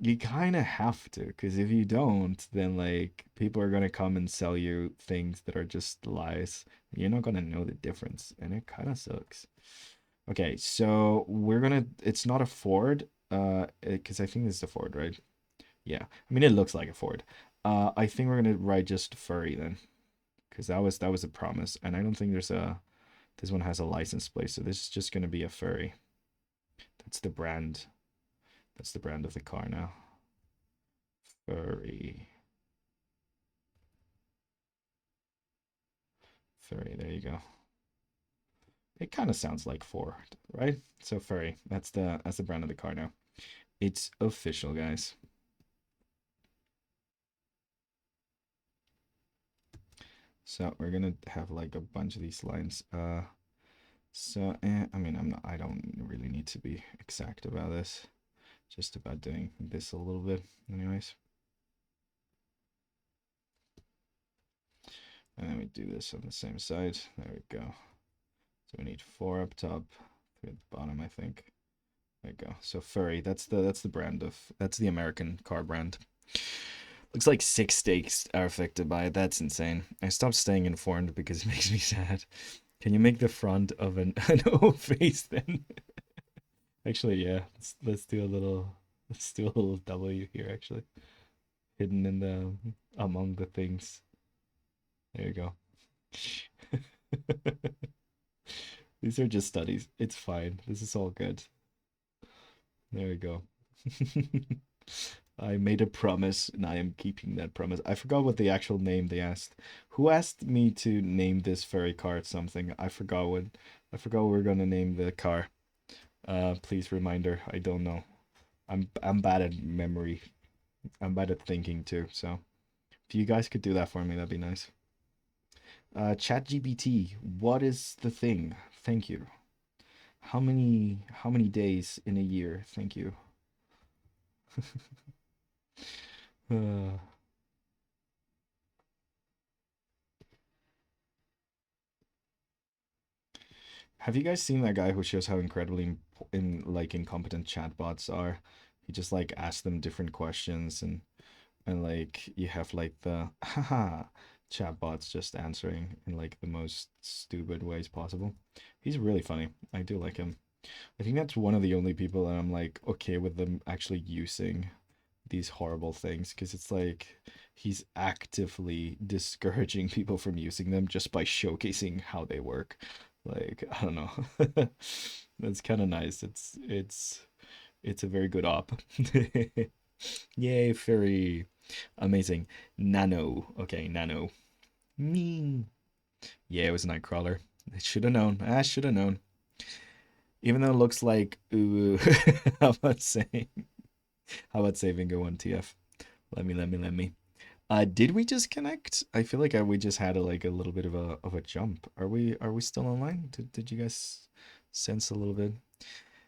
you kind of have to, because if you don't, then like people are gonna come and sell you things that are just lies. You're not gonna know the difference, and it kind of sucks. Okay, so we're gonna. It's not a Ford, because I think this is a Ford, right? Yeah, I mean it looks like a Ford. I think we're gonna write just furry then, because that was a promise, and I don't think there's a. This one has a license plate, so this is just gonna be a furry. That's the brand. That's the brand of the car now. Furry. Furry, there you go. It kind of sounds like Ford, right? So furry. That's the brand of the car now. It's official, guys. So we're gonna have like a bunch of these lines. I mean, I don't really need to be exact about this. Just about doing this a little bit, anyways. And then we do this on the same side. There we go. So we need 4 up top, 3 at the bottom, I think. There you go. So furry, that's the brand of that's the American car brand. Looks like 6 states are affected by it. That's insane. I stopped staying informed because it makes me sad. Can you make the front of an O face then? Actually, yeah. Let's do a little W here actually. Hidden in the among the things. There you go. These are just studies. It's fine. This is all good. There we go. I made a promise and I am keeping that promise. I forgot what the actual name they asked. Who asked me to name this furry car something? I forgot what we're gonna name the car. Please reminder. I don't know. I'm bad at memory. I'm bad at thinking too, so if you guys could do that for me, that'd be nice. ChatGPT, what is the thing? Thank you. How many days in a year? Thank you. Uh, have you guys seen that guy who shows how incredibly like incompetent chatbots are? He just like asks them different questions and like you have like the haha chatbots just answering in like the most stupid ways possible. He's really funny. I do like him. I think that's one of the only people that I'm like okay with them actually using these horrible things because it's like he's actively discouraging people from using them just by showcasing how they work. Like, I don't know. That's kind of nice. It's a very good op. Yay, fairy. Amazing. Nano. Okay, Nano. Me. Yeah, it was a Nightcrawler. I should have known. I should have known. Even though it looks like ooh, how about saying saving a one TF? Let me. Did we just connect? I feel like we just had like a little bit of a jump. Are we still online? Did you guys sense a little bit?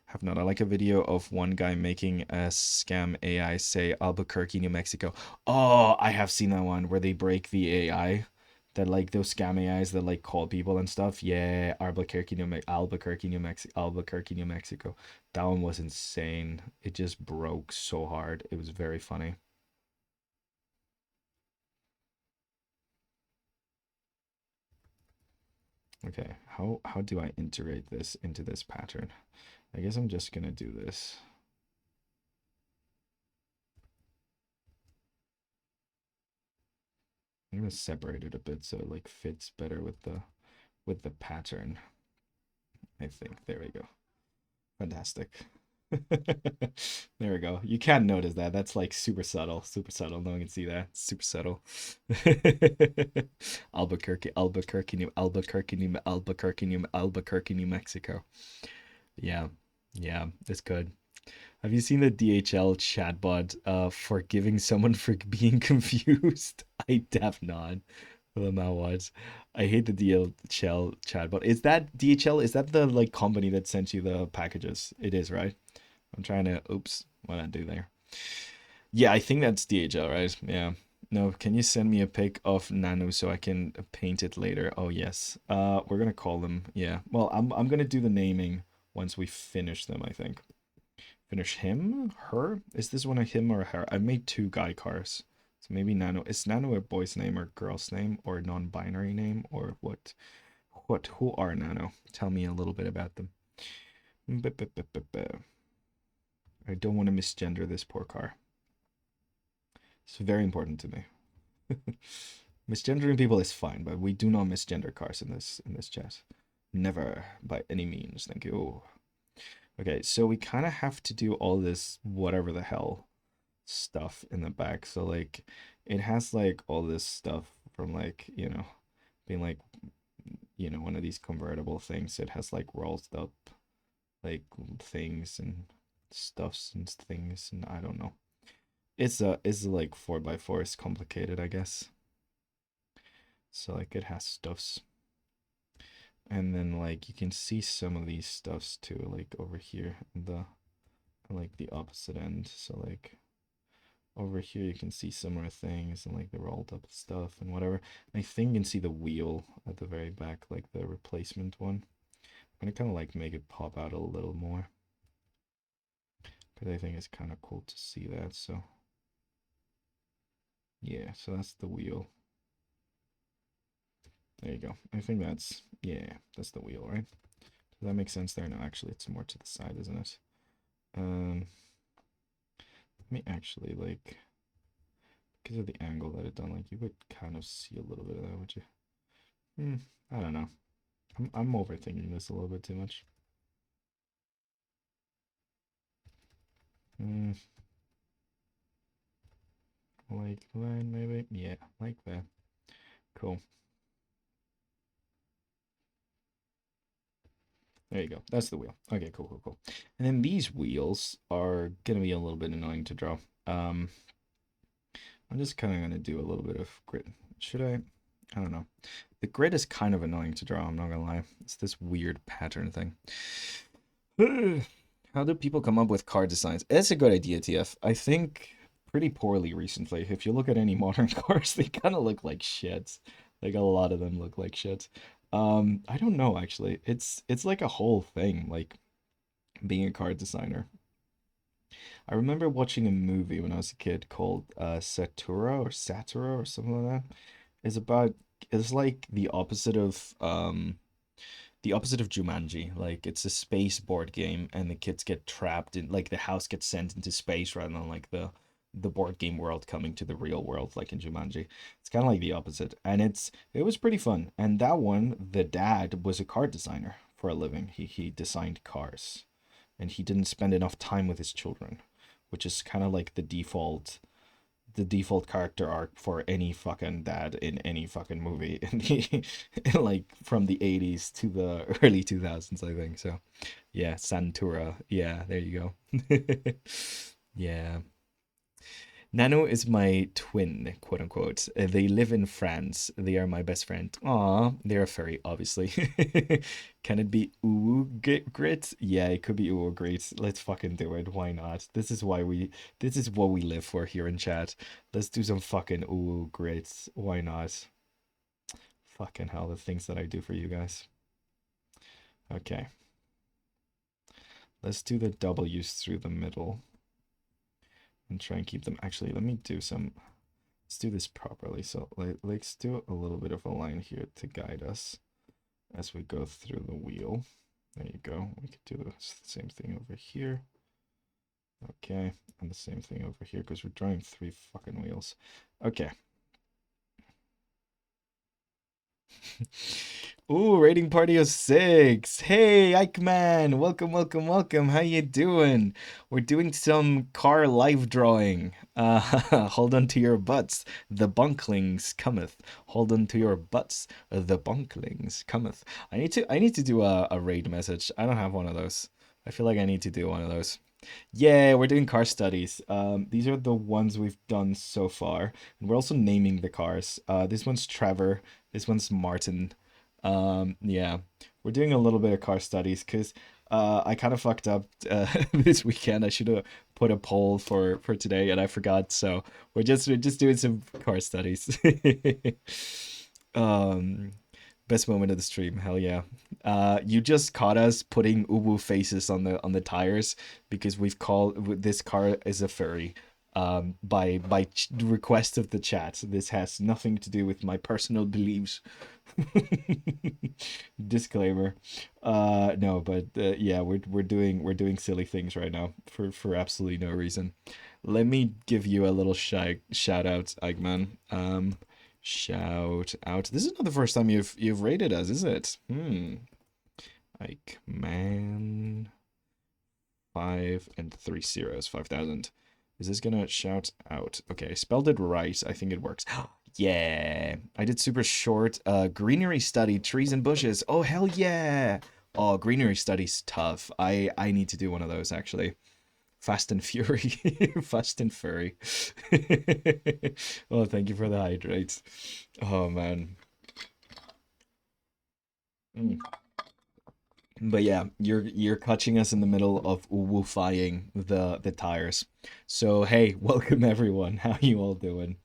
Have not. I like a video of one guy making a scam AI say Albuquerque, New Mexico. Oh, I have seen that one where they break the AI. That like those scam AIs that like call people and stuff. Yeah, Albuquerque, New Mexico. That one was insane. It just broke so hard. It was very funny. Okay, how do I integrate this into this pattern? I guess I'm just gonna do this. I'm gonna separate it a bit so it like fits better with the pattern. I think. There we go. Fantastic. There we go. You can notice that. That's like super subtle. Super subtle. No one can see that. Super subtle. Albuquerque, New Mexico. Yeah. Yeah, it's good. Have you seen the DHL chatbot forgiving someone for being confused? I have not. Well, now what? I hate the DHL chatbot. Is that DHL? Is that the like company that sent you the packages? It is, right? I'm trying to. Oops, what did I do there? Yeah, I think that's DHL, right? Yeah. No, can you send me a pic of Nano so I can paint it later? Oh yes. We're gonna call them. Yeah. Well, I'm gonna do the naming once we finish them, I think. Finish him? Her? Is this one a him or a her? I made two guy cars. So maybe Nano. Is Nano a boy's name or girl's name or a non-binary name or what? Who are Nano? Tell me a little bit about them. I don't want to misgender this poor car. It's very important to me. Misgendering people is fine, but we do not misgender cars in this chat. Never by any means. Thank you. Okay, so we kind of have to do all this whatever the hell stuff in the back. So like it has like all this stuff from like, being like, one of these convertible things. It has like rolled up like things and stuffs and things and I don't know. It's like 4x4 is complicated, I guess. So like it has stuffs. And then like you can see some of these stuffs too, like over here in the like the opposite end. So like over here you can see similar things and like the rolled up stuff and whatever. I think you can see the wheel at the very back, like the replacement one. I'm gonna kind of like make it pop out a little more because I think it's kind of cool to see that. So yeah, so that's the wheel. There you go. I think that's the wheel, right? Does that make sense there? No, actually, it's more to the side, isn't it? Let me actually, like, because of the angle that it done, like, you would kind of see a little bit of that, would you? I don't know. I'm overthinking this a little bit too much. Like that, maybe? Yeah, like that. Cool. There you go. That's the wheel. Okay, cool. And then these wheels are gonna be a little bit annoying to draw. I'm just kind of gonna do a little bit of grid. Should I? I don't know. The grid is kind of annoying to draw, I'm not gonna lie. It's this weird pattern thing. How do people come up with car designs? It's a good idea, TF. I think pretty poorly recently. If you look at any modern cars, they kind of look like shit. Like a lot of them look like shit. I don't know actually. It's like a whole thing, like being a car designer. I remember watching a movie when I was a kid called Satura or something like that. It's about it's like the opposite of Jumanji. Like it's a space board game and the kids get trapped in like the house gets sent into space rather than like the board game world coming to the real world like in Jumanji. It's kind of like the opposite. And it was pretty fun. And that one, the dad was a car designer for a living. He designed cars and he didn't spend enough time with his children, which is kind of like the default character arc for any fucking dad in any fucking movie in the like from the 80s to the early 2000s, I think. So yeah, Santura. Yeah, there you go. Yeah. Nano is my twin, quote unquote. They live in France. They are my best friend. Aw, they're a furry, obviously. Can it be grit? Yeah, it could be grit. Let's fucking do it. Why not? This is what we live for here in chat. Let's do some fucking grit. Why not? Fucking hell, the things that I do for you guys. Okay. Let's do the W's through the middle and try and keep them. Actually, let me do some. Let's do this properly. So let's do a little bit of a line here to guide us as we go through the wheel. There you go. We could do the same thing over here. Okay, and the same thing over here because we're drawing 3 fucking wheels. Okay. Ooh, rating party of 6. Hey, Eichmann, welcome. How you doing? We're doing some car life drawing. Hold on to your butts. The bunklings cometh. Hold on to your butts. The bunklings cometh. I need to do a raid message. I don't have one of those. I feel like I need to do one of those. Yeah, we're doing car studies. These are the ones we've done so far, and we're also naming the cars. This one's Trevor. This one's Martin. Yeah, we're doing a little bit of car studies because I kind of fucked up this weekend. I should have put a poll for today, and I forgot. So we're just doing some car studies. um, Best moment of the stream, hell yeah. You just caught us putting uwu faces on the tires because we've called this car is a furry. By request of the chat. This has nothing to do with my personal beliefs. Disclaimer. No, but yeah, we're doing silly things right now for absolutely no reason. Let me give you a little shout out, Eggman. Shout out. This is not the first time you've rated us, is it? Eggman. 5 and 3 zeros, 5,000. Is this gonna shout out? Okay, I spelled it right. I think it works. Yeah, I did super short. Greenery study, trees and bushes. Oh hell yeah! Oh, greenery study's tough. I need to do one of those actually. Fast and Fury, Fast and Furry. Oh, thank you for the hydrates. Oh man. Mm. But yeah, you're catching us in the middle of woofying the tires. So hey, welcome everyone. How you all doing?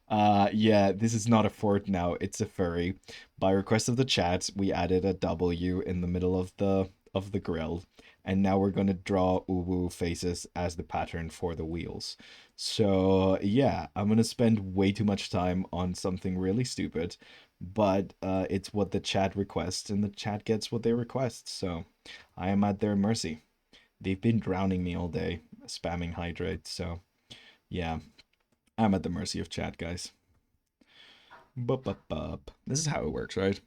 Yeah, this is not a fort now, it's a furry. By request of the chat, we added a W in the middle of the grill, and now we're gonna draw uwu faces as the pattern for the wheels. So yeah, I'm gonna spend way too much time on something really stupid, but it's what the chat requests, and the chat gets what they request. So I am at their mercy. They've been drowning me all day, spamming hydrate. So yeah, I'm at the mercy of chat, guys. Bup, bup, bup. This is how it works, right?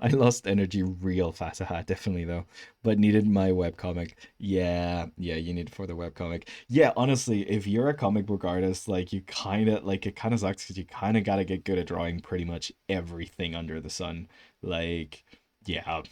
I lost energy real fast. Definitely though. But needed my webcomic. Yeah, yeah, you need it for the webcomic. Yeah, honestly, if you're a comic book artist, like you kind of like it kind of sucks because you kind of got to get good at drawing pretty much everything under the sun. Like, yeah,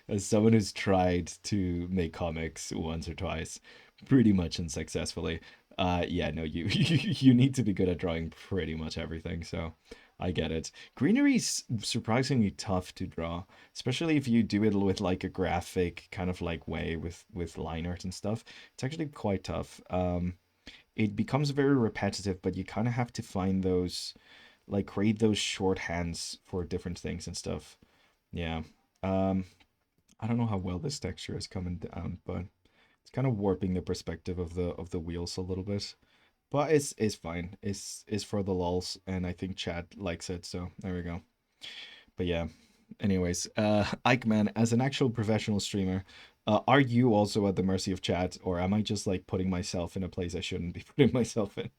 as someone who's tried to make comics once or twice, pretty much unsuccessfully. Yeah, no, you you need to be good at drawing pretty much everything. So I get it. Greenery's surprisingly tough to draw, especially if you do it with like a graphic kind of like way with line art and stuff. It's actually quite tough. It becomes very repetitive, but you kind of have to find those, like create those shorthands for different things and stuff. Yeah. Um, I don't know how well this texture is coming down, but it's kind of warping the perspective of the wheels a little bit. But it's fine. It's for the lulz, and I think chat likes it, so there we go. But yeah. Anyways, Ike man, as an actual professional streamer, are you also at the mercy of chat, or am I just like putting myself in a place I shouldn't be putting myself in?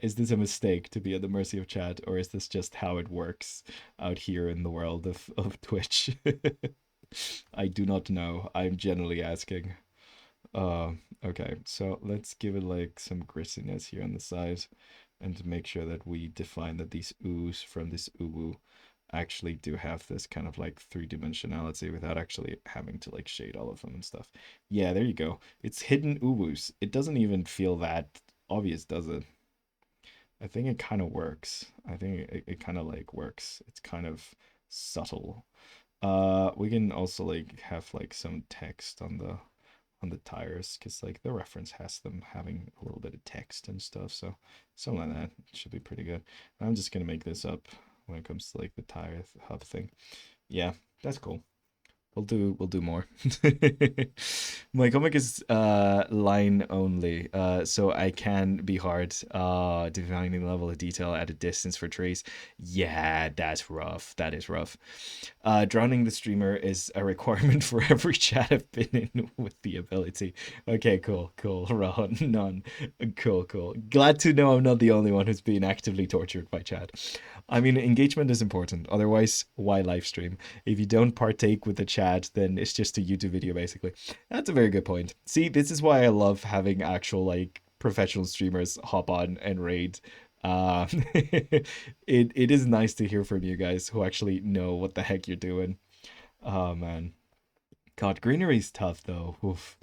Is this a mistake to be at the mercy of chat, or is this just how it works out here in the world of Twitch? I do not know. I'm generally asking. Uh, okay, so let's give it like some grittiness here on the side and to make sure that we define that these oohs from this uwu actually do have this kind of like three-dimensionality without actually having to like shade all of them and stuff. Yeah, there you go. It's hidden uwus. It doesn't even feel that obvious, does it? I think it kind of works. I think it kind of like works. It's kind of subtle. We can also like have like some text on the tires because like the reference has them having a little bit of text and stuff, so something like that should be pretty good. I'm just gonna make this up when it comes to like the tire hub thing. Yeah, that's cool. We'll do more. My comic is line only, so I can be hard defining the level of detail at a distance for trees. Yeah, that's rough. That is rough. Drowning the streamer is a requirement for every chat I've been in with the ability. Okay, cool, cool. Ron, none. Cool, cool. Glad to know I'm not the only one who's being actively tortured by chat. I mean, engagement is important. Otherwise, why live stream? If you don't partake with the chat, then it's just a YouTube video, basically. That's a very good point. See, this is why I love having actual, like, professional streamers hop on and raid. It is nice to hear from you guys who actually know what the heck you're doing. Oh, man. God, greenery's tough, though. Oof.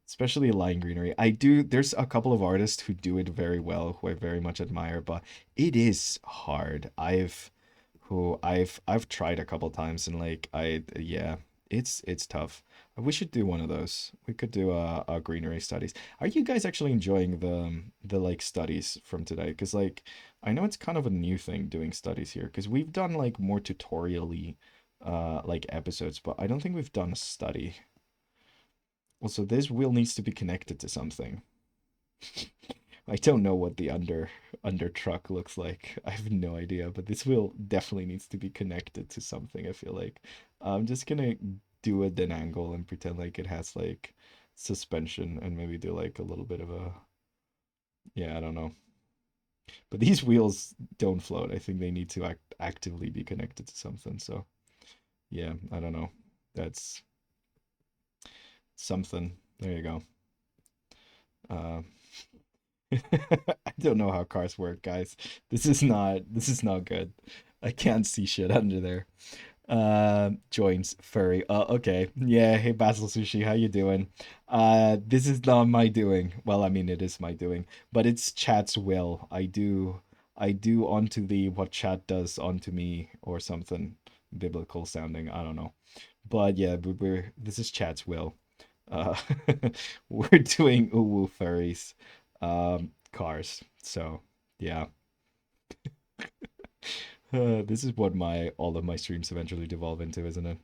Especially line greenery. There's a couple of artists who do it very well, who I very much admire, but it is hard. I've tried a couple times and like yeah, It's tough. We should do one of those. We could do a greenery studies. Are you guys actually enjoying the like studies from today? Because like I know it's kind of a new thing doing studies here because we've done like more tutorially like episodes, but I don't think we've done a study. Also, this wheel needs to be connected to something. I don't know what the under truck looks like. I have no idea, but this wheel definitely needs to be connected to something, I feel like. I'm just gonna do it at an angle and pretend like it has like suspension and maybe do like a little bit of a yeah, I don't know. But these wheels don't float. I think they need to actively be connected to something. So yeah, I don't know. That's something. There you go. Uh, I don't know how cars work, guys. This is not good. I can't see shit under there. Joins furry. Okay. Yeah, hey Basil Sushi, how you doing? This is not my doing. Well, I mean it is my doing, but it's chat's will. I do onto the what chat does onto me or something biblical sounding. I don't know. But yeah, we're this is chat's will. Uh, we're doing uwu furries, cars. So yeah, this is what my all of my streams eventually devolve into, isn't it?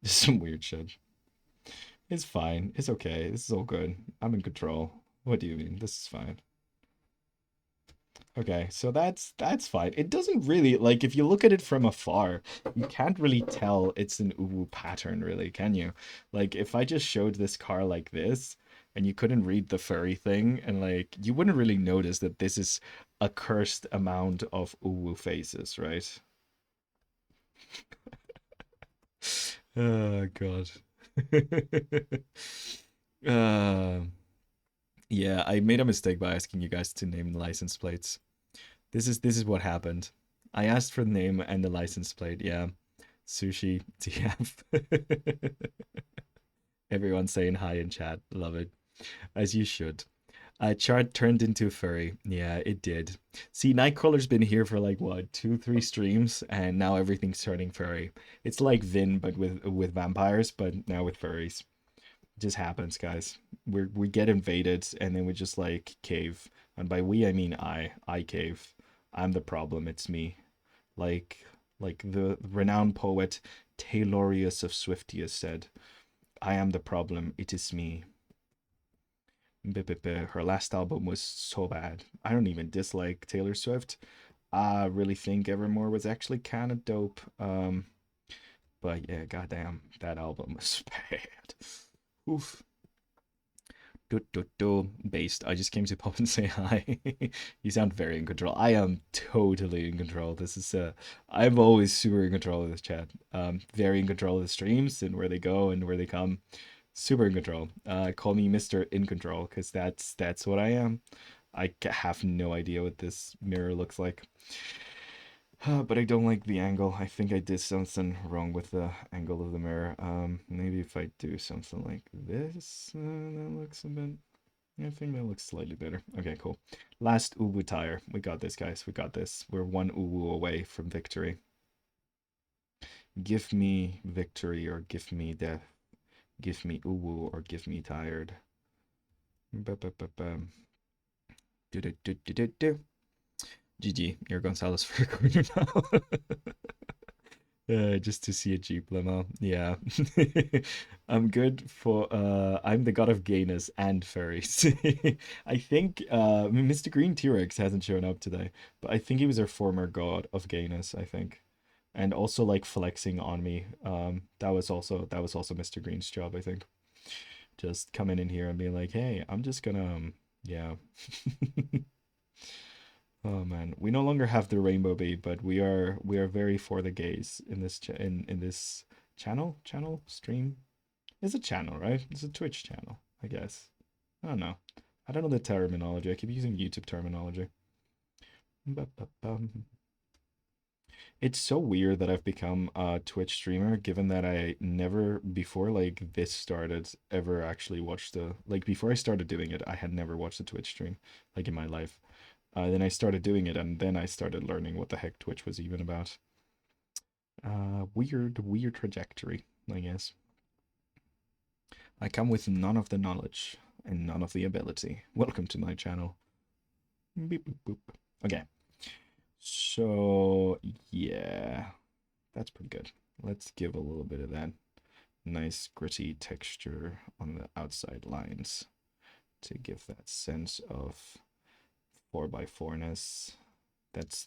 Just some weird shit. It's fine. It's okay. This is all good. I'm in control. What do you mean? This is fine. Okay, so that's fine. It doesn't really like if you look at it from afar, you can't really tell it's an uwu pattern, really, can you? Like if I just showed this car like this and you couldn't read the furry thing and like you wouldn't really notice that this is a cursed amount of uwu faces, right? Oh God. uh, yeah, I made a mistake by asking you guys to name the license plates. This is what happened. I asked for the name and the license plate. Yeah. Sushi TF. Everyone saying hi in chat. Love it. As you should. Chart turned into furry. Yeah, it did. See, Nightcrawler's been here for like what, two, three streams, and now everything's turning furry. It's like Vin, but with vampires, but now with furries. It just happens, guys. We get invaded, and then we just like cave. And by we, I mean I. I cave. I'm the problem. It's me. Like like the renowned poet Taylorius of Swiftius said, "I am the problem. It is me." Her last album was so bad. I don't even dislike Taylor Swift. I really think Evermore was actually kind of dope. But yeah, goddamn, that album was bad. Oof. Based. I just came to pop and say hi. You sound very in control. I am totally in control. This is I'm always super in control of this chat. Very in control of the streams and where they go and where they come. Super in control. Call me Mr. In Control because that's what I am. I have no idea what this mirror looks like. But I don't like the angle. I think I did something wrong with the angle of the mirror. Maybe if I do something like this, that looks a bit. I think that looks slightly better. Okay, cool. Last Uwu tire. We got this, guys. We got this. We're one Uwu away from victory. Give me victory or give me death. Give me Uwu or give me tired. Ba-ba-ba-bam. Do-do-do-do-do-do. GG. You're Gonzalez for a corner now. Just to see a Jeep limo. Yeah. I'm good for I'm the god of gayness and furries. I think Mr. Green T-Rex hasn't shown up today, but I think he was our former god of gayness, I think. And also like flexing on me. That was also Mr. Green's job, I think. Just coming in here and being like, "Hey, I'm just gonna yeah." Oh man, we no longer have the rainbow bee, but we are very for the gays in this in this channel stream. It's a channel, right? It's a Twitch channel, I guess. I don't know. I don't know the terminology. I keep using YouTube terminology. Ba-ba-bum. It's so weird that I've become a Twitch streamer, given that I never before like this started ever actually watched the like before I started doing it, I had never watched a Twitch stream like in my life. Then I started doing it, and then I started learning what the heck Twitch was even about. Weird trajectory, I guess. I come with none of the knowledge and none of the ability. Welcome to my channel. Beep, boop, boop. Okay. So, yeah, that's pretty good. Let's give a little bit of that nice gritty texture on the outside lines to give that sense of 4x4ness.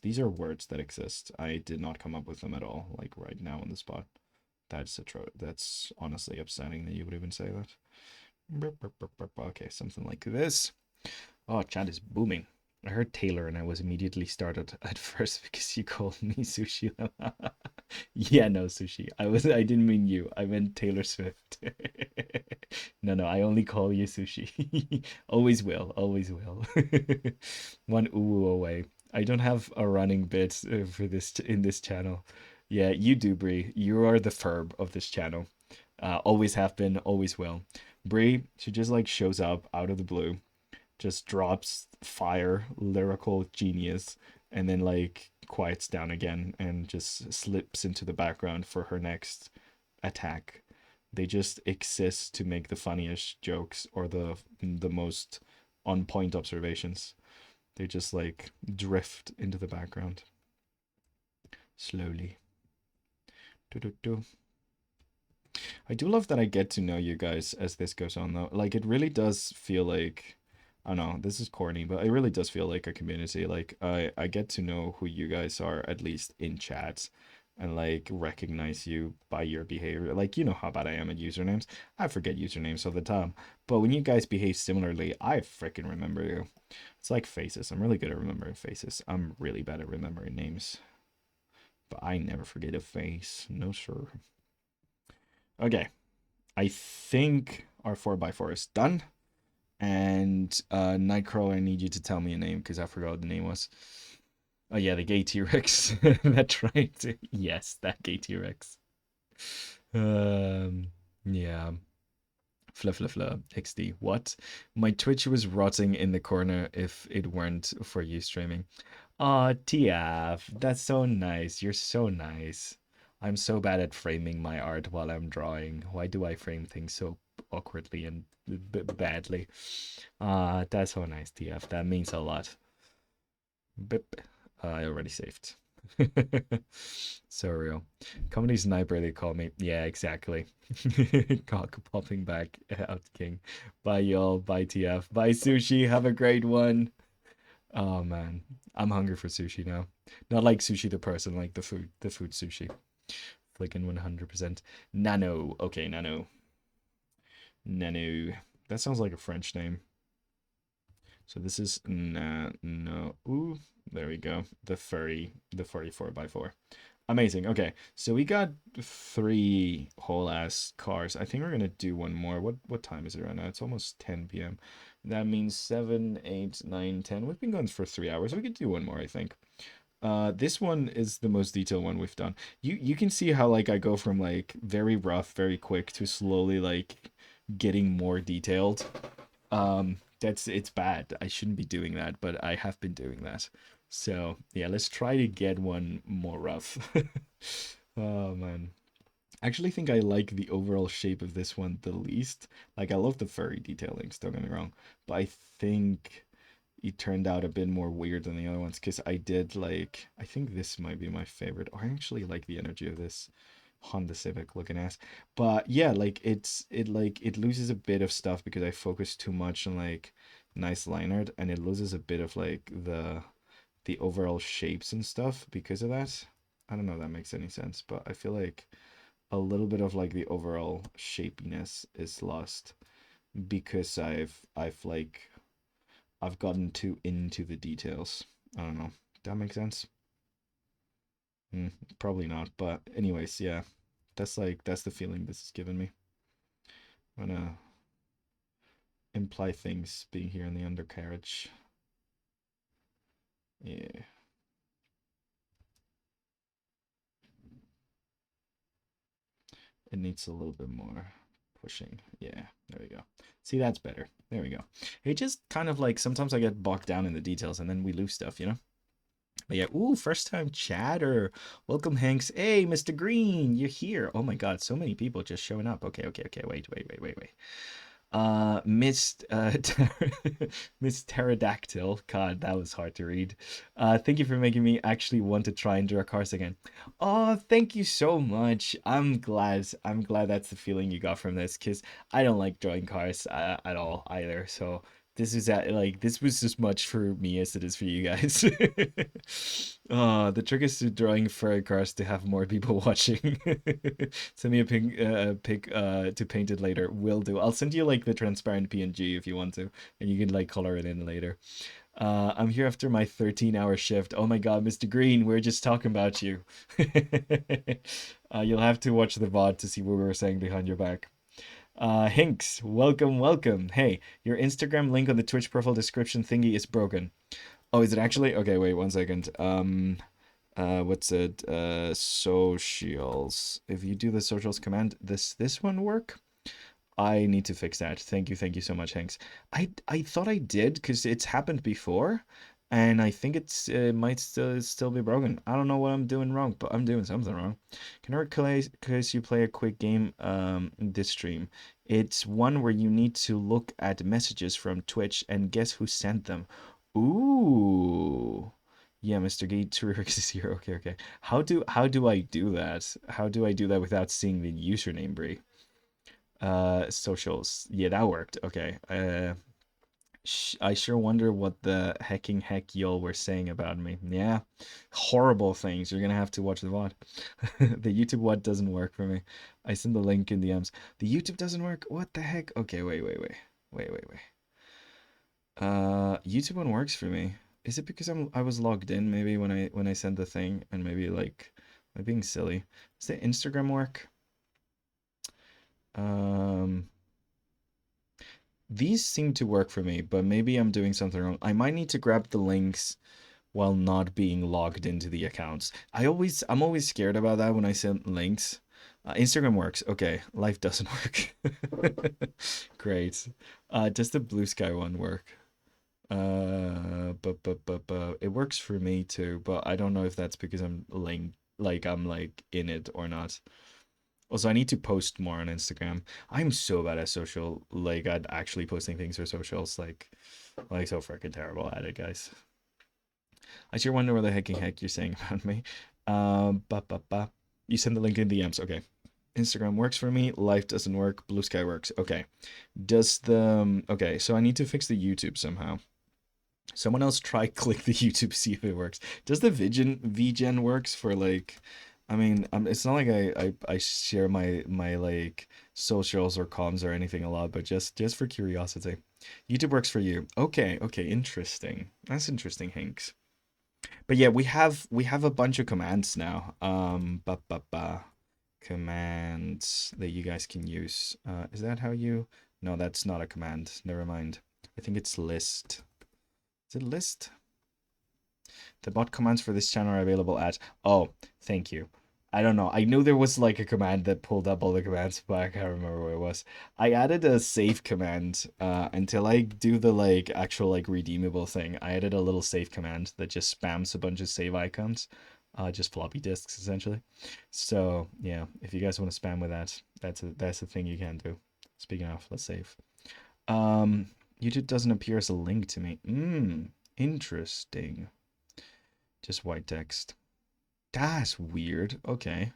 These are words that exist. I did not come up with them at all, like right now on the spot. That's honestly upsetting that you would even say that. Okay, something like this. Oh, chat is booming. I heard Taylor and I was immediately startled at first because you called me Sushi. Yeah, no, Sushi. I didn't mean you. I meant Taylor Swift. No, I only call you Sushi. Always will, always will. One uwu away. I don't have a running bit for this in this channel. Yeah, you do, Bree. You are the Ferb of this channel. Always have been, always will. Bree, she just like shows up out of the blue, just drops fire, lyrical genius, and then like quiets down again and just slips into the background for her next attack. They just exist to make the funniest jokes or the most on point observations. They just like drift into the background slowly. Do. I do love that I get to know you guys as this goes on though. Like it really does feel like, I don't know, this is corny, but it really does feel like a community. Like I get to know who you guys are at least in chat and like recognize you by your behavior. Like you know how bad I am at usernames. I forget usernames all the time. But when you guys behave similarly, I freaking remember you. It's like faces. I'm really good at remembering faces. I'm really bad at remembering names. But I never forget a face. No sir. Okay. I think our 4x4 is done. And Nightcrawler, I need you to tell me a name because I forgot what the name was. Oh yeah, the gay T-Rex. That's right. Yes, that gay T-Rex. Um, yeah. Fla XD. What? My Twitch was rotting in the corner if it weren't for you streaming. Aw, TF, that's so nice. You're so nice. I'm so bad at framing my art while I'm drawing. Why do I frame things so awkwardly and badly? Ah, that's so nice, TF. That means a lot. Bip. I already saved. So real. Comedy sniper, they call me. Yeah, exactly. Cock popping back out, King. Bye, y'all. Bye, TF. Bye, Sushi. Have a great one. Oh man, I'm hungry for sushi now. Not like sushi the person, like the food sushi. Flicking 100%. Nano. Okay, Nano. Nano. That sounds like a French name. So this is no. Ooh, there we go. The furry 4x4. Amazing. Okay, so we got 3 whole ass cars. I think we're gonna do one more. What time is it right now? It's almost 10 p.m. That means 7, 8, 9, 10. We've been going for 3 hours. We could do one more, I think. This one is the most detailed one we've done. You can see how like I go from like very rough, very quick to slowly like getting more detailed. It's bad. I shouldn't be doing that, but I have been doing that. So yeah, let's try to get one more rough. Oh man. I actually think I like the overall shape of this one the least. Like I love the furry detailings, don't get me wrong. But I think it turned out a bit more weird than the other ones because I did like I think this might be my favorite. Or I actually like the energy of this Honda Civic looking ass. But yeah, like it loses a bit of stuff because I focus too much on like nice line art and it loses a bit of like the overall shapes and stuff because of that. I don't know if that makes any sense, but I feel like a little bit of like the overall shapiness is lost because I've gotten too into the details. I don't know. That makes sense? Probably not, but anyways, yeah. That's the feeling this has given me. I'm gonna imply things being here in the undercarriage. Yeah. It needs a little bit more pushing. Yeah, there we go. See, that's better. There we go. It just kind of like sometimes I get bogged down in the details and then we lose stuff, you know? But yeah, ooh, first time chatter. Welcome, Hanks. Hey, Mr. Green, you're here. Oh my God, so many people just showing up. Okay, okay, okay. Wait. Miss Miss Pterodactyl. God, that was hard to read. Thank you for making me actually want to try and draw cars again. Oh, thank you so much. I'm glad. I'm glad that's the feeling you got from this, because I don't like drawing cars at all either. So this was as much for me as it is for you guys. The trick is to drawing fairy cars to have more people watching. Send me a pic to paint it later. Will do. I'll send you like the transparent PNG if you want to, and you can like color it in later. I'm here after my 13-hour shift. Oh my God, Mr. Green, we're just talking about you. You'll have to watch the VOD to see what we were saying behind your back. Hinks, welcome, welcome. Hey, your Instagram link on the Twitch profile description thingy is broken. Oh, is it actually? Okay, wait 1 second. What's it? Socials. If you do the socials command, this one work? I need to fix that. Thank you so much, Hanks. I thought I did because it's happened before, and I think it might still be broken. I don't know what I'm doing wrong, but I'm doing something wrong. Can I request you play a quick game this stream? It's one where you need to look at messages from Twitch and guess who sent them. Ooh. Yeah, Mr. Gate is here. Okay, okay. How do I do that? How do I do that without seeing the username, Brie? Socials. Yeah, that worked. Okay. I sure wonder what the hecking heck y'all were saying about me. Yeah, horrible things. You're gonna have to watch the VOD. The YouTube what doesn't work for me. I send the link in the M's. The YouTube doesn't work? What the heck? Okay, wait. YouTube one works for me. Is it because I was logged in maybe when I sent the thing, and maybe like am I being silly? Does the Instagram work? Um These seem to work for me, but maybe I'm doing something wrong. I might need to grab the links while not being logged into the accounts. I'm always scared about that when I send links. Instagram works. Okay, life doesn't work. Great. Does the blue sky one work? But it works for me too, but I don't know if that's because I'm linked, like I'm like in it or not. Also, I need to post more on Instagram. I'm so bad at social, like at actually posting things for socials, like so freaking terrible at it, guys. I sure wonder what the heck you're saying about me. You send the link in DMs. Okay. Instagram works for me. Life doesn't work. Blue Sky works. Okay. Does the okay? So I need to fix the YouTube somehow. Someone else try click the YouTube, see if it works. Does the VGen works for like? I mean, it's not like I share my like socials or comms or anything a lot, but just for curiosity. YouTube works for you. Okay, okay, interesting. That's interesting, Hanks. But yeah, we have a bunch of commands now. Commands that you guys can use. Is that how you? No, that's not a command. Never mind. I think it's list. Is it list? The bot commands for this channel are available at. Oh, thank you. I don't know. I knew there was like a command that pulled up all the commands, but I can't remember what it was. I added a save command until I do the like actual like redeemable thing. I added a little save command that just spams a bunch of save icons, just floppy disks essentially. So yeah, if you guys want to spam with that, that's a thing you can do. Speaking of, let's save. Um, YouTube doesn't appear as a link to me. Interesting. Just white text. That's weird. Okay.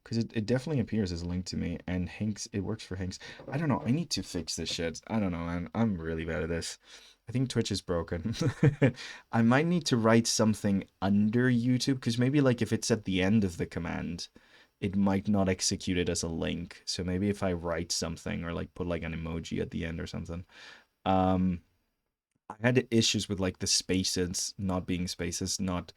Because it definitely appears as a link to me, and Hanks, it works for Hanks. I don't know. I need to fix this shit. I don't know, man. I'm really bad at this. I think Twitch is broken. I might need to write something under YouTube, because maybe like if it's at the end of the command, it might not execute it as a link. So maybe if I write something or like put like an emoji at the end or something. Um, I had issues with like the spaces not being spaces, not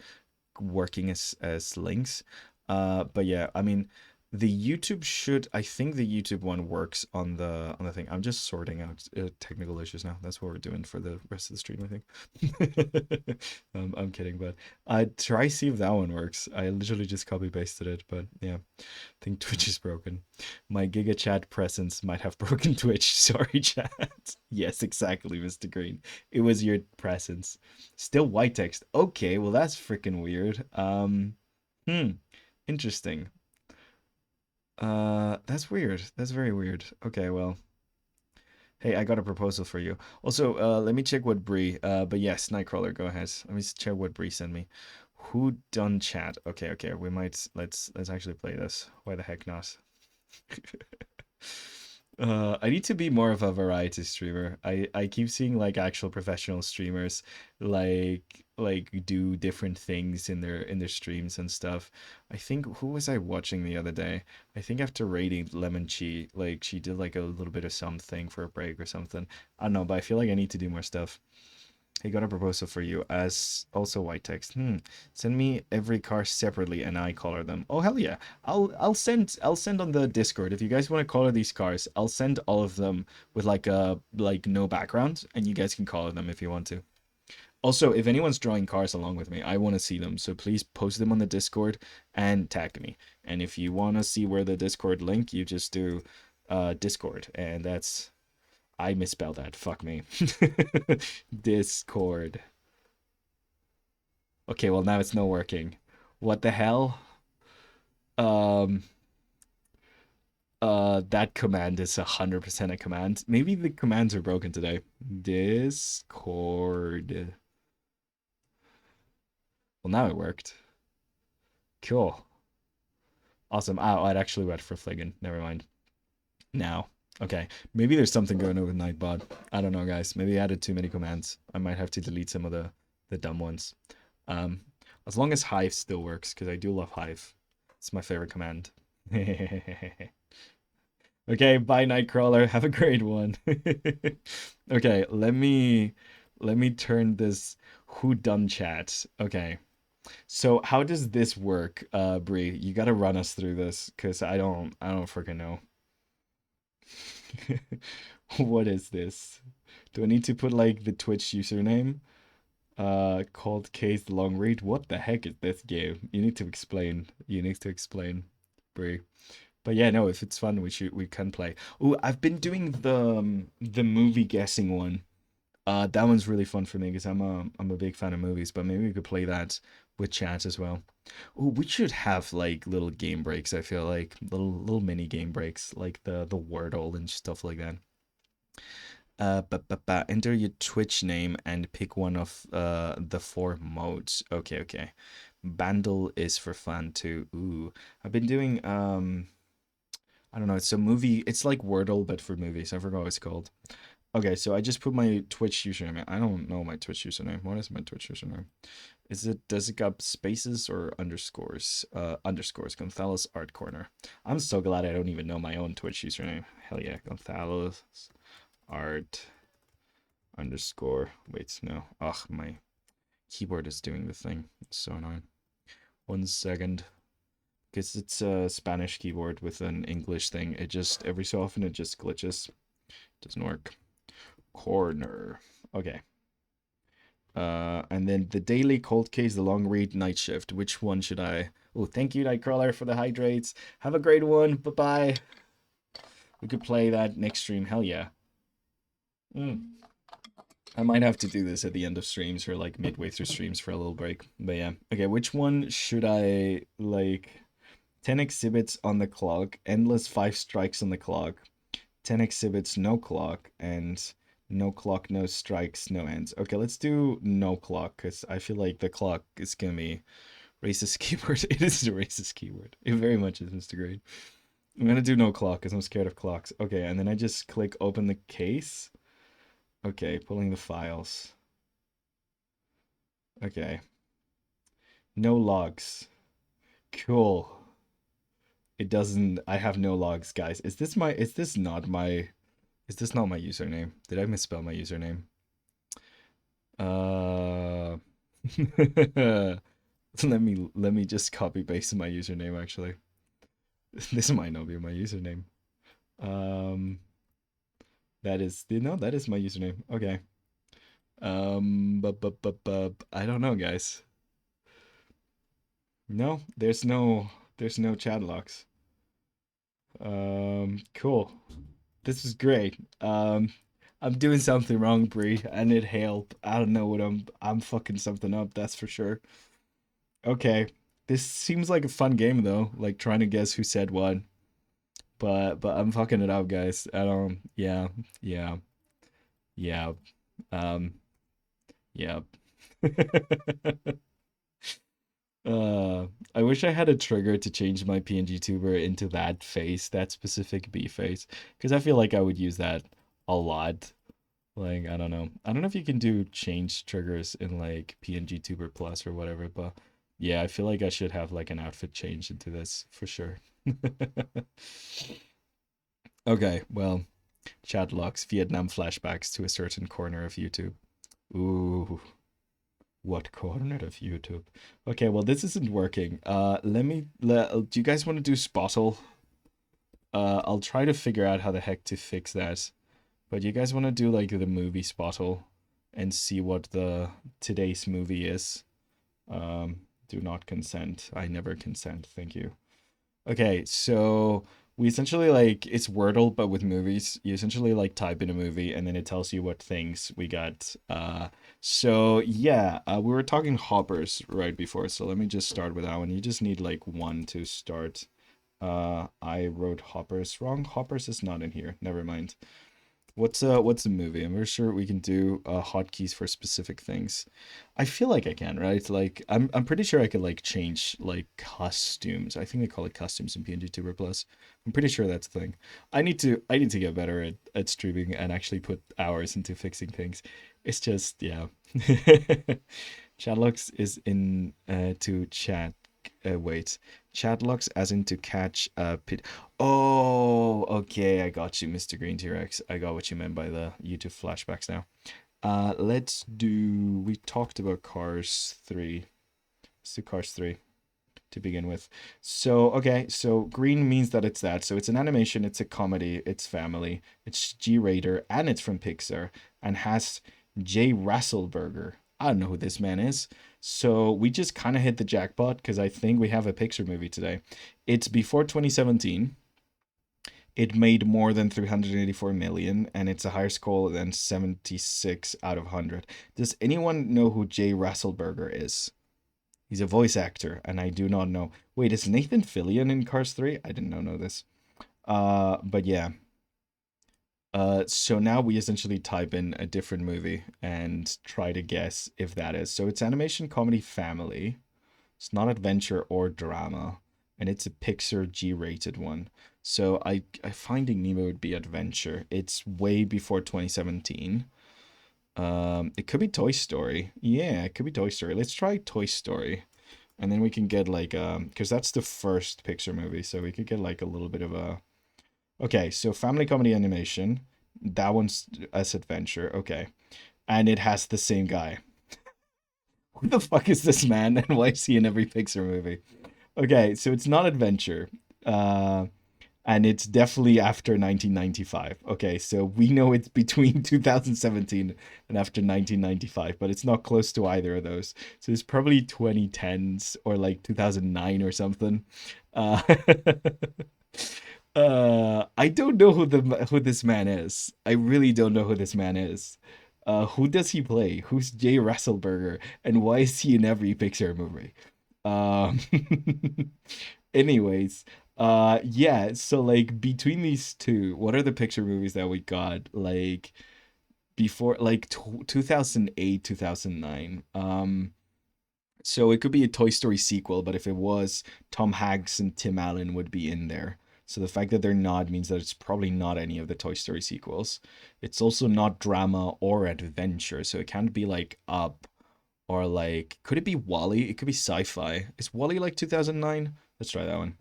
working as links. But yeah, I mean, The YouTube should, I think the YouTube one works on the thing. I'm just sorting out technical issues now. That's what we're doing for the rest of the stream, I think. I'm kidding, but I try see if that one works. I literally just copy pasted it, but yeah, I think Twitch is broken. My Giga Chat presence might have broken Twitch. Sorry, chat. Yes, exactly, Mr. Green. It was your presence. Still white text. Okay, well that's freaking weird. Hmm. Interesting. That's weird. That's very weird. Okay, well. Hey, I got a proposal for you. Also, let me check what Bree. But yes, Nightcrawler, go ahead. Let me check what Bree sent me. Who done chat? Okay, okay. We might let's actually play this. Why the heck not? I need to be more of a variety streamer. I keep seeing like actual professional streamers like do different things in their streams and stuff. I think who was I watching the other day? I think after raiding Lemon Chi, like she did like a little bit of something for a break or something. I don't know, but I feel like I need to do more stuff. He got a proposal for you as also white text. Send me every car separately and I color them. Oh hell yeah. I'll send on the Discord. If you guys want to color these cars, I'll send all of them with like no background and you guys can color them if you want to. Also, if anyone's drawing cars along with me, I want to see them. So please post them on the Discord and tag me. And if you want to see where the Discord link, you just do Discord and that's I misspelled that. Fuck me. Discord. Okay, well now it's not working. What the hell? Um that command is 100% a command. Maybe the commands are broken today. Discord. Well now it worked. Cool. Awesome. Oh, I'd actually went for Fliggin. Never mind. Now. Okay. Maybe there's something going on with Nightbot. I don't know, guys. Maybe I added too many commands. I might have to delete some of the dumb ones. Um, as long as Hive still works, because I do love Hive. It's my favorite command. Okay, bye Nightcrawler. Have a great one. Okay, let me turn this who done chat. Okay. So how does this work, Bree? You gotta run us through this, because I don't freaking know. What is this? Do I need to put like the Twitch username? Called Case the Long Read. What the heck is this game? You need to explain. You need to explain, Brie. But yeah, no, if it's fun, we can play. Oh, I've been doing the movie guessing one. That one's really fun for me because I'm a big fan of movies. But maybe we could play that with chat as well. Oh, we should have like little game breaks. I feel like little mini game breaks, like the Wordle and stuff like that. Enter your Twitch name and pick one of the four modes. Okay, okay. Bandle is for fun too. Ooh, I've been doing I don't know. It's a movie. It's like Wordle but for movies. I forgot what it's called. Okay, so I just put my Twitch username. I don't know my Twitch username. What is my Twitch username? Does it got spaces or underscores? Underscores. Gonzalez Art Corner. I'm so glad I don't even know my own Twitch username. Hell yeah, Gonzalez Art underscore. Wait, no. Ugh, my keyboard is doing the thing. It's so annoying. 1 second. Because it's a Spanish keyboard with an English thing. It just, every so often, it just glitches. Doesn't work. Corner. Okay. And then the daily cold case, the long read, night shift. Which one should I? Oh, thank you, Nightcrawler, for the hydrates. Have a great one. Bye bye. We could play that next stream. Hell yeah. I might have to do this at the end of streams or like midway through streams for a little break. But yeah. Okay, which one should I like? 10 exhibits on the clock, endless 5 strikes on the clock, 10 exhibits, no clock, and no clock, no strikes, no ends. Okay, let's do no clock, because I feel like the clock is going to be racist keyword. It is a racist keyword. It very much is, Mr. Grade. I'm going to do no clock, because I'm scared of clocks. Okay, and then I just click open the case. Okay, pulling the files. Okay. No logs. Cool. It doesn't, I have no logs, guys. Is this not my username? Did I misspell my username? Uh, let me just copy paste my username actually. This might not be my username. Um, that is no, that is my username. Okay. I don't know, guys. No, there's no chat locks. Cool. This is great. I'm doing something wrong, Bree. I need help. I don't know what I'm fucking something up, that's for sure. Okay. This seems like a fun game though, like trying to guess who said what. But I'm fucking it up, guys. I don't yeah, yeah, yeah. Um, yeah. Uh, I wish I had a trigger to change my PNG tuber into that face, that specific B face, because I feel like I would use that a lot. Like, I don't know. I don't know if you can do change triggers in like PNG Tuber Plus or whatever, but yeah, I feel like I should have like an outfit change into this for sure. Okay, well, chat locks Vietnam flashbacks to a certain corner of YouTube. Ooh, what corner of YouTube? Okay, well, this isn't working. Do you guys want to do Spottle? I'll try to figure out how the heck to fix that. But you guys want to do like the movie Spottle and see what the today's movie is? Do not consent. I never consent. Thank you. Okay, so we essentially like it's Wordle but with movies. You essentially like type in a movie and then it tells you what things we got. So yeah, we were talking hoppers right before. So let me just start with that one. You just need like one to start. I wrote hoppers wrong. Hoppers is not in here. Never mind. What's a movie? I'm very sure we can do hotkeys for specific things. I feel like I can, right? Like I'm pretty sure I could like change like costumes. I think they call it costumes in PNG Tuber Plus. I'm pretty sure that's the thing. I need to get better at streaming and actually put hours into fixing things. It's just yeah. Chatlocks is in to chat. Wait, chatlocks as in to catch pit. Oh, okay, I got you, Mr. Green T-Rex. I got what you meant by the YouTube flashbacks now. Let's do. We talked about Cars 3. Let's do Cars 3 to begin with. So, okay, so green means that it's that. So it's an animation, it's a comedy, it's family, it's G-rated, and it's from Pixar, and has Jay Rasselberger. I don't know who this man is. So we just kind of hit the jackpot because I think we have a Pixar movie today. It's before 2017. It made more than 384 million, and it's a higher score than 76 out of 100. Does anyone know who Jay Rasselberger is? He's a voice actor, and I do not know. Wait, is Nathan Fillion in Cars 3? I didn't know this. But yeah. So now we essentially type in a different movie and try to guess if that is. So it's animation, comedy, family. It's not adventure or drama, and it's a Pixar G-rated one. So I Finding Nemo would be adventure. It's way before 2017. It could be Toy Story. Yeah, it could be Toy Story. Let's try Toy Story. And then we can get like because that's the first Pixar movie, so we could get like a little bit of a okay, so family comedy animation. That one's as adventure. Okay. And it has the same guy. Who the fuck is this man and why is he in every Pixar movie? Okay, so it's not adventure. Uh and it's definitely after 1995. Okay, so we know it's between 2017 and after 1995, but it's not close to either of those. So it's probably 2010s or like 2009 or something. Uh, I don't know who this man is. I really don't know who this man is. Who does he play? Who's Jay Rasselberger, and why is he in every Pixar movie? Um, anyways, yeah. So like between these two, what are the Pixar movies that we got like before like 2008, 2009? So it could be a Toy Story sequel, but if it was, Tom Hanks and Tim Allen would be in there. So the fact that they're not means that it's probably not any of the Toy Story sequels. It's also not drama or adventure, so it can't be like Up or like could it be Wally? It could be sci-fi. Is Wally like 2009? Let's try that one.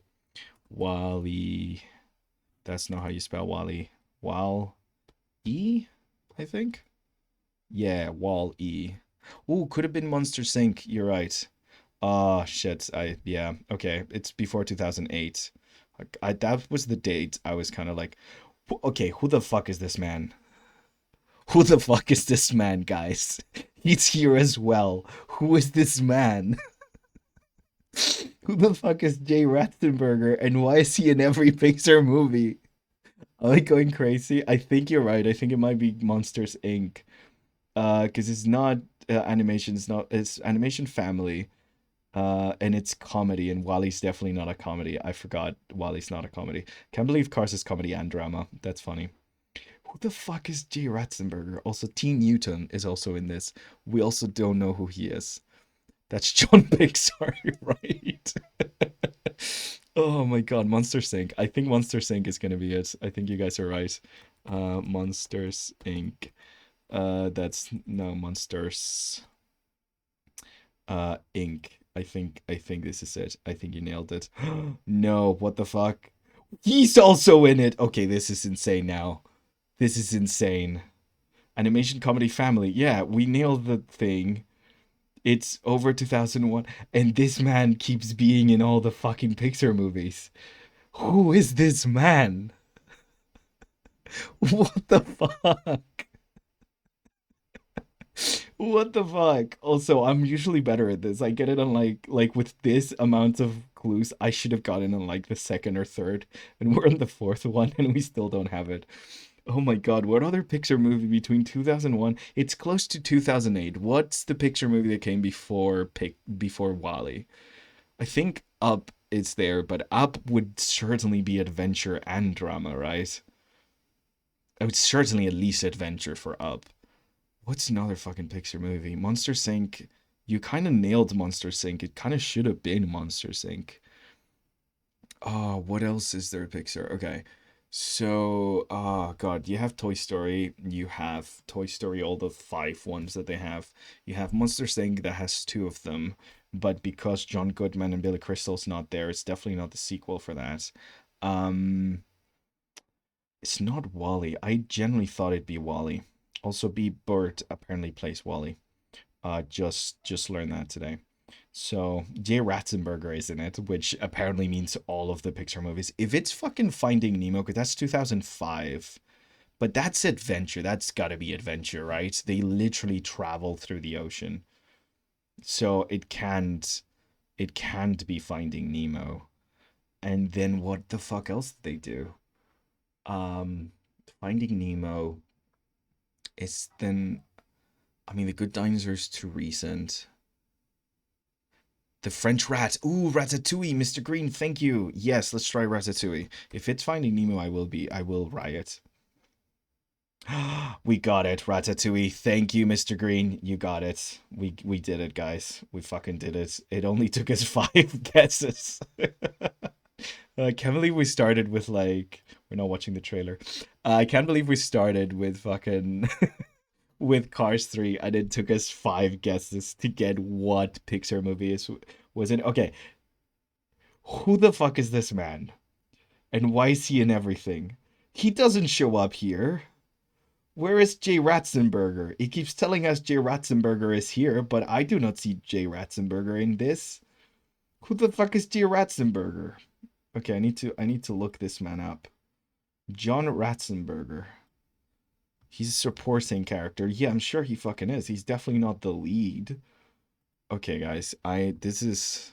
Wally. That's not how you spell Wally. Wall E, I think. Yeah, Wall E. Ooh, could have been Monster Inc. You're right. Ah, shit. Yeah. Okay. It's before 2008. That was the date I was kind of like, okay, who the fuck is this man? Who the fuck is this man, guys? He's here as well. Who is this man? Who the fuck is Jay Ratzenberger, and why is he in every Pixar movie? Am I going crazy? I think you're right. I think it might be Monsters Inc. Because it's not animation. It's animation family. And it's comedy, and Wally's definitely not a comedy. I forgot Wally's not a comedy. Can't believe Cars is comedy and drama. That's funny. Who the fuck is Jay Ratzenberger? Also, T. Newton is also in this. We also don't know who he is. That's John Pixar, right? Oh my god, Monsters Inc. I think Monsters Inc. is gonna be it. I think you guys are right. Monsters Inc. That's no Monsters Inc. I think this is it. I think you nailed it. No, what the fuck? He's also in it. Okay, this is insane now. This is insane. Animation comedy family. Yeah, we nailed the thing. It's over 2001, and this man keeps being in all the fucking Pixar movies. Who is this man? What the fuck? What the fuck? Also, I'm usually better at this. I get it on like with this amount of clues, I should have gotten on like the second or third, and we're on the fourth one, and we still don't have it. Oh my god, what other Pixar movie between 2001? It's close to 2008. What's the Pixar movie that came before Wall-E? I think Up is there, but Up would certainly be adventure and drama, right? I would certainly at least adventure for Up. What's another fucking Pixar movie? Monster Inc. You kind of nailed Monster Inc. It kind of should have been Monster Inc. Oh, what else is there Pixar? Okay. So, oh God, you have Toy Story. You have Toy Story, all the five ones that they have. You have Monster Inc. that has two of them, but because John Goodman and Billy Crystal's not there, it's definitely not the sequel for that. Um, it's not Wall-E. I generally thought it'd be Wall-E. Also, B. Burt apparently plays Wall-E. Just learned that today. So Jay Ratzenberger is in it, which apparently means all of the Pixar movies. If it's fucking Finding Nemo, because that's 2005, but that's adventure. That's gotta be adventure, right? They literally travel through the ocean, so it can't be Finding Nemo. And then what the fuck else did they do? Um, Finding Nemo is then. I mean, The Good Dinosaur's too recent. The French Rat. Ooh, Ratatouille, Mr. Green, thank you. Yes, let's try Ratatouille. If it's Finding Nemo, I will riot. We got it, Ratatouille. Thank you, Mr. Green. You got it. We did it, guys. We fucking did it. It only took us 5 guesses. I can't believe we started with like we're not watching the trailer. I can't believe we started with fucking with Cars 3 and it took us 5 guesses to get what Pixar movie was in. Okay, who the fuck is this man? And why is he in everything? He doesn't show up here. Where is Jay Ratzenberger? He keeps telling us Jay Ratzenberger is here, but I do not see Jay Ratzenberger in this. Who the fuck is Jay Ratzenberger? Okay, I need to look this man up. John Ratzenberger. He's a supporting character. Yeah, I'm sure he fucking is. He's definitely not the lead. Okay, guys. This is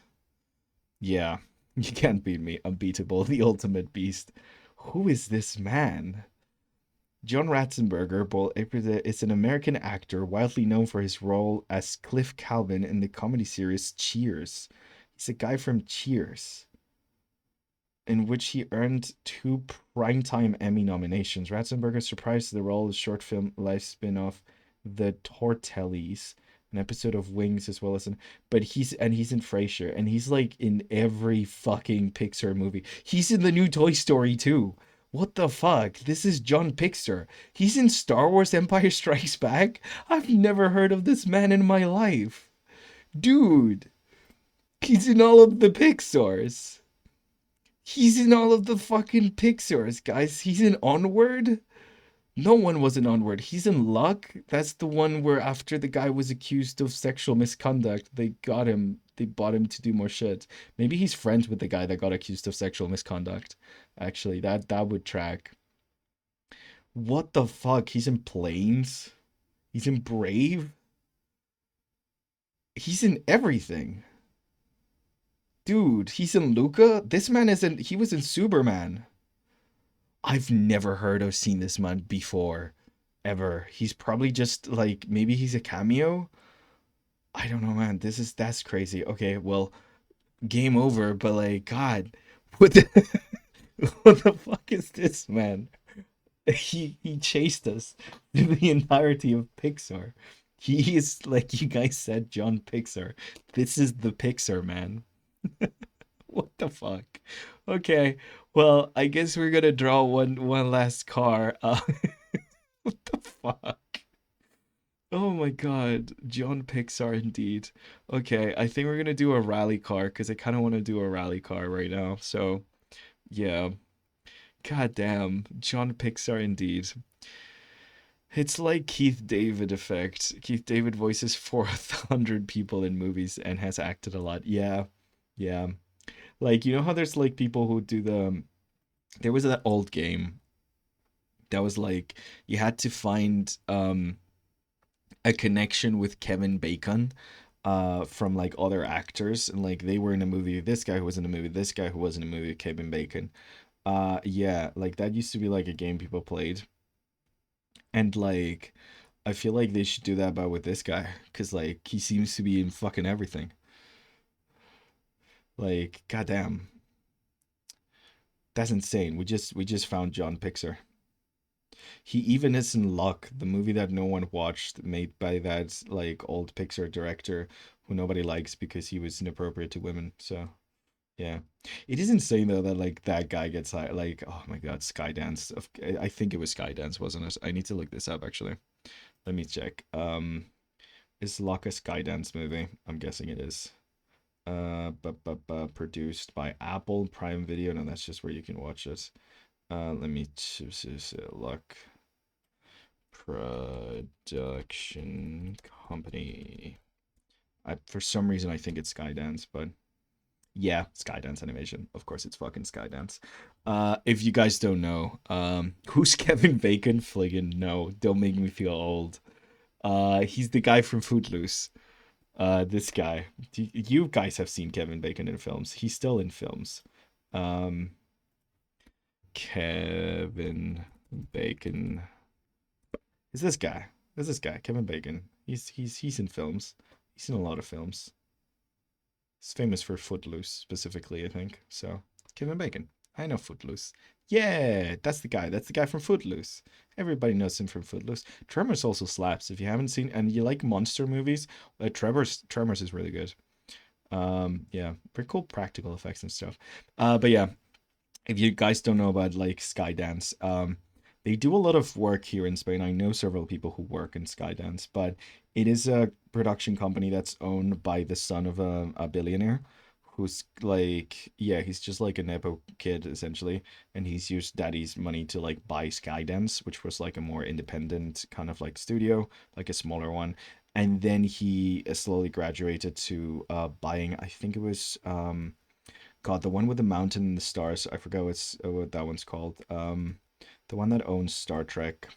yeah. You can't beat me. Unbeatable, the ultimate beast. Who is this man? John Ratzenberger is an American actor widely known for his role as Cliff Calvin in the comedy series Cheers. He's a guy from Cheers, in which he earned 2 Primetime Emmy nominations. Ratzenberger surprised the role of short film life spin-off The Tortellis, an episode of Wings, as well as but he's in Frasier, and he's like in every fucking Pixar movie. He's in the new Toy Story too. What the fuck? This is John Pixar. He's in Star Wars Empire Strikes Back? I've never heard of this man in my life. Dude, he's in all of the Pixars. He's in all of the fucking Pixars, guys. He's in Onward. No one was in Onward. He's in Luck. That's the one where after the guy was accused of sexual misconduct, they got him. They bought him to do more shit. Maybe he's friends with the guy that got accused of sexual misconduct. Actually, that would track. What the fuck? He's in Planes. He's in Brave. He's in everything. Dude, he's in Luca. This man is in. He was in Superman. I've never heard or seen this man before, ever. He's probably just like maybe he's a cameo. I don't know, man. That's crazy. Okay, well, game over. But like, God, what the what the fuck is this, man? He chased us through the entirety of Pixar. He is like you guys said, John Pixar. This is the Pixar man. What the fuck? Okay, well, I guess we're gonna draw one last car. What the fuck? Oh my God, John Pixar indeed. Okay, I think we're gonna do a rally car because I kind of want to do a rally car right now. So yeah, God damn, John Pixar indeed. It's like Keith David effect. Keith David voices 400 people in movies and has acted a lot. Yeah, yeah. Like you know how there's like people who do the there was that old game that was like you had to find a connection with Kevin Bacon from like other actors and like they were in a movie this guy who was in a movie this guy who was in a movie Kevin Bacon. Yeah, like that used to be like a game people played and like I feel like they should do that but with this guy cuz like he seems to be in fucking everything. Like goddamn. That's insane. We just found John Pixar. He even is in Luck, the movie that no one watched, made by that like old Pixar director who nobody likes because he was inappropriate to women. So yeah, it is insane though that like that guy gets hired. Like oh my God, Skydance. I think it was Skydance, wasn't it? I need to look this up actually. Let me check. Is Luck a Skydance movie? I'm guessing it is. But produced by Apple Prime Video. No, that's just where you can watch it. Let me choose Luck. Production company. For some reason, I think it's Skydance, but yeah, Skydance Animation. Of course, it's fucking Skydance. If you guys don't know, who's Kevin Bacon? Fliggin' no, don't make me feel old. He's the guy from Footloose. This guy. You guys have seen Kevin Bacon in films. He's still in films. Um, Kevin Bacon. Is this guy? Is this guy Kevin Bacon? He's in films. He's in a lot of films. He's famous for Footloose specifically, I think. So Kevin Bacon. I know Footloose. Yeah, that's the guy. That's the guy from Footloose. Everybody knows him from Footloose. Tremors also slaps. If you haven't seen and you like monster movies, Tremors is really good. Yeah, pretty cool practical effects and stuff. But yeah, if you guys don't know about like Skydance, they do a lot of work here in Spain. I know several people who work in Skydance, but it is a production company that's owned by the son of a billionaire who's like, yeah, he's just like a Nepo kid essentially. And he's used daddy's money to like buy Skydance, which was like a more independent kind of like studio, like a smaller one. And then he slowly graduated to buying, I think it was God, the one with the mountain and the stars. I forgot what that one's called. The one that owns Star Trek,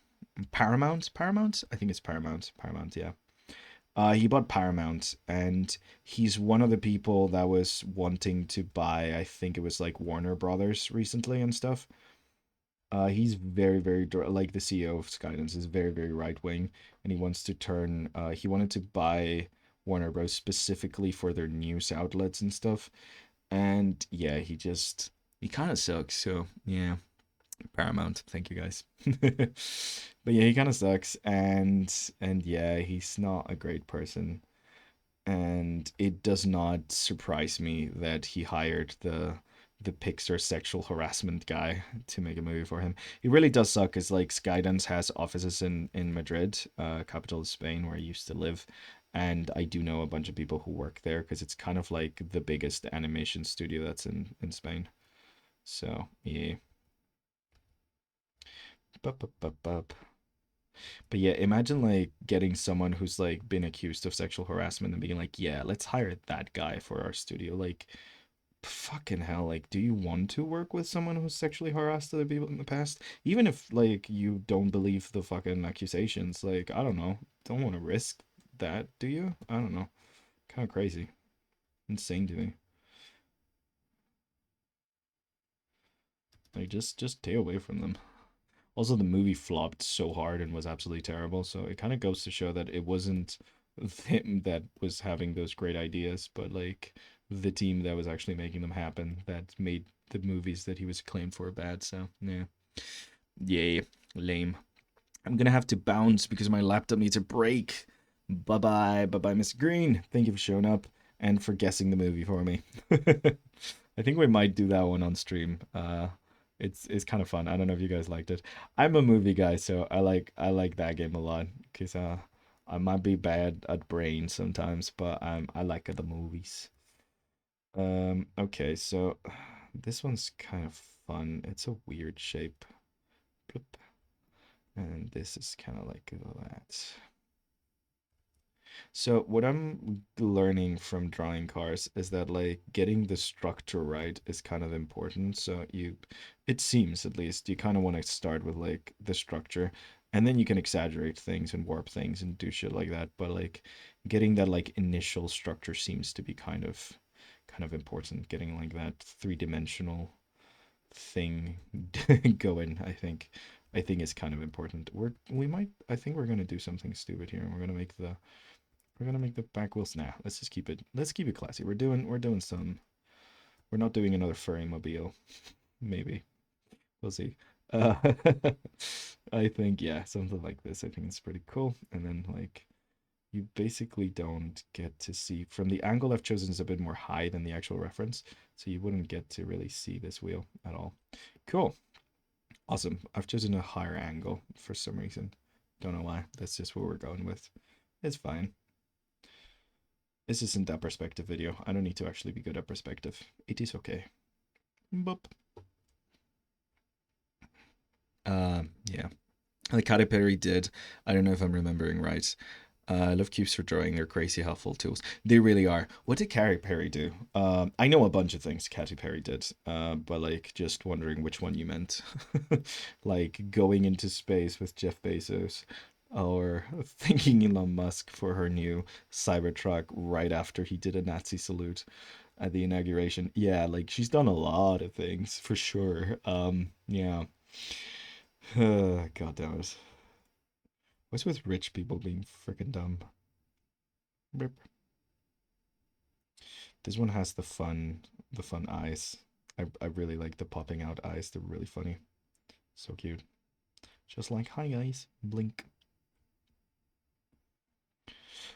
Paramount. Paramount. I think it's Paramount. Paramount. Yeah. He bought Paramount, and he's one of the people that was wanting to buy. I think it was like Warner Brothers recently and stuff. He's very like the CEO of Skydance is very right wing, and he wants to turn. He wanted to buy Warner Bros. Specifically for their news outlets and stuff and yeah, he kind of sucks. So yeah, Paramount. Thank you guys. But yeah, he kind of sucks, and yeah, he's not a great person. And it does not surprise me that he hired the Pixar sexual harassment guy to make a movie for him. It really does suck because like Skydance has offices in Madrid, capital of Spain, where I used to live, and I do know a bunch of people who work there because it's kind of like the biggest animation studio that's in Spain. So yeah. Bup, bup, bup, bup. But yeah, imagine like getting someone who's like been accused of sexual harassment and being like, yeah, let's hire that guy for our studio. Like, fucking hell, like, do you want to work with someone who's sexually harassed other people in the past? Even if like you don't believe the fucking accusations, like, I don't know, don't want to risk that, do you? I don't know. Kind of crazy. Insane to me. Like, just stay away from them. Also, the movie flopped so hard and was absolutely terrible, so it kind of goes to show that it wasn't him that was having those great ideas, but like the team that was actually making them happen that made the movies that he was acclaimed for bad. So, yeah. Yay. Lame. I'm gonna have to bounce because my laptop needs a break. Bye bye. Bye bye, Mr. Green. Thank you for showing up and for guessing the movie for me. I think we might do that one on stream. It's kind of fun. I don't know if you guys liked it. I'm a movie guy, so I like that game a lot because I might be bad at brain sometimes, but I like the movies. Okay, so this one's kind of fun. It's a weird shape. Bloop. And this is kind of like that. So what I'm learning from drawing cars is that like getting the structure right is kind of important. So it seems at least, you kind of want to start with like the structure, and then you can exaggerate things and warp things and do shit like that. But like getting that like initial structure seems to be kind of important. Getting like that three-dimensional thing going, I think is kind of important. I think we're gonna do something stupid here. We're gonna make the back wheels. Nah, let's keep it classy. We're doing some. We're not doing another furry mobile. Maybe we'll see. Uh, I think yeah, something like this. I think it's pretty cool. And then like you basically don't get to see from the angle I've chosen is a bit more high than the actual reference, so you wouldn't get to really see this wheel at all. Cool, awesome. I've chosen a higher angle for some reason. Don't know why. That's just what we're going with. It's fine. This isn't that perspective video. I don't need to actually be good at perspective. It is okay. Boop. Yeah. Like Katy Perry did. I don't know if I'm remembering right. I love cubes for drawing. They're crazy helpful tools. They really are. What did Katy Perry do? I know a bunch of things Katy Perry did, but like just wondering which one you meant. Like going into space with Jeff Bezos, or thanking Elon Musk for her new Cybertruck right after he did a Nazi salute at the inauguration. Yeah, like she's done a lot of things for sure. Yeah. God damn it. What's with rich people being freaking dumb? Rip. This one has the fun eyes. I really like the popping out eyes. They're really funny. So cute. Just like, hi guys, blink.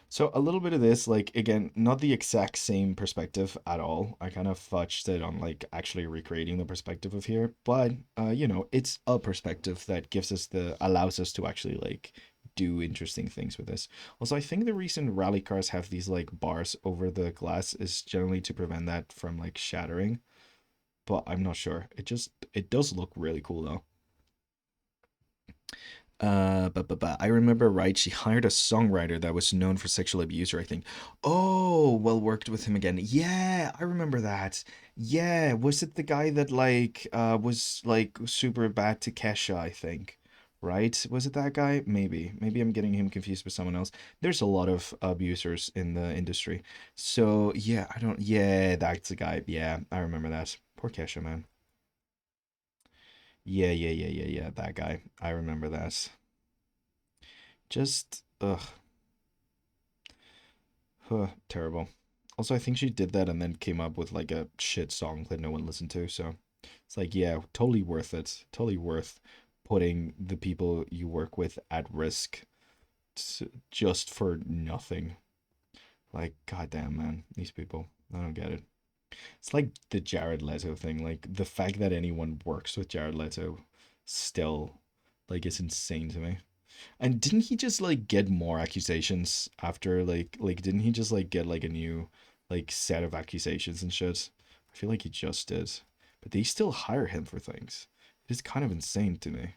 So a little bit of this, like again, not the exact same perspective at all. I kind of fudged it on like actually recreating the perspective of here, but it's a perspective that allows us to actually like do interesting things with this. Also, I think the reason rally cars have these like bars over the glass is generally to prevent that from like shattering, but I'm not sure. It does look really cool though. But I remember right, she hired a songwriter that was known for sexual abuse, or I think. Oh, well, worked with him again. Yeah, I remember that. Yeah, was it the guy that like was like super bad to Kesha, I think. Right? Was it that guy? Maybe. Maybe I'm getting him confused with someone else. There's a lot of abusers in the industry. So, yeah, I don't yeah, that's the guy. Yeah, I remember that. Poor Kesha, man. Yeah, yeah, yeah, yeah, yeah, that guy. I remember that. Just ugh. Huh, terrible. Also, I think she did that and then came up with like a shit song that no one listened to. So it's like, yeah, totally worth it. Totally worth putting the people you work with at risk just for nothing. Like, goddamn, man, these people. I don't get it. It's like the Jared Leto thing. Like the fact that anyone works with Jared Leto still, like, is insane to me. And didn't he just like get more accusations after like didn't he just like get like a new like set of accusations and shit? I feel like he just did. But they still hire him for things. It is kind of insane to me.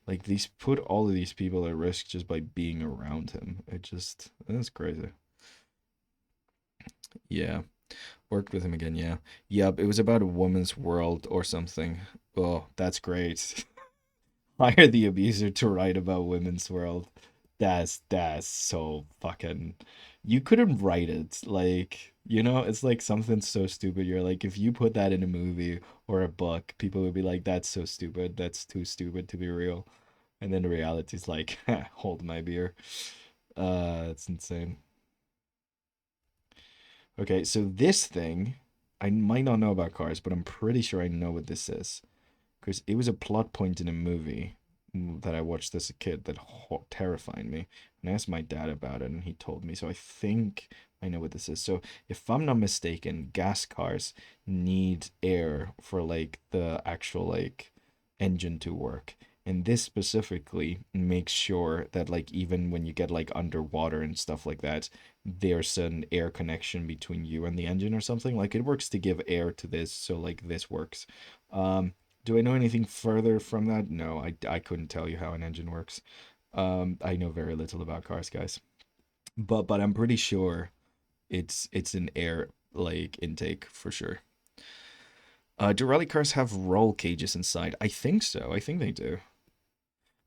Like these put all of these people at risk just by being around him. That's crazy. Yeah. Worked with him again, yeah. Yep, it was about a woman's world or something. Oh, that's great. Hire the abuser to write about women's world. That's so fucking. You couldn't write it. Like, it's like something so stupid. You're like, if you put that in a movie or a book, people would be like, that's so stupid. That's too stupid to be real. And then the reality's like, hold my beer. It's insane. Okay, so this thing, I might not know about cars, but I'm pretty sure I know what this is. Because it was a plot point in a movie that I watched as a kid that terrified me. And I asked my dad about it, and he told me. So I think I know what this is. So if I'm not mistaken, gas cars need air for like the actual like engine to work. And this specifically makes sure that like even when you get like underwater and stuff like that, there's an air connection between you and the engine or something. Like it works to give air to this, so like this works. Um, do I know anything further from that? No, I couldn't tell you how an engine works. I know very little about cars, guys. But I'm pretty sure it's an air like intake for sure. Do rally cars have roll cages inside? I think so. I think they do.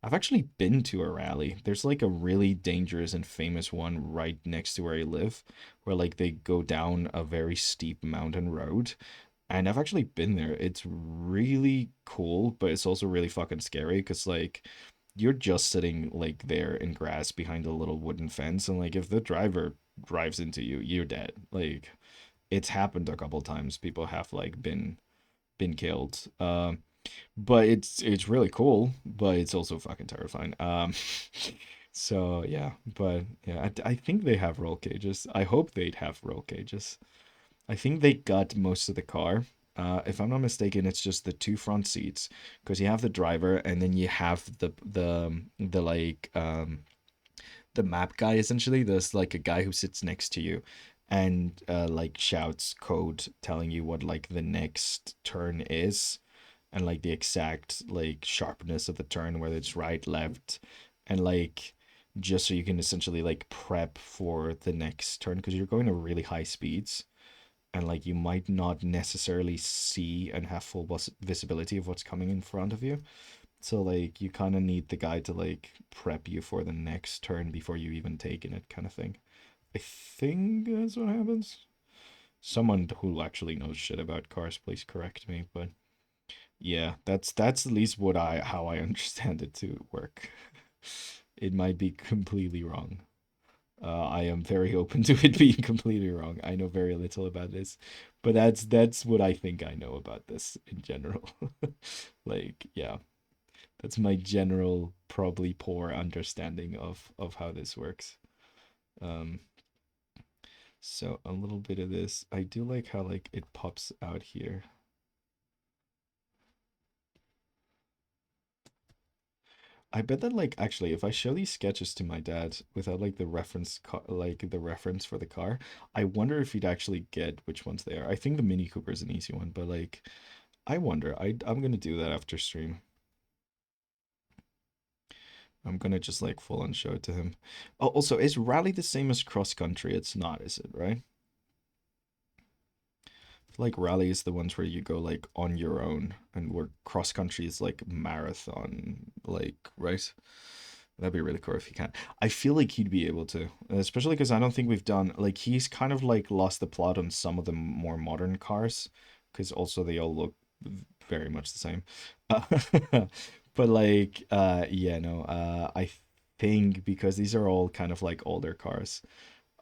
I've actually been to a rally. There's like a really dangerous and famous one right next to where I live, where like they go down a very steep mountain road. And I've actually been there. It's really cool, but it's also really fucking scary because like you're just sitting like there in grass behind a little wooden fence, and like if the driver drives into you, you're dead. Like it's happened a couple times. People have like been killed. But it's really cool, but it's also fucking terrifying. So yeah, but yeah, I think they have roll cages. I hope they'd have roll cages. I think they got most of the car. If I'm not mistaken, it's just the two front seats because you have the driver and then you have the like the map guy essentially. There's like a guy who sits next to you and like shouts code telling you what like the next turn is and like the exact like sharpness of the turn, whether it's right, left, and like just so you can essentially like prep for the next turn because you're going at really high speeds and like you might not necessarily see and have full visibility of what's coming in front of you. So like you kind of need the guy to like prep you for the next turn before you even take in it, kind of thing. I think that's what happens. Someone who actually knows shit about cars, please correct me. But yeah, that's at least what I how I understand it to work. It might be completely wrong. I am very open to it being completely wrong. I know very little about this, but that's what I think I know about this in general. Like, yeah, that's my general, probably poor understanding of how this works. Um, so a little bit of this. I do like how like it pops out here. I bet that like actually if I show these sketches to my dad without like the like the reference for the car, I wonder if he'd actually get which ones they are. I think the Mini Cooper is an easy one, but like I wonder. I'm gonna do that after stream. I'm gonna just like full on show it to him. Oh, also, is rally the same as cross country? It's not, is it, right? Like rally is the ones where you go like on your own, and where cross country is like marathon, like right? That'd be really cool if he can. I feel like he'd be able to, especially because I don't think we've done like he's kind of like lost the plot on some of the more modern cars, because also they all look very much the same. But like, yeah, no, I think because these are all kind of like older cars,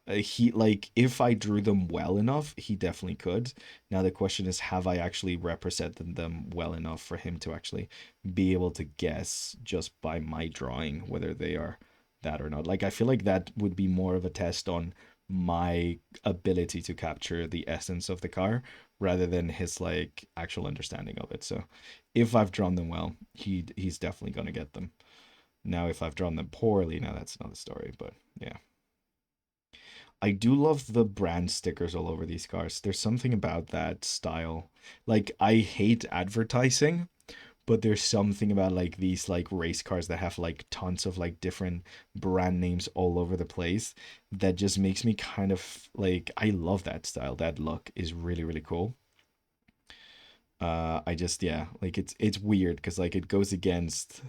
he like if I drew them well enough, he definitely could. Now the question is, have I actually represented them well enough for him to actually be able to guess just by my drawing whether they are that or not? Like I feel like that would be more of a test on my ability to capture the essence of the car rather than his like actual understanding of it. So if I've drawn them well, he's definitely gonna get them. Now if I've drawn them poorly, now that's another story. But yeah. I do love the brand stickers all over these cars. There's something about that style. Like, I hate advertising, but there's something about like these like race cars that have like tons of like different brand names all over the place that just makes me kind of like, I love that style. That look is really really cool. I just, yeah, like it's weird because like it goes against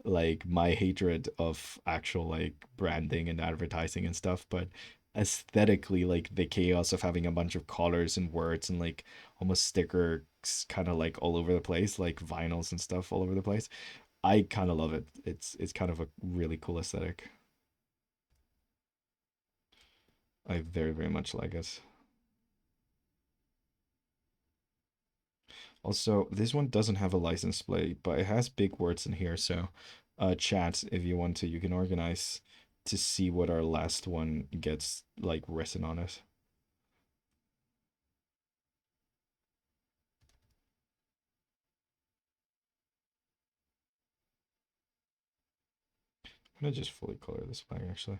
like my hatred of actual like branding and advertising and stuff, but aesthetically, like the chaos of having a bunch of colors and words and like almost stickers kind of like all over the place, like vinyls and stuff all over the place, I kind of love it. It's kind of a really cool aesthetic. I very very much like it. Also, this one doesn't have a license plate, but it has big words in here. So, chat, if you want to, you can organize to see what our last one gets like written on it. I'm gonna just fully color this flag actually.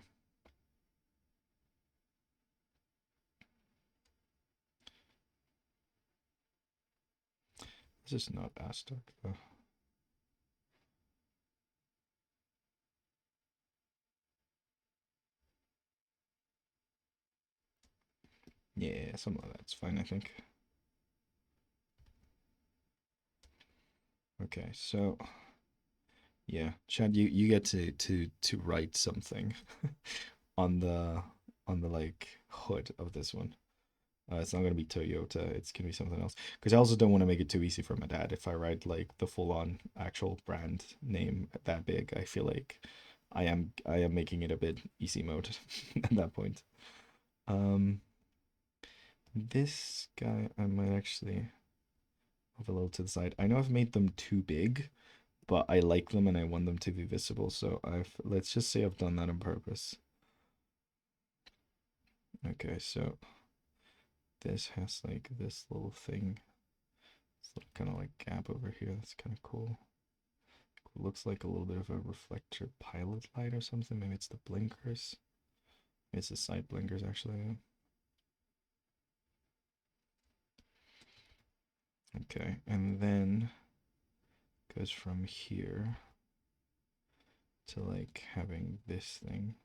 This is not Aztec though. Yeah, something like that's fine, I think. Okay, so yeah, Chad, you get to write something on the like hood of this one. It's not gonna be Toyota. It's gonna be something else. Because I also don't want to make it too easy for my dad. If I write like the full-on actual brand name that big, I feel like I am making it a bit easy mode at that point. Um, this guy I might actually move a little to the side. I know I've made them too big, but I like them and I want them to be visible. So let's just say I've done that on purpose. Okay, so this has like this little thing. This little kind of like gap over here. That's kind of cool. Looks like a little bit of a reflector pilot light or something. Maybe it's the blinkers. Maybe it's the side blinkers actually. Okay, and then goes from here to like having this thing.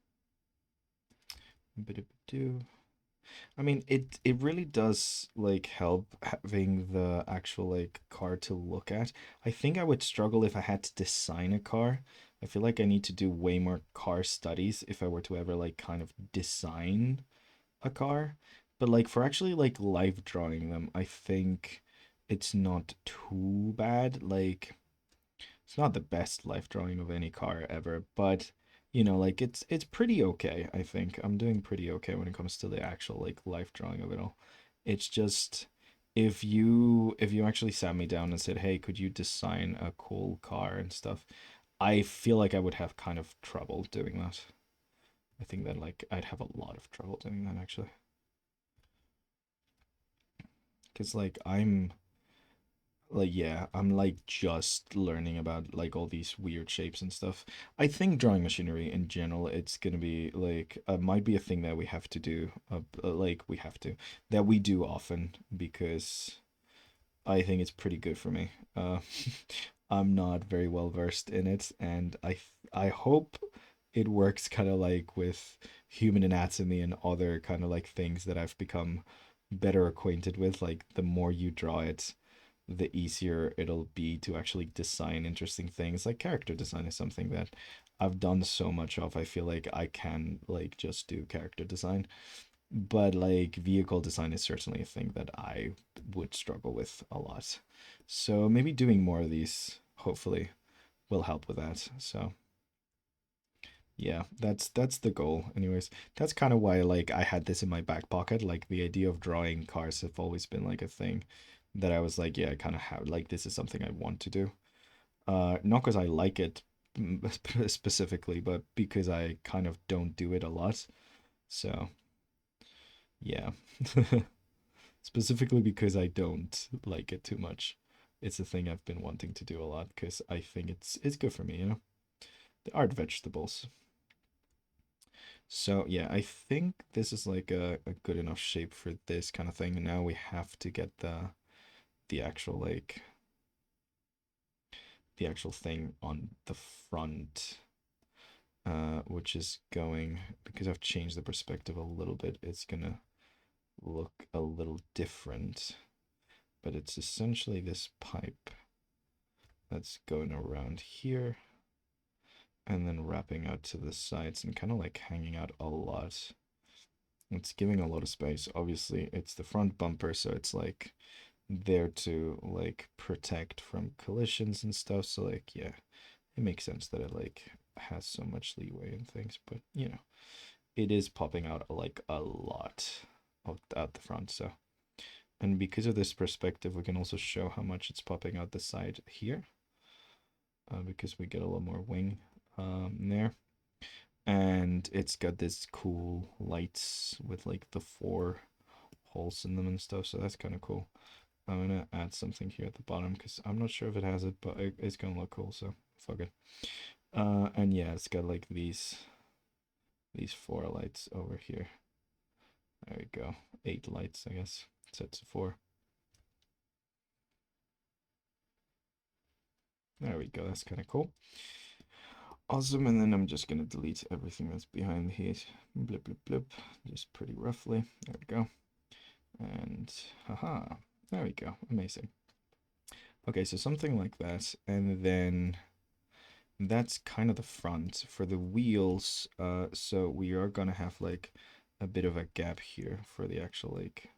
Bit-a-do. I mean, it really does like help having the actual like car to look at. I think I would struggle if I had to design a car. I feel like I need to do way more car studies if I were to ever like kind of design a car. But like for actually like live drawing them, I think it's not too bad. Like it's not the best life drawing of any car ever, but like it's pretty okay, I think. I'm doing pretty okay when it comes to the actual like life drawing of it all. It's just if you actually sat me down and said, "Hey, could you design a cool car and stuff?" I feel like I would have kind of trouble doing that. I think that like I'd have a lot of trouble doing that actually. Cause like I'm like just learning about like all these weird shapes and stuff. I think drawing machinery in general, it's gonna be like might be a thing that we have to do, like we have to that we do often because I think it's pretty good for me. I'm not very well versed in it, and I hope it works kind of like with human anatomy and other kind of like things that I've become better acquainted with. Like the more you draw it, the easier it'll be to actually design interesting things. Like character design is something that I've done so much of. I feel like I can like just do character design. But like vehicle design is certainly a thing that I would struggle with a lot. So maybe doing more of these hopefully will help with that. So yeah, that's the goal. Anyways, that's kind of why like I had this in my back pocket. Like the idea of drawing cars have always been like a thing that I was like, yeah, I kind of have like this is something I want to do. Not because I like it specifically, but because I kind of don't do it a lot. So yeah. Specifically because I don't like it too much. It's a thing I've been wanting to do a lot because I think it's good for me. The art vegetables. So yeah, I think this is like a good enough shape for this kind of thing. And now we have to get the actual like the actual thing on the front, which is going, because I've changed the perspective a little bit, it's gonna look a little different, but it's essentially this pipe that's going around here and then wrapping out to the sides and kind of like hanging out a lot. It's giving a lot of space. Obviously, it's the front bumper, so it's like there to like protect from collisions and stuff. So like, yeah, it makes sense that it like has so much leeway and things, but you know, it is popping out like a lot out the front. So, and because of this perspective, we can also show how much it's popping out the side here, because we get a little more wing there. And it's got this cool lights with like the 4 holes in them and stuff, so that's kind of cool. I'm gonna add something here at the bottom because I'm not sure if it has it, but it's gonna look cool, so fuck it. And yeah, it's got like these 4 lights over here. There we go. 8 lights, I guess. Sets of 4. There we go. That's kind of cool. Awesome. And then I'm just gonna delete everything that's behind here. Blip blip blip. Just pretty roughly. There we go. And haha. There we go. Amazing. Okay, so something like that, and then that's kind of the front for the wheels. So we are gonna have like a bit of a gap here for the actual like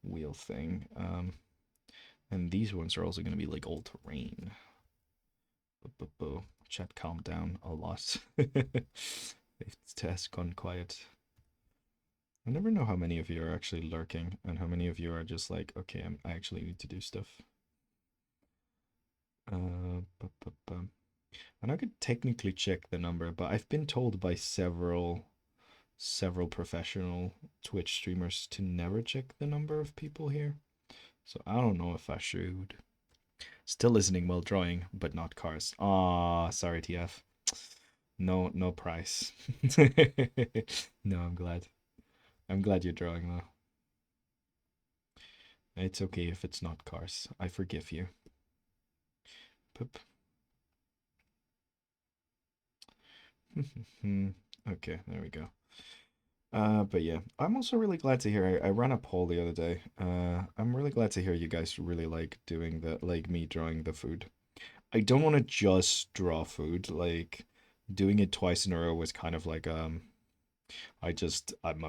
wheel thing. And these ones are also gonna be like all terrain. Chat, calm down a lot. It has gone quiet. I never know how many of you are actually lurking and how many of you are just like, okay, I actually need to do stuff. And I could technically check the number, but I've been told by several professional Twitch streamers to never check the number of people here. So I don't know if I should. Still listening while drawing, but not cars. Ah, sorry, TF. No, no price. No, I'm glad. I'm glad you're drawing though. It's okay if it's not cars. I forgive you. Poop. Okay, there we go. But yeah, I'm also really glad to hear. I ran a poll the other day. I'm really glad to hear you guys really like doing the like me drawing the food. I don't want to just draw food. Like doing it twice in a row was kind of like my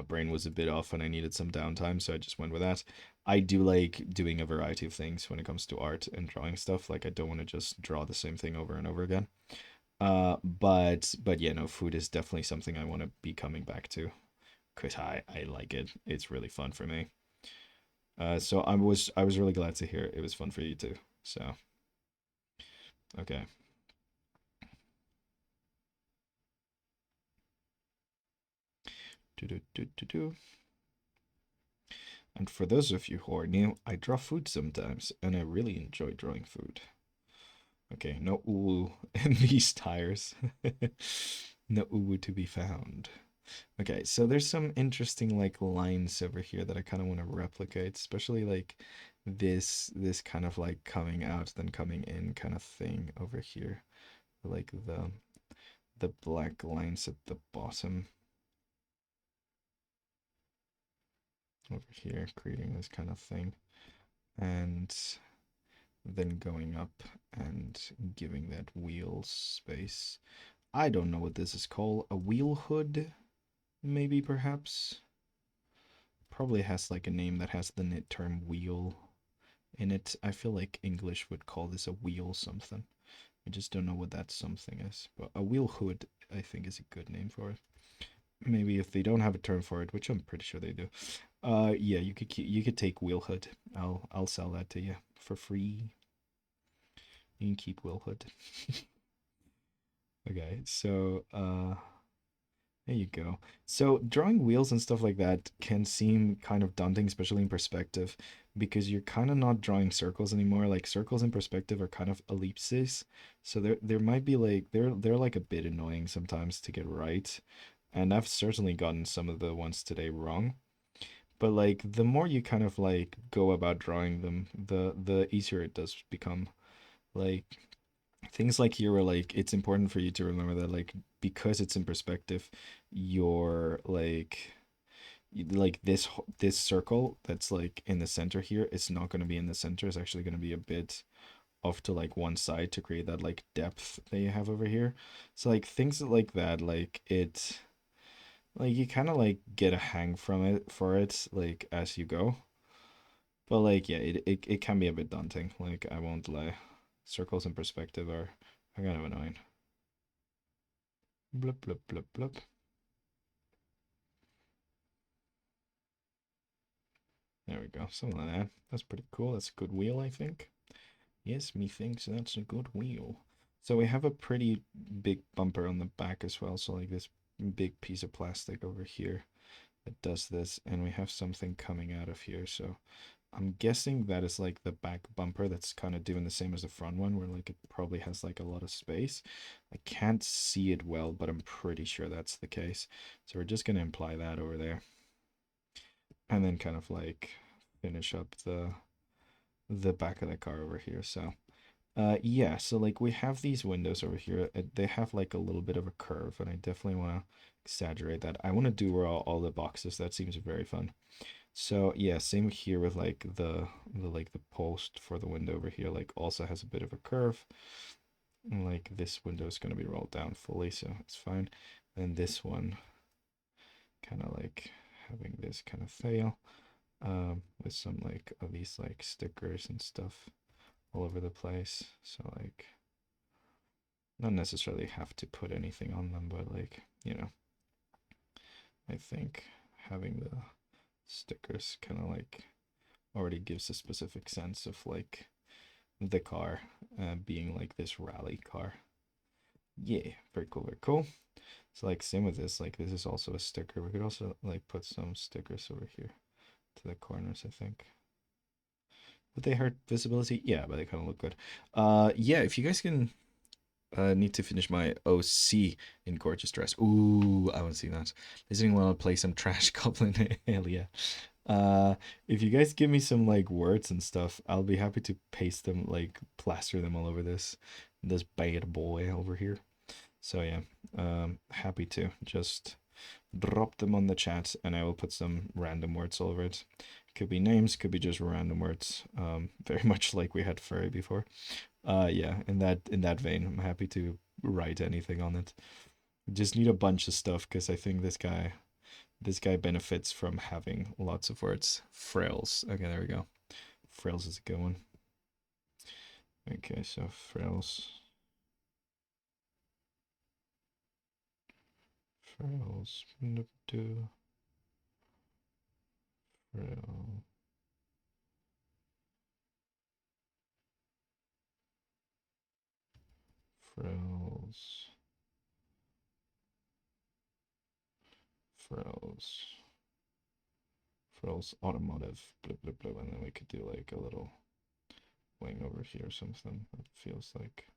brain was a bit off and I needed some downtime, so I just went with that. I do like doing a variety of things when it comes to art and drawing stuff. Like I don't want to just draw the same thing over and over again. But yeah, no, food is definitely something I want to be coming back to because I like it. It's really fun for me. So I was really glad to hear it was fun for you too. So okay. Do do do do do. And for those of you who are new, I draw food sometimes, and I really enjoy drawing food. Okay, no uwu in these tires. No uwu to be found. Okay, so there's some interesting like lines over here that I kind of want to replicate, especially like this kind of like coming out then coming in kind of thing over here. Like the black lines at the bottom over here, creating this kind of thing. And then going up and giving that wheel space. I don't know what this is called. A wheel hood, maybe perhaps. Probably has like a name that has the knit term wheel in it. I feel like English would call this a wheel something. I just don't know what that something is. But a wheel hood, I think, is a good name for it. Maybe if they don't have a term for it, which I'm pretty sure they do. Yeah, you could take wheel hood. I'll sell that to you for free. You can keep wheel hood. Okay, so there you go. So drawing wheels and stuff like that can seem kind of daunting, especially in perspective, because you're kind of not drawing circles anymore. Like circles in perspective are kind of ellipses. So there might be like they're like a bit annoying sometimes to get right. And I've certainly gotten some of the ones today wrong. But like the more you kind of like go about drawing them, the easier it does become. Like things like here were like it's important for you to remember that like because it's in perspective, you're like this circle that's like in the center here, it's not going to be in the center. It's actually going to be a bit off to like one side to create that like depth that you have over here. So like things like that, like it, like you kind of like get a hang from it for it like as you go. But like yeah, it can be a bit daunting. Like I won't lie, circles in perspective are kind of annoying. Blup blup blup blup. There we go, something like that. That's pretty cool. That's a good wheel, I think. Yes, methinks that's a good wheel. So we have a pretty big bumper on the back as well. So like this big piece of plastic over here that does this, and we have something coming out of here. So I'm guessing that is like the back bumper that's kind of doing the same as the front one, where like it probably has like a lot of space. I can't see it well, but I'm pretty sure that's the case. So we're just gonna imply that over there, and then kind of like finish up the back of the car over here. So yeah, so like we have these windows over here. They have like a little bit of a curve, and I definitely want to exaggerate that. I want to do all the boxes. That seems very fun. So yeah, same here with like the post for the window over here, like also has a bit of a curve. And like this window is gonna be rolled down fully, so it's fine. And this one kind of like having this kind of fail, with some like of these like stickers and stuff all over the place. So like not necessarily have to put anything on them, but like, you know, I think having the stickers kind of like already gives a specific sense of like the car being like this rally car. Yeah, very cool, very cool. So like same with this, like this is also a sticker. We could also like put some stickers over here to the corners, I think. Would they hurt visibility? Yeah, but they kind of look good. Yeah, if you guys can need to finish my OC in gorgeous dress. Ooh, I want to see that. Does anyone want to play some trash goblin? Hell yeah. If you guys give me some like words and stuff, I'll be happy to paste them, like plaster them all over this bad boy over here. So yeah, happy to just drop them on the chat, and I will put some random words all over it. Could be names, could be just random words. Very much like we had furry before. Yeah, in that vein, I'm happy to write anything on it. Just need a bunch of stuff because I think this guy benefits from having lots of words. Frills. Okay, there we go. Frills is a good one. Okay, so frills. Frills. Do frill. Frills. Frills. Frills automotive. Blah blah blah. And then we could do like a little wing over here or something that feels like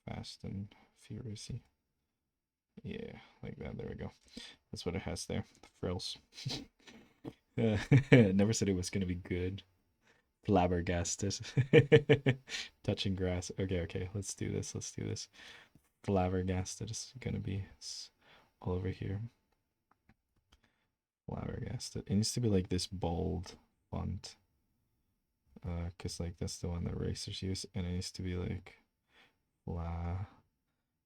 fast and furiousy. Yeah, like that. There we go. That's what it has there. The frills. Never said it was gonna be good. Flabbergasted. Touching grass. Okay, okay. Let's do this. Let's do this. Flabbergasted is gonna be all over here. Flabbergasted. It needs to be like this bold font. Cause like that's the one that racers use, and it needs to be like fla.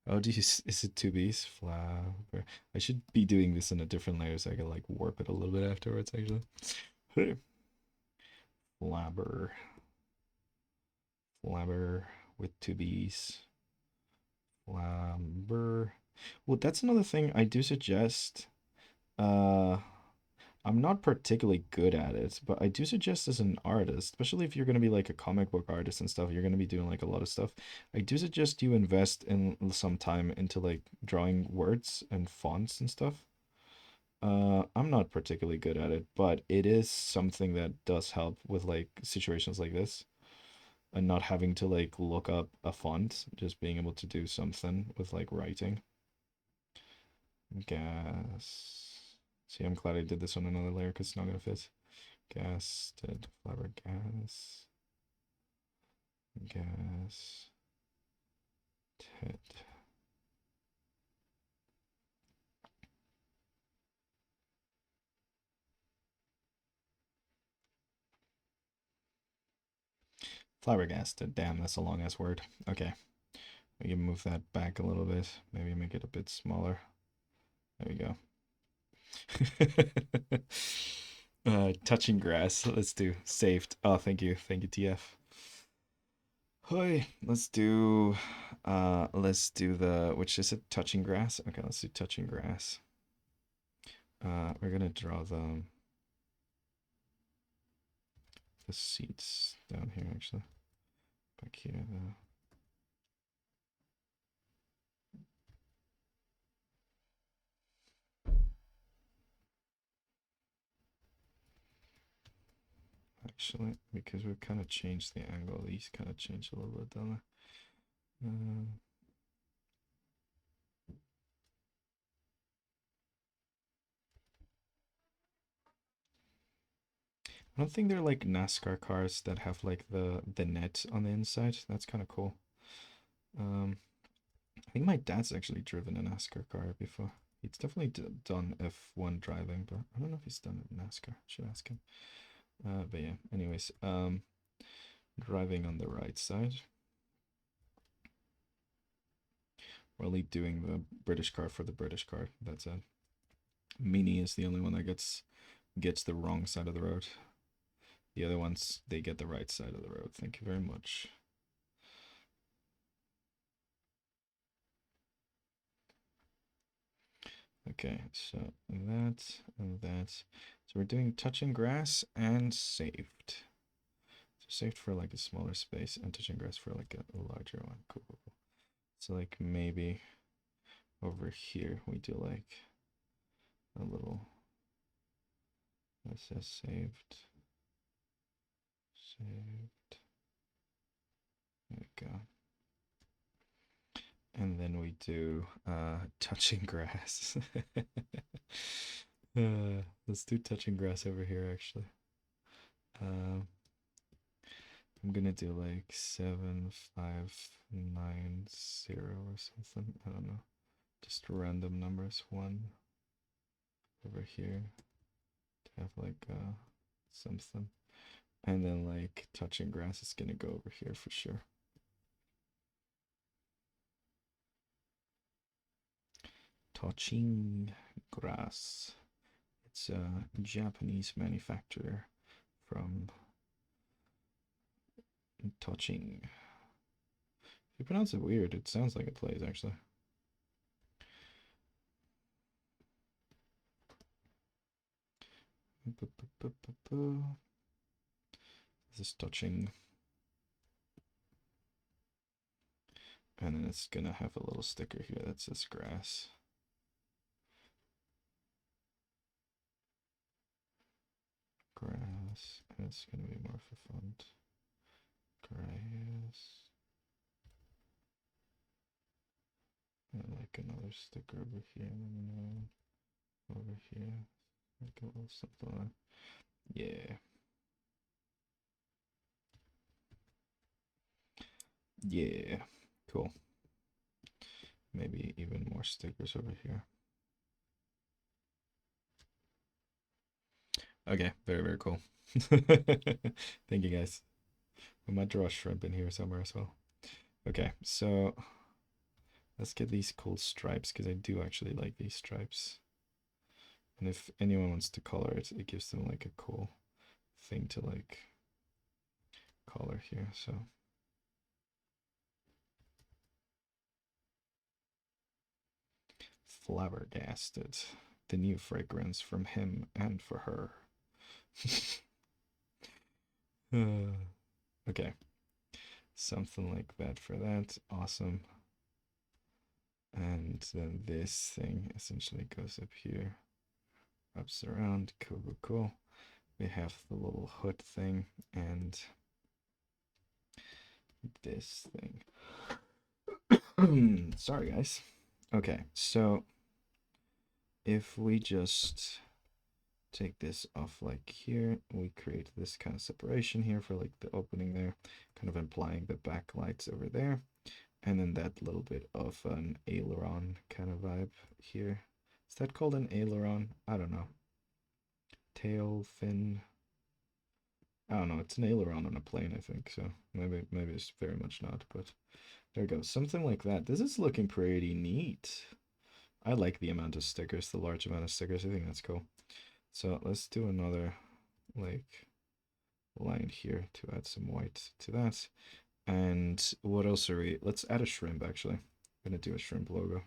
Oh, is it two B's? Flabber. I should be doing this in a different layer so I can like warp it a little bit afterwards, actually. Flabber. Flabber with two B's. Flabber. Well, that's another thing I do suggest. Uh, I'm not particularly good at it, but I do suggest as an artist, especially if you're going to be like a comic book artist and stuff, you're going to be doing like a lot of stuff. I do suggest you invest in some time into like drawing words and fonts and stuff. I'm not particularly good at it, but it is something that does help with like situations like this and not having to like look up a font, just being able to do something with like writing. Gas. See, I'm glad I did this on another layer because it's not gonna fit. Gas, did flower gas. Gas. Head. Flabbergasted. Damn, that's a long ass word. Okay. We can move that back a little bit. Maybe make it a bit smaller. There we go. Touching grass. Let's do saved. Oh, thank you. Thank you, TF. Hi. Let's do the, which is it? Touching grass? Okay, let's do touching grass. We're gonna draw the seats down here actually. Back here. Actually, because we've kind of changed the angle, these kind of changed a little bit, don't they? I don't think they're like NASCAR cars that have like the net on the inside. That's kind of cool. I think my dad's actually driven a NASCAR car before. He's definitely done F1 driving, but I don't know if he's done NASCAR. Should ask him. But yeah, anyways, driving on the right side. We're only doing the British car for the British car. That's it. Mini is the only one that gets the wrong side of the road. The other ones, they get the right side of the road. Thank you very much. Okay, so that and that. So we're doing touching grass and saved. So saved for like a smaller space and touching grass for like a larger one. Cool. So like maybe over here we do like a little, that says saved. Saved. There we go. And then we do touching grass. Let's do touching grass over here actually. I'm gonna do like 7590 or something. I don't know. Just random numbers. One over here to have like something. And then like touching grass is gonna go over here for sure. Touching grass. It's a Japanese manufacturer from Touching. If you pronounce it weird, it sounds like it plays actually. This is touching. And then it's gonna have a little sticker here that says grass. Grass. And it's gonna be more of a font. Grass. And like another sticker over here. And over here. Like a little something like that. Yeah. Yeah. Cool. Maybe even more stickers over here. Okay, very, very cool. Thank you guys. We might draw a shrimp in here somewhere as well. Okay, so let's get these cool stripes because I do actually like these stripes. And if anyone wants to color it, it gives them like a cool thing to like color here. So flabbergasted, the new fragrance from him and for her. Okay, something like that for that. Awesome. And then this thing essentially goes up here, wraps around. Cool, cool, cool. We have the little hood thing and this thing. Sorry, guys. Okay, so if we just take this off like here, we create this kind of separation here for like the opening there, kind of implying the backlights over there. And then that little bit of an aileron kind of vibe here. Is that called an aileron? I don't know. Tail, fin. I don't know. It's an aileron on a plane, I think. So maybe it's very much not. But there we go. Something like that. This is looking pretty neat. I like the amount of stickers, the large amount of stickers. I think that's cool. So let's do another like line here to add some white to that. And what else are we? Let's add a shrimp actually. I'm gonna do a shrimp logo.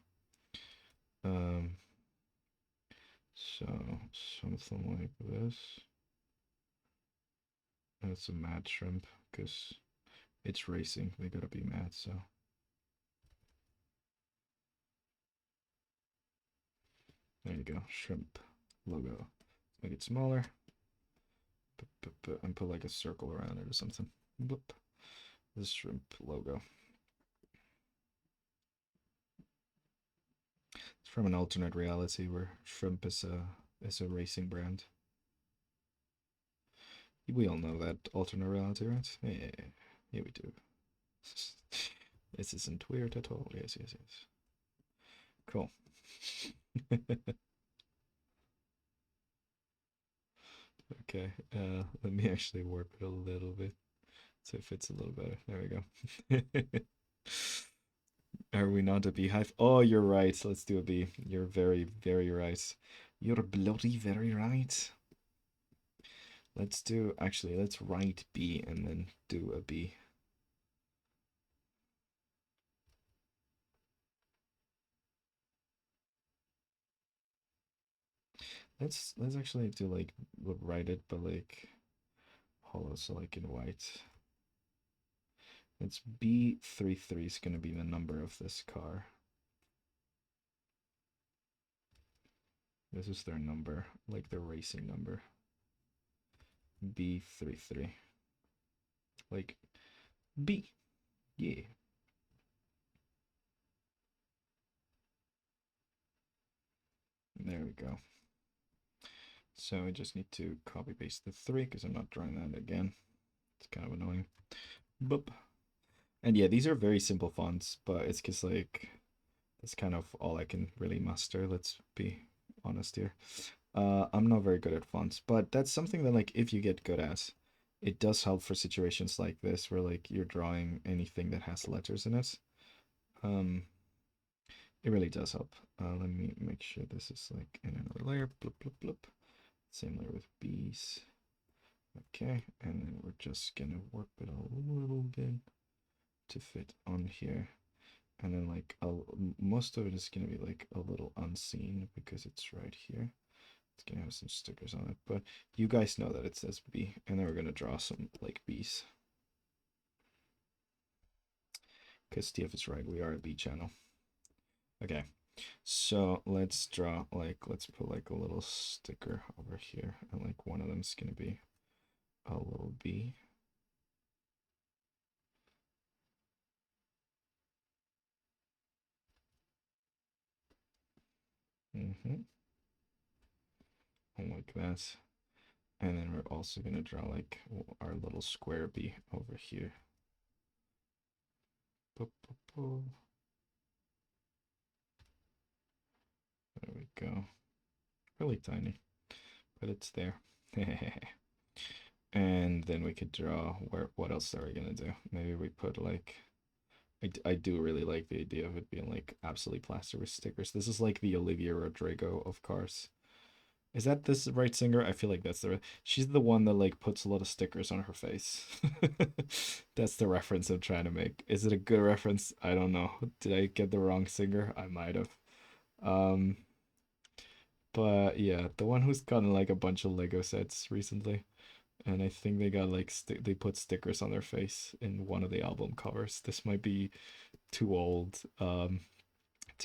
Um, so something like this. And it's a mad shrimp because it's racing. They gotta be mad. So there you go, shrimp logo. Make it smaller. And put like a circle around it or something. Boop. This shrimp logo. It's from an alternate reality where shrimp is a racing brand. We all know that alternate reality, right? Yeah, we do. This isn't weird at all. Yes, yes, yes. Cool. Okay, let me actually warp it a little bit so it fits a little better. There we go. Are we not a beehive? Oh, you're right. Let's do a bee. You're very, very right. You're bloody very right. Let's do, actually, let's write B and then do a B. Let's actually do like, we'll write it, but like hollow, so like in white. It's B33 is gonna be the number of this car. This is their number, like their racing number. B33. Like B. Yeah. There we go. So I just need to copy paste the 3 because I'm not drawing that again. It's kind of annoying. Boop. And yeah, these are very simple fonts, but it's because like that's kind of all I can really muster. Let's be honest here. I'm not very good at fonts, but that's something that like if you get good at, it does help for situations like this where like you're drawing anything that has letters in it. It really does help. Let me make sure this is like in another layer. Bloop, bloop, bloop. Same layer with bees. Okay, and then we're just gonna warp it a little bit to fit on here. And then like most of it is gonna be like a little unseen because it's right here. It's gonna have some stickers on it, but you guys know that it says B, and then we're gonna draw some like bees. Because TF is right, we are a bee channel. Okay, so let's draw like, let's put like a little sticker over here, and like one of them is gonna be a little bee. Mm-hmm. Like that. And then we're also gonna draw like our little square bee over here. Boop, boop, boop. There we go. Really tiny, but it's there. And then we could draw where, what else are we gonna do? Maybe we put like, I do really like the idea of it being like absolutely plastered with stickers. This is like the Olivia Rodrigo of cars. Is that this right singer? I feel like that's the she's the one that like puts a lot of stickers on her face. That's the reference I'm trying to make. Is it a good reference? I don't know. Did I get the wrong singer? I might have. Um, but yeah, the one who's gotten like a bunch of Lego sets recently, and I think they got like they put stickers on their face in one of the album covers. This might be too old to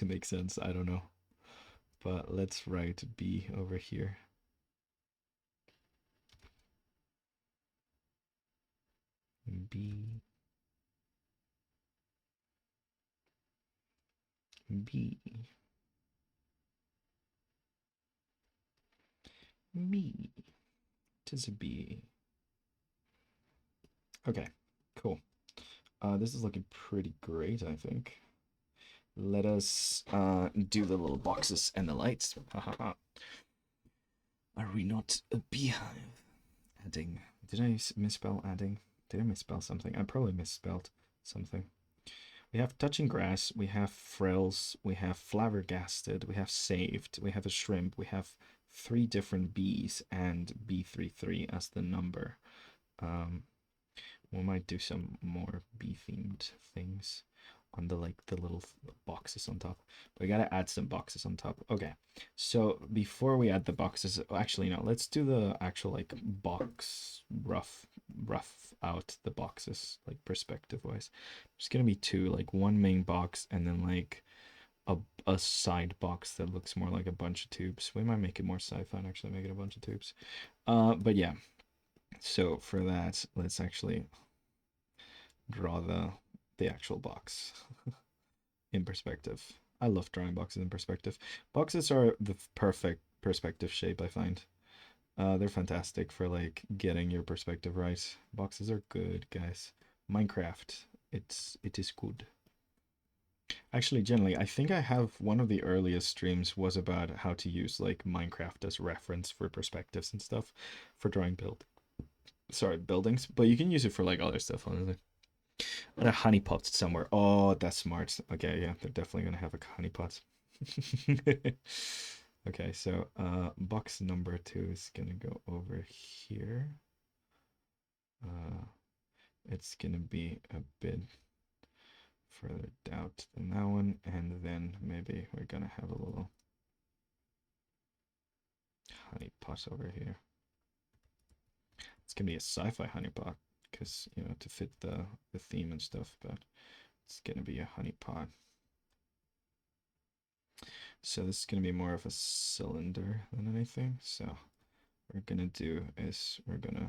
make sense. I don't know. But let's write B over here. B. B. B. Tis a B. Okay, cool. This is looking pretty great, I think. Let us do the little boxes and the lights. Ha ha ha. Are we not a beehive? Adding. Did I misspell adding? Did I misspell something? I probably misspelled something. We have touching grass, we have frills, we have flabbergasted, we have saved, we have a shrimp, we have 3 different bees and B33 as the number. Um, we might do some more bee themed things on the the little boxes on top. We gotta add some boxes on top. Okay, so before we add the boxes, actually no, let's do the actual like box rough out the boxes like perspective wise. There's gonna be two, like one main box and then like a side box that looks more like a bunch of tubes. We might make it more sci-fi and actually make it a bunch of tubes. But yeah. So for that, let's actually draw the actual box in perspective. I love drawing boxes in perspective. Boxes are the perfect perspective shape, I find. They're fantastic for like getting your perspective right. Boxes are good, guys. Minecraft, it is good. Actually, generally, I think I have one of the earliest streams was about how to use like Minecraft as reference for perspectives and stuff for drawing buildings, but you can use it for like other stuff, honestly. And a honeypot somewhere. Oh, that's smart. Okay, yeah, they're definitely gonna have a honeypot. Okay, so box number 2 is gonna go over here. It's gonna be a bit further out than that one, and then maybe we're gonna have a little honeypot over here. It's gonna be a sci-fi honeypot because you know to fit the theme and stuff, but it's gonna be a honeypot. So this is going to be more of a cylinder than anything. So what we're going to do is we're going to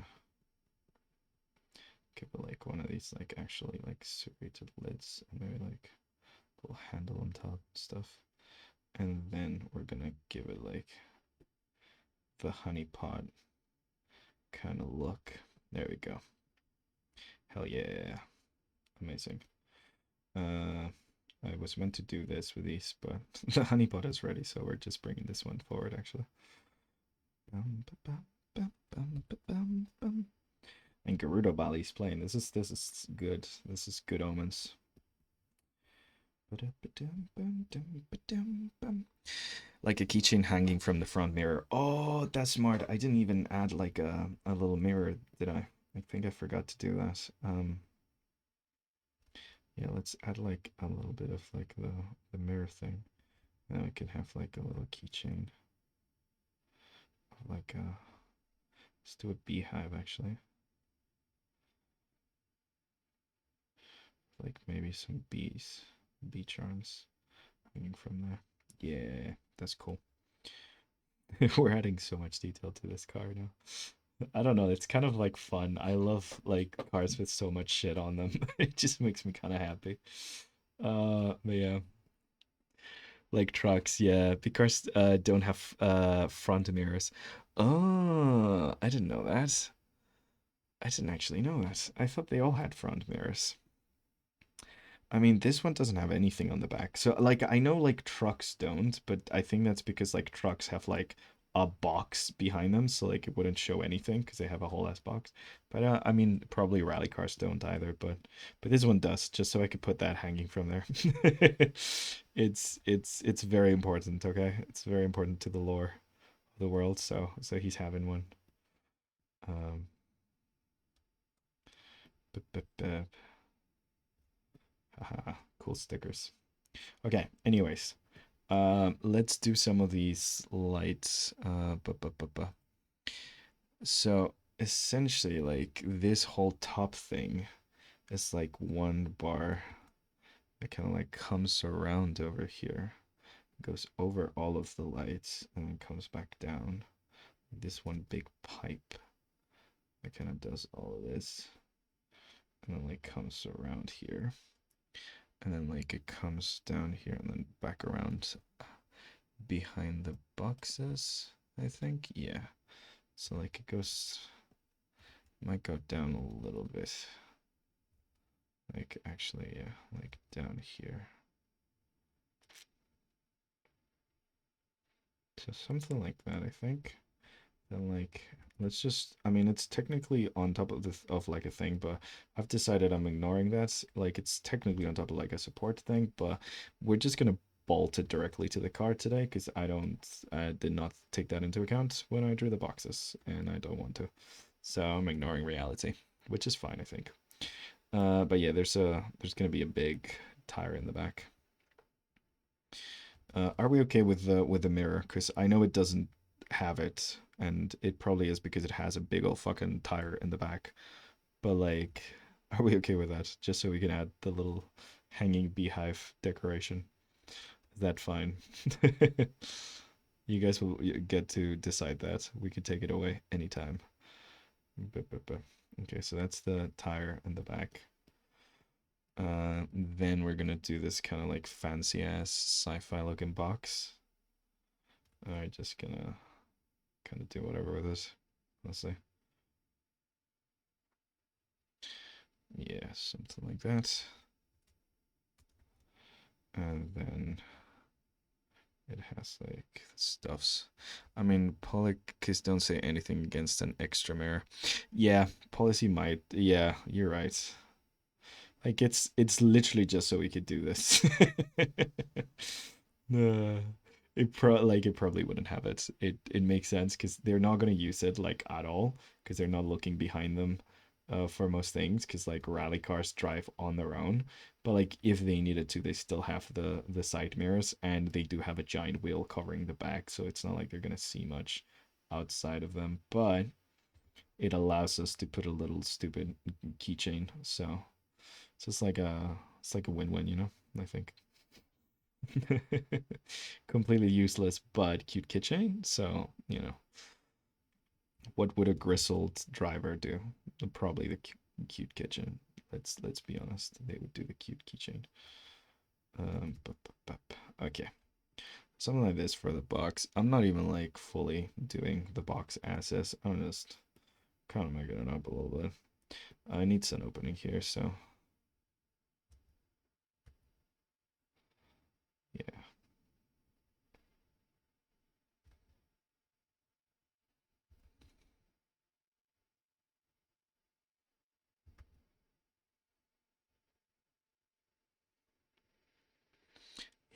give it like one of these like actually like serrated lids and maybe like a little handle on top and stuff. And then we're going to give it like the honey pot kind of look. There we go. Hell yeah. Amazing. I was meant to do this with these, but the honeypot is ready, so we're just bringing this one forward actually. And Gerudo Bali's playing. This is good. This is good omens. Like a keychain hanging from the front mirror. Oh, that's smart. I didn't even add like a little mirror, did I? I think I forgot to do that. Yeah, let's add like a little bit of like the mirror thing. And then we can have like a little keychain of like let's do a beehive actually. Like maybe some bee charms hanging from there. Yeah, that's cool. We're adding so much detail to this car now. I don't know, it's kind of like fun. I love like cars with so much shit on them. It just makes me kind of happy. But yeah, like trucks, yeah, because don't have front mirrors. Oh, I didn't know that. I didn't actually know that. I thought they all had front mirrors. I mean, this one doesn't have anything on the back. So, like, I know, like, trucks don't, but I think that's because, like, trucks have, like, a box behind them. So, like, it wouldn't show anything because they have a whole ass box. But, I mean, probably rally cars don't either. But this one does, just so I could put that hanging from there. It's very important, okay? It's very important to the lore of the world. So he's having one. Um, bup, bup, bup. Haha, cool stickers. Okay, anyways. Let's do some of these lights. So essentially, like this whole top thing is like one bar that kind of like comes around over here, goes over all of the lights, and then comes back down. This one big pipe that kind of does all of this, and then like comes around here, and then like it comes down here, and then back around behind the boxes, I think. Yeah. So like it goes, might go down a little bit. Like, actually, yeah, like down here. So something like that, I think. Then like, let's just, I mean, it's technically on top of of like a thing, but I've decided I'm ignoring that. Like, it's technically on top of like a support thing, but we're just gonna bolt it directly to the card today because I did not take that into account when I drew the boxes, and I don't want to. So I'm ignoring reality, which is fine, I think. But yeah, there's gonna be a big tire in the back. Are we okay with the mirror? Because I know it doesn't have it, and it probably is because it has a big old fucking tire in the back. But like, are we okay with that? Just so we can add the little hanging beehive decoration. Is that fine? You guys will get to decide that. We could take it away anytime. Okay, so that's the tire in the back. Then we're gonna do this kind of like fancy ass sci-fi looking box. Alright, just gonna kind of do whatever with this. Let's see. Yeah, something like that. And then it has like stuffs. I mean, Polycus don't say anything against an extra mirror. Yeah, policy might. Yeah, you're right. Like it's literally just so we could do this. Uh, it probably wouldn't have it. It makes sense because they're not gonna use it like at all because they're not looking behind them for most things because like rally cars drive on their own. But like if they needed to, they still have the side mirrors and they do have a giant wheel covering the back, so it's not like they're gonna see much outside of them. But it allows us to put a little stupid keychain. So it's like a win-win, you know, I think. Completely useless but cute keychain. So, you know, what would a grizzled driver do? Probably the cute kitchen. Let's be honest. They would do the cute keychain. Okay. Something like this for the box. I'm not even like fully doing the box assets. I'm just kind of making it up a little bit. I need some opening here, so yeah.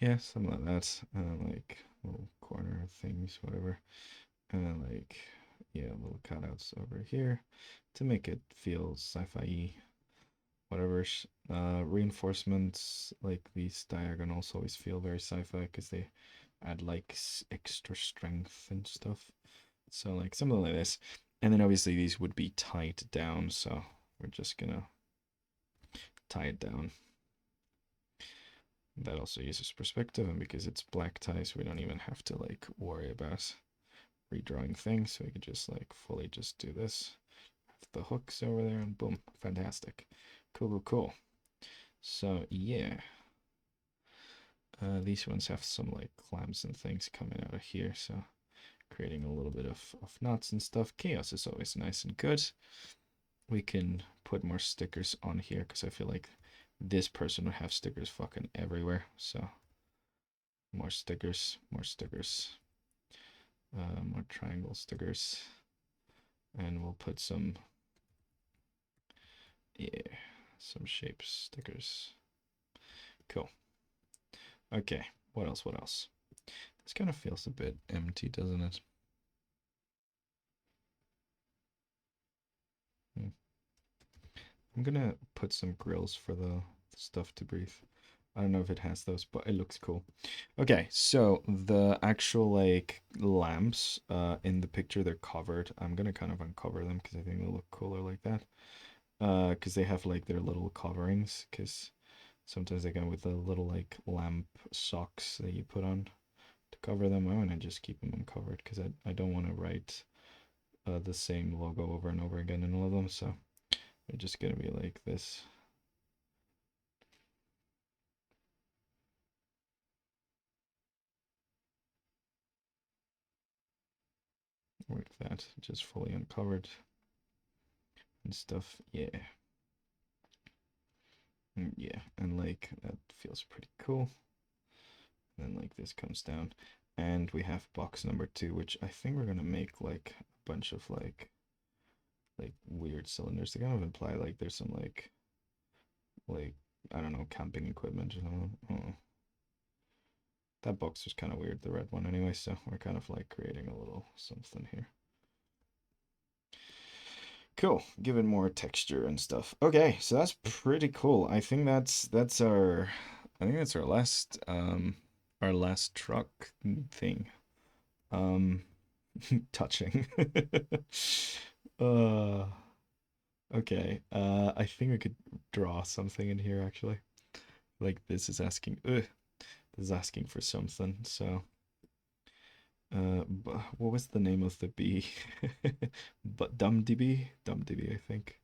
Yeah, something like that. Like little corner things, whatever. And then like, yeah, little cutouts over here to make it feel sci-fi, whatever. Reinforcements like these diagonals always feel very sci-fi because they add like extra strength and stuff. So like something like this. And then obviously these would be tied down, so we're just gonna tie it down. That also uses perspective, and because it's black ties, we don't even have to like worry about redrawing things. So we could just like fully just do this. Have the hooks over there, and boom, fantastic. Cool, cool, cool. So yeah, these ones have some like clamps and things coming out of here, so creating a little bit of knots and stuff. Chaos is always nice and good. We can put more stickers on here because I feel like this person would have stickers fucking everywhere. So more stickers, more stickers, more triangle stickers, and we'll put some, yeah, some shape stickers. Cool. Okay, what else? What else? This kind of feels a bit empty, doesn't it? Hmm. I'm gonna put some grills for the stuff to breathe. I don't know if it has those, but it looks cool. Okay, so the actual like lamps in the picture, they're covered. I'm gonna kind of uncover them because I think they'll look cooler like that. Because they have like their little coverings, because sometimes they come with the little like lamp socks that you put on to cover them. I want to just keep them uncovered because I don't want to write the same logo over and over again in all of them. So they're just gonna be like this. Like that, just fully uncovered and stuff. Yeah. Yeah, and like that feels pretty cool. And then like this comes down. And we have box number 2, which I think we're gonna make like a bunch of like weird cylinders to kind of imply like there's some like I don't know, camping equipment or something. Oh, that box was kind of weird, the red one anyway, so we're kind of like creating a little something here. Cool, give it more texture and stuff. Okay, so that's pretty cool. I think that's our last truck thing. Um touching. uh okay. I think we could draw something in here actually. Like this is asking this is asking for something. So what was the name of the bee? But DumDB? DumDB, I think.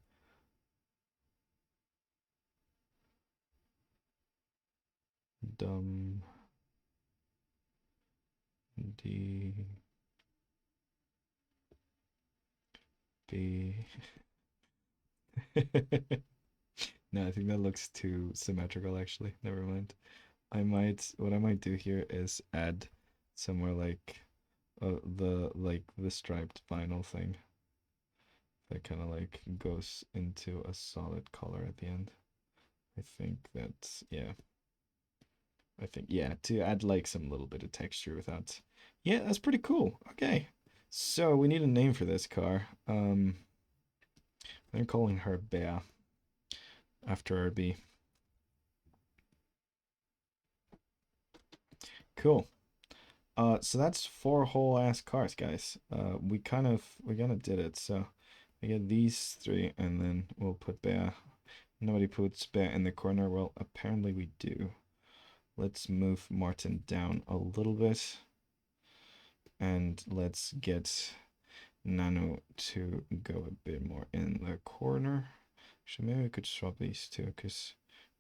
Dum D B. No, I think that looks too symmetrical actually. Never mind. What I might do here is add somewhere like the striped vinyl thing that kind of like goes into a solid color at the end. I think that's yeah. I think yeah, to add like some little bit of texture without. Yeah, that's pretty cool. Okay. So we need a name for this car. I'm calling her Bea after our bee. Cool. So that's 4 whole ass cars, guys. We kind of did it. So I get these 3, and then we'll put Bea. Nobody puts Bea in the corner. Well, apparently we do. Let's move Martin down a little bit, and let's get Nano to go a bit more in the corner. Actually, maybe we could swap these two because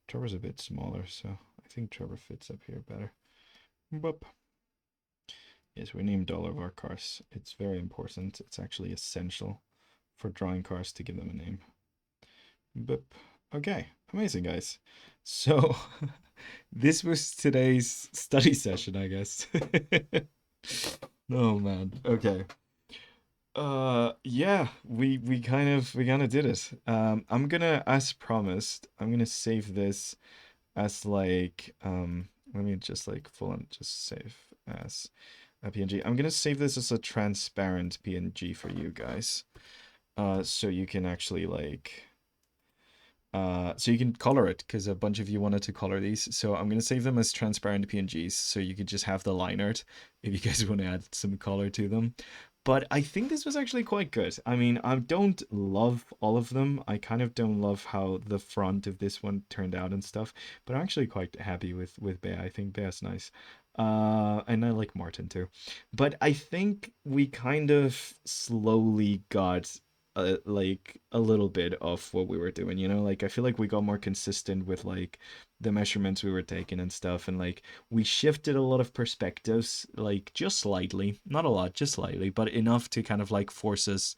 Trevor's a bit smaller, so I think Trevor fits up here better. Boop. Yes, we named all of our cars. It's very important. It's actually essential for drawing cars to give them a name. Boop. Okay, amazing, guys. So, this was today's study session, I guess. Oh man. Okay. Yeah, we kind of did it. I'm gonna, as promised, I'm gonna save this as like let me just like full on just save as a PNG. I'm gonna save this as a transparent PNG for you guys. So you can actually like so you can color it because a bunch of you wanted to color these. So I'm gonna save them as transparent PNGs so you could just have the line art if you guys want to add some color to them. But I think this was actually quite good. I mean, I don't love all of them. I kind of don't love how the front of this one turned out and stuff. But I'm actually quite happy with Bea. I think Bea's nice. And I like Martin too. But I think we kind of slowly got like a little bit of what we were doing, you know? Like I feel like we got more consistent with like the measurements we were taking and stuff, and like we shifted a lot of perspectives, like just slightly, not a lot, just slightly, but enough to kind of like force us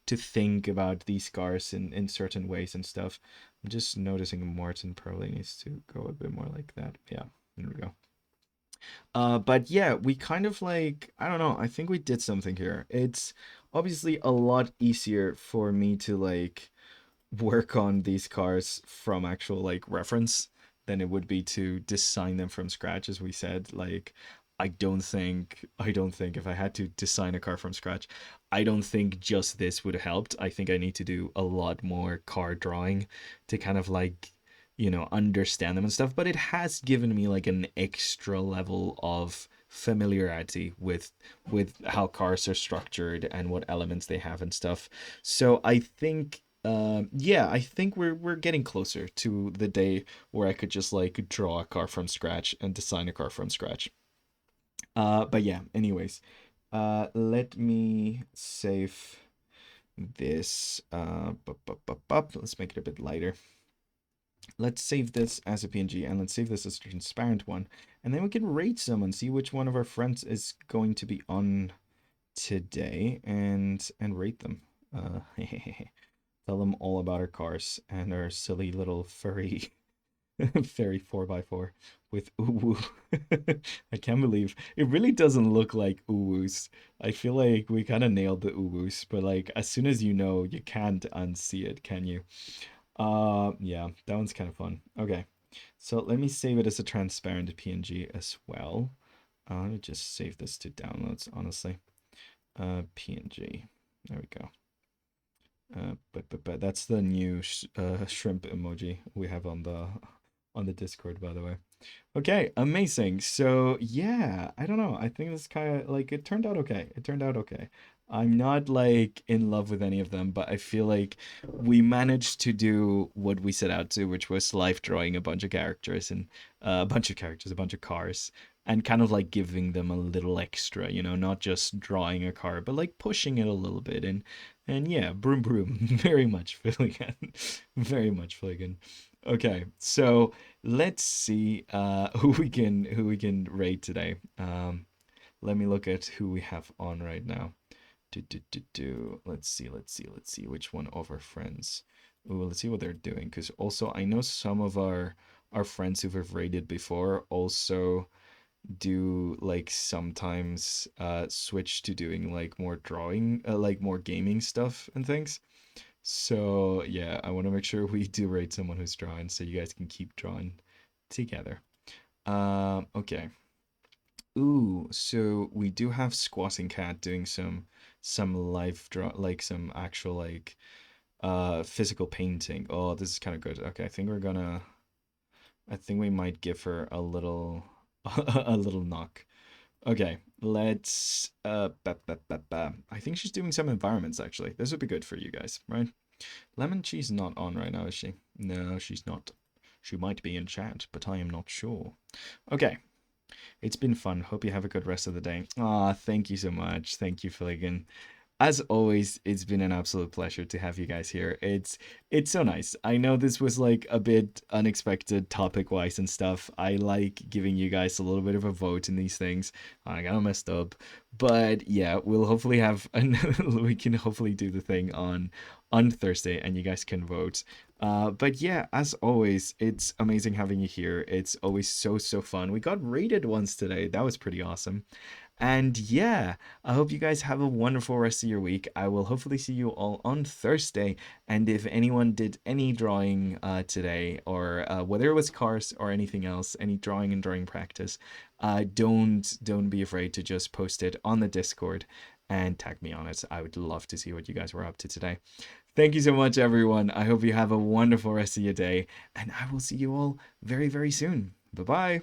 to think about these cars in certain ways and stuff. I'm just noticing Martin probably needs to go a bit more like that. Yeah, there we go. But yeah, we kind of like, I don't know, I think we did something here. It's obviously a lot easier for me to like work on these cars from actual like reference than it would be to design them from scratch, as we said. Like, I don't think if I had to design a car from scratch, I don't think just this would have helped. I think I need to do a lot more car drawing to kind of like, understand them and stuff. But it has given me like an extra level of familiarity with how cars are structured and what elements they have and stuff. So I think yeah, I think we're getting closer to the day where I could just like draw a car from scratch and design a car from scratch. But yeah, anyways, let me save this. Let's make it a bit lighter. Let's save this as a PNG and let's save this as a transparent one, and then we can rate someone, see which one of our friends is going to be on today, and rate them. Tell them all about our cars and our silly little furry Fairy 4x4 with uwu. I can't believe it really doesn't look like uwus. I feel like we kind of nailed the uwus, but like as soon as you know, you can't unsee it, can you? Yeah, that one's kind of fun. Okay, so let me save it as a transparent PNG as well. Let me just save this to downloads, honestly. PNG. There we go. But that's the new shrimp emoji we have on the Discord, by the way. Okay, amazing. So yeah, I don't know. I think this kind of like it turned out okay. It turned out okay. I'm not like in love with any of them, but I feel like we managed to do what we set out to, which was life drawing a bunch of characters and a bunch of characters, a bunch of cars, and kind of like giving them a little extra, not just drawing a car, but like pushing it a little bit and yeah, broom broom, very much Filligan, very much Filligan. Okay, so let's see who we can rate today. Let me look at who we have on right now. Let's see which one of our friends. Ooh, let's see what they're doing. Because also I know some of our friends who have rated before also do like sometimes switch to doing like more drawing, like more gaming stuff and things. So yeah, I want to make sure we do rate someone who's drawing so you guys can keep drawing together. Okay. Ooh, so we do have Squatting Cat doing some live draw, like some actual like physical painting. Oh, this is kind of good. Okay, I think we might give her a little a little knock. Okay, let's I think she's doing some environments actually. This would be good for you guys, right? Lemon Cheese not on right now, is she? No, she's not. She might be in chat, but I am not sure. Okay, it's been fun. Hope you have a good rest of the day. Ah, thank you so much. Thank you, Fligan. As always, it's been an absolute pleasure to have you guys here. It's so nice. I know this was like a bit unexpected topic wise and stuff. I like giving you guys a little bit of a vote in these things. I got messed up, but yeah, we'll hopefully have we can hopefully do the thing on Thursday, and you guys can vote. But yeah, as always, it's amazing having you here. It's always so fun. We got rated once today. That was pretty awesome. And yeah, I hope you guys have a wonderful rest of your week. I will hopefully see you all on Thursday. And if anyone did any drawing today, or whether it was cars or anything else, any drawing and drawing practice, don't be afraid to just post it on the Discord and tag me on it. I would love to see what you guys were up to today. Thank you so much, everyone. I hope you have a wonderful rest of your day, and I will see you all very, very soon. Bye bye.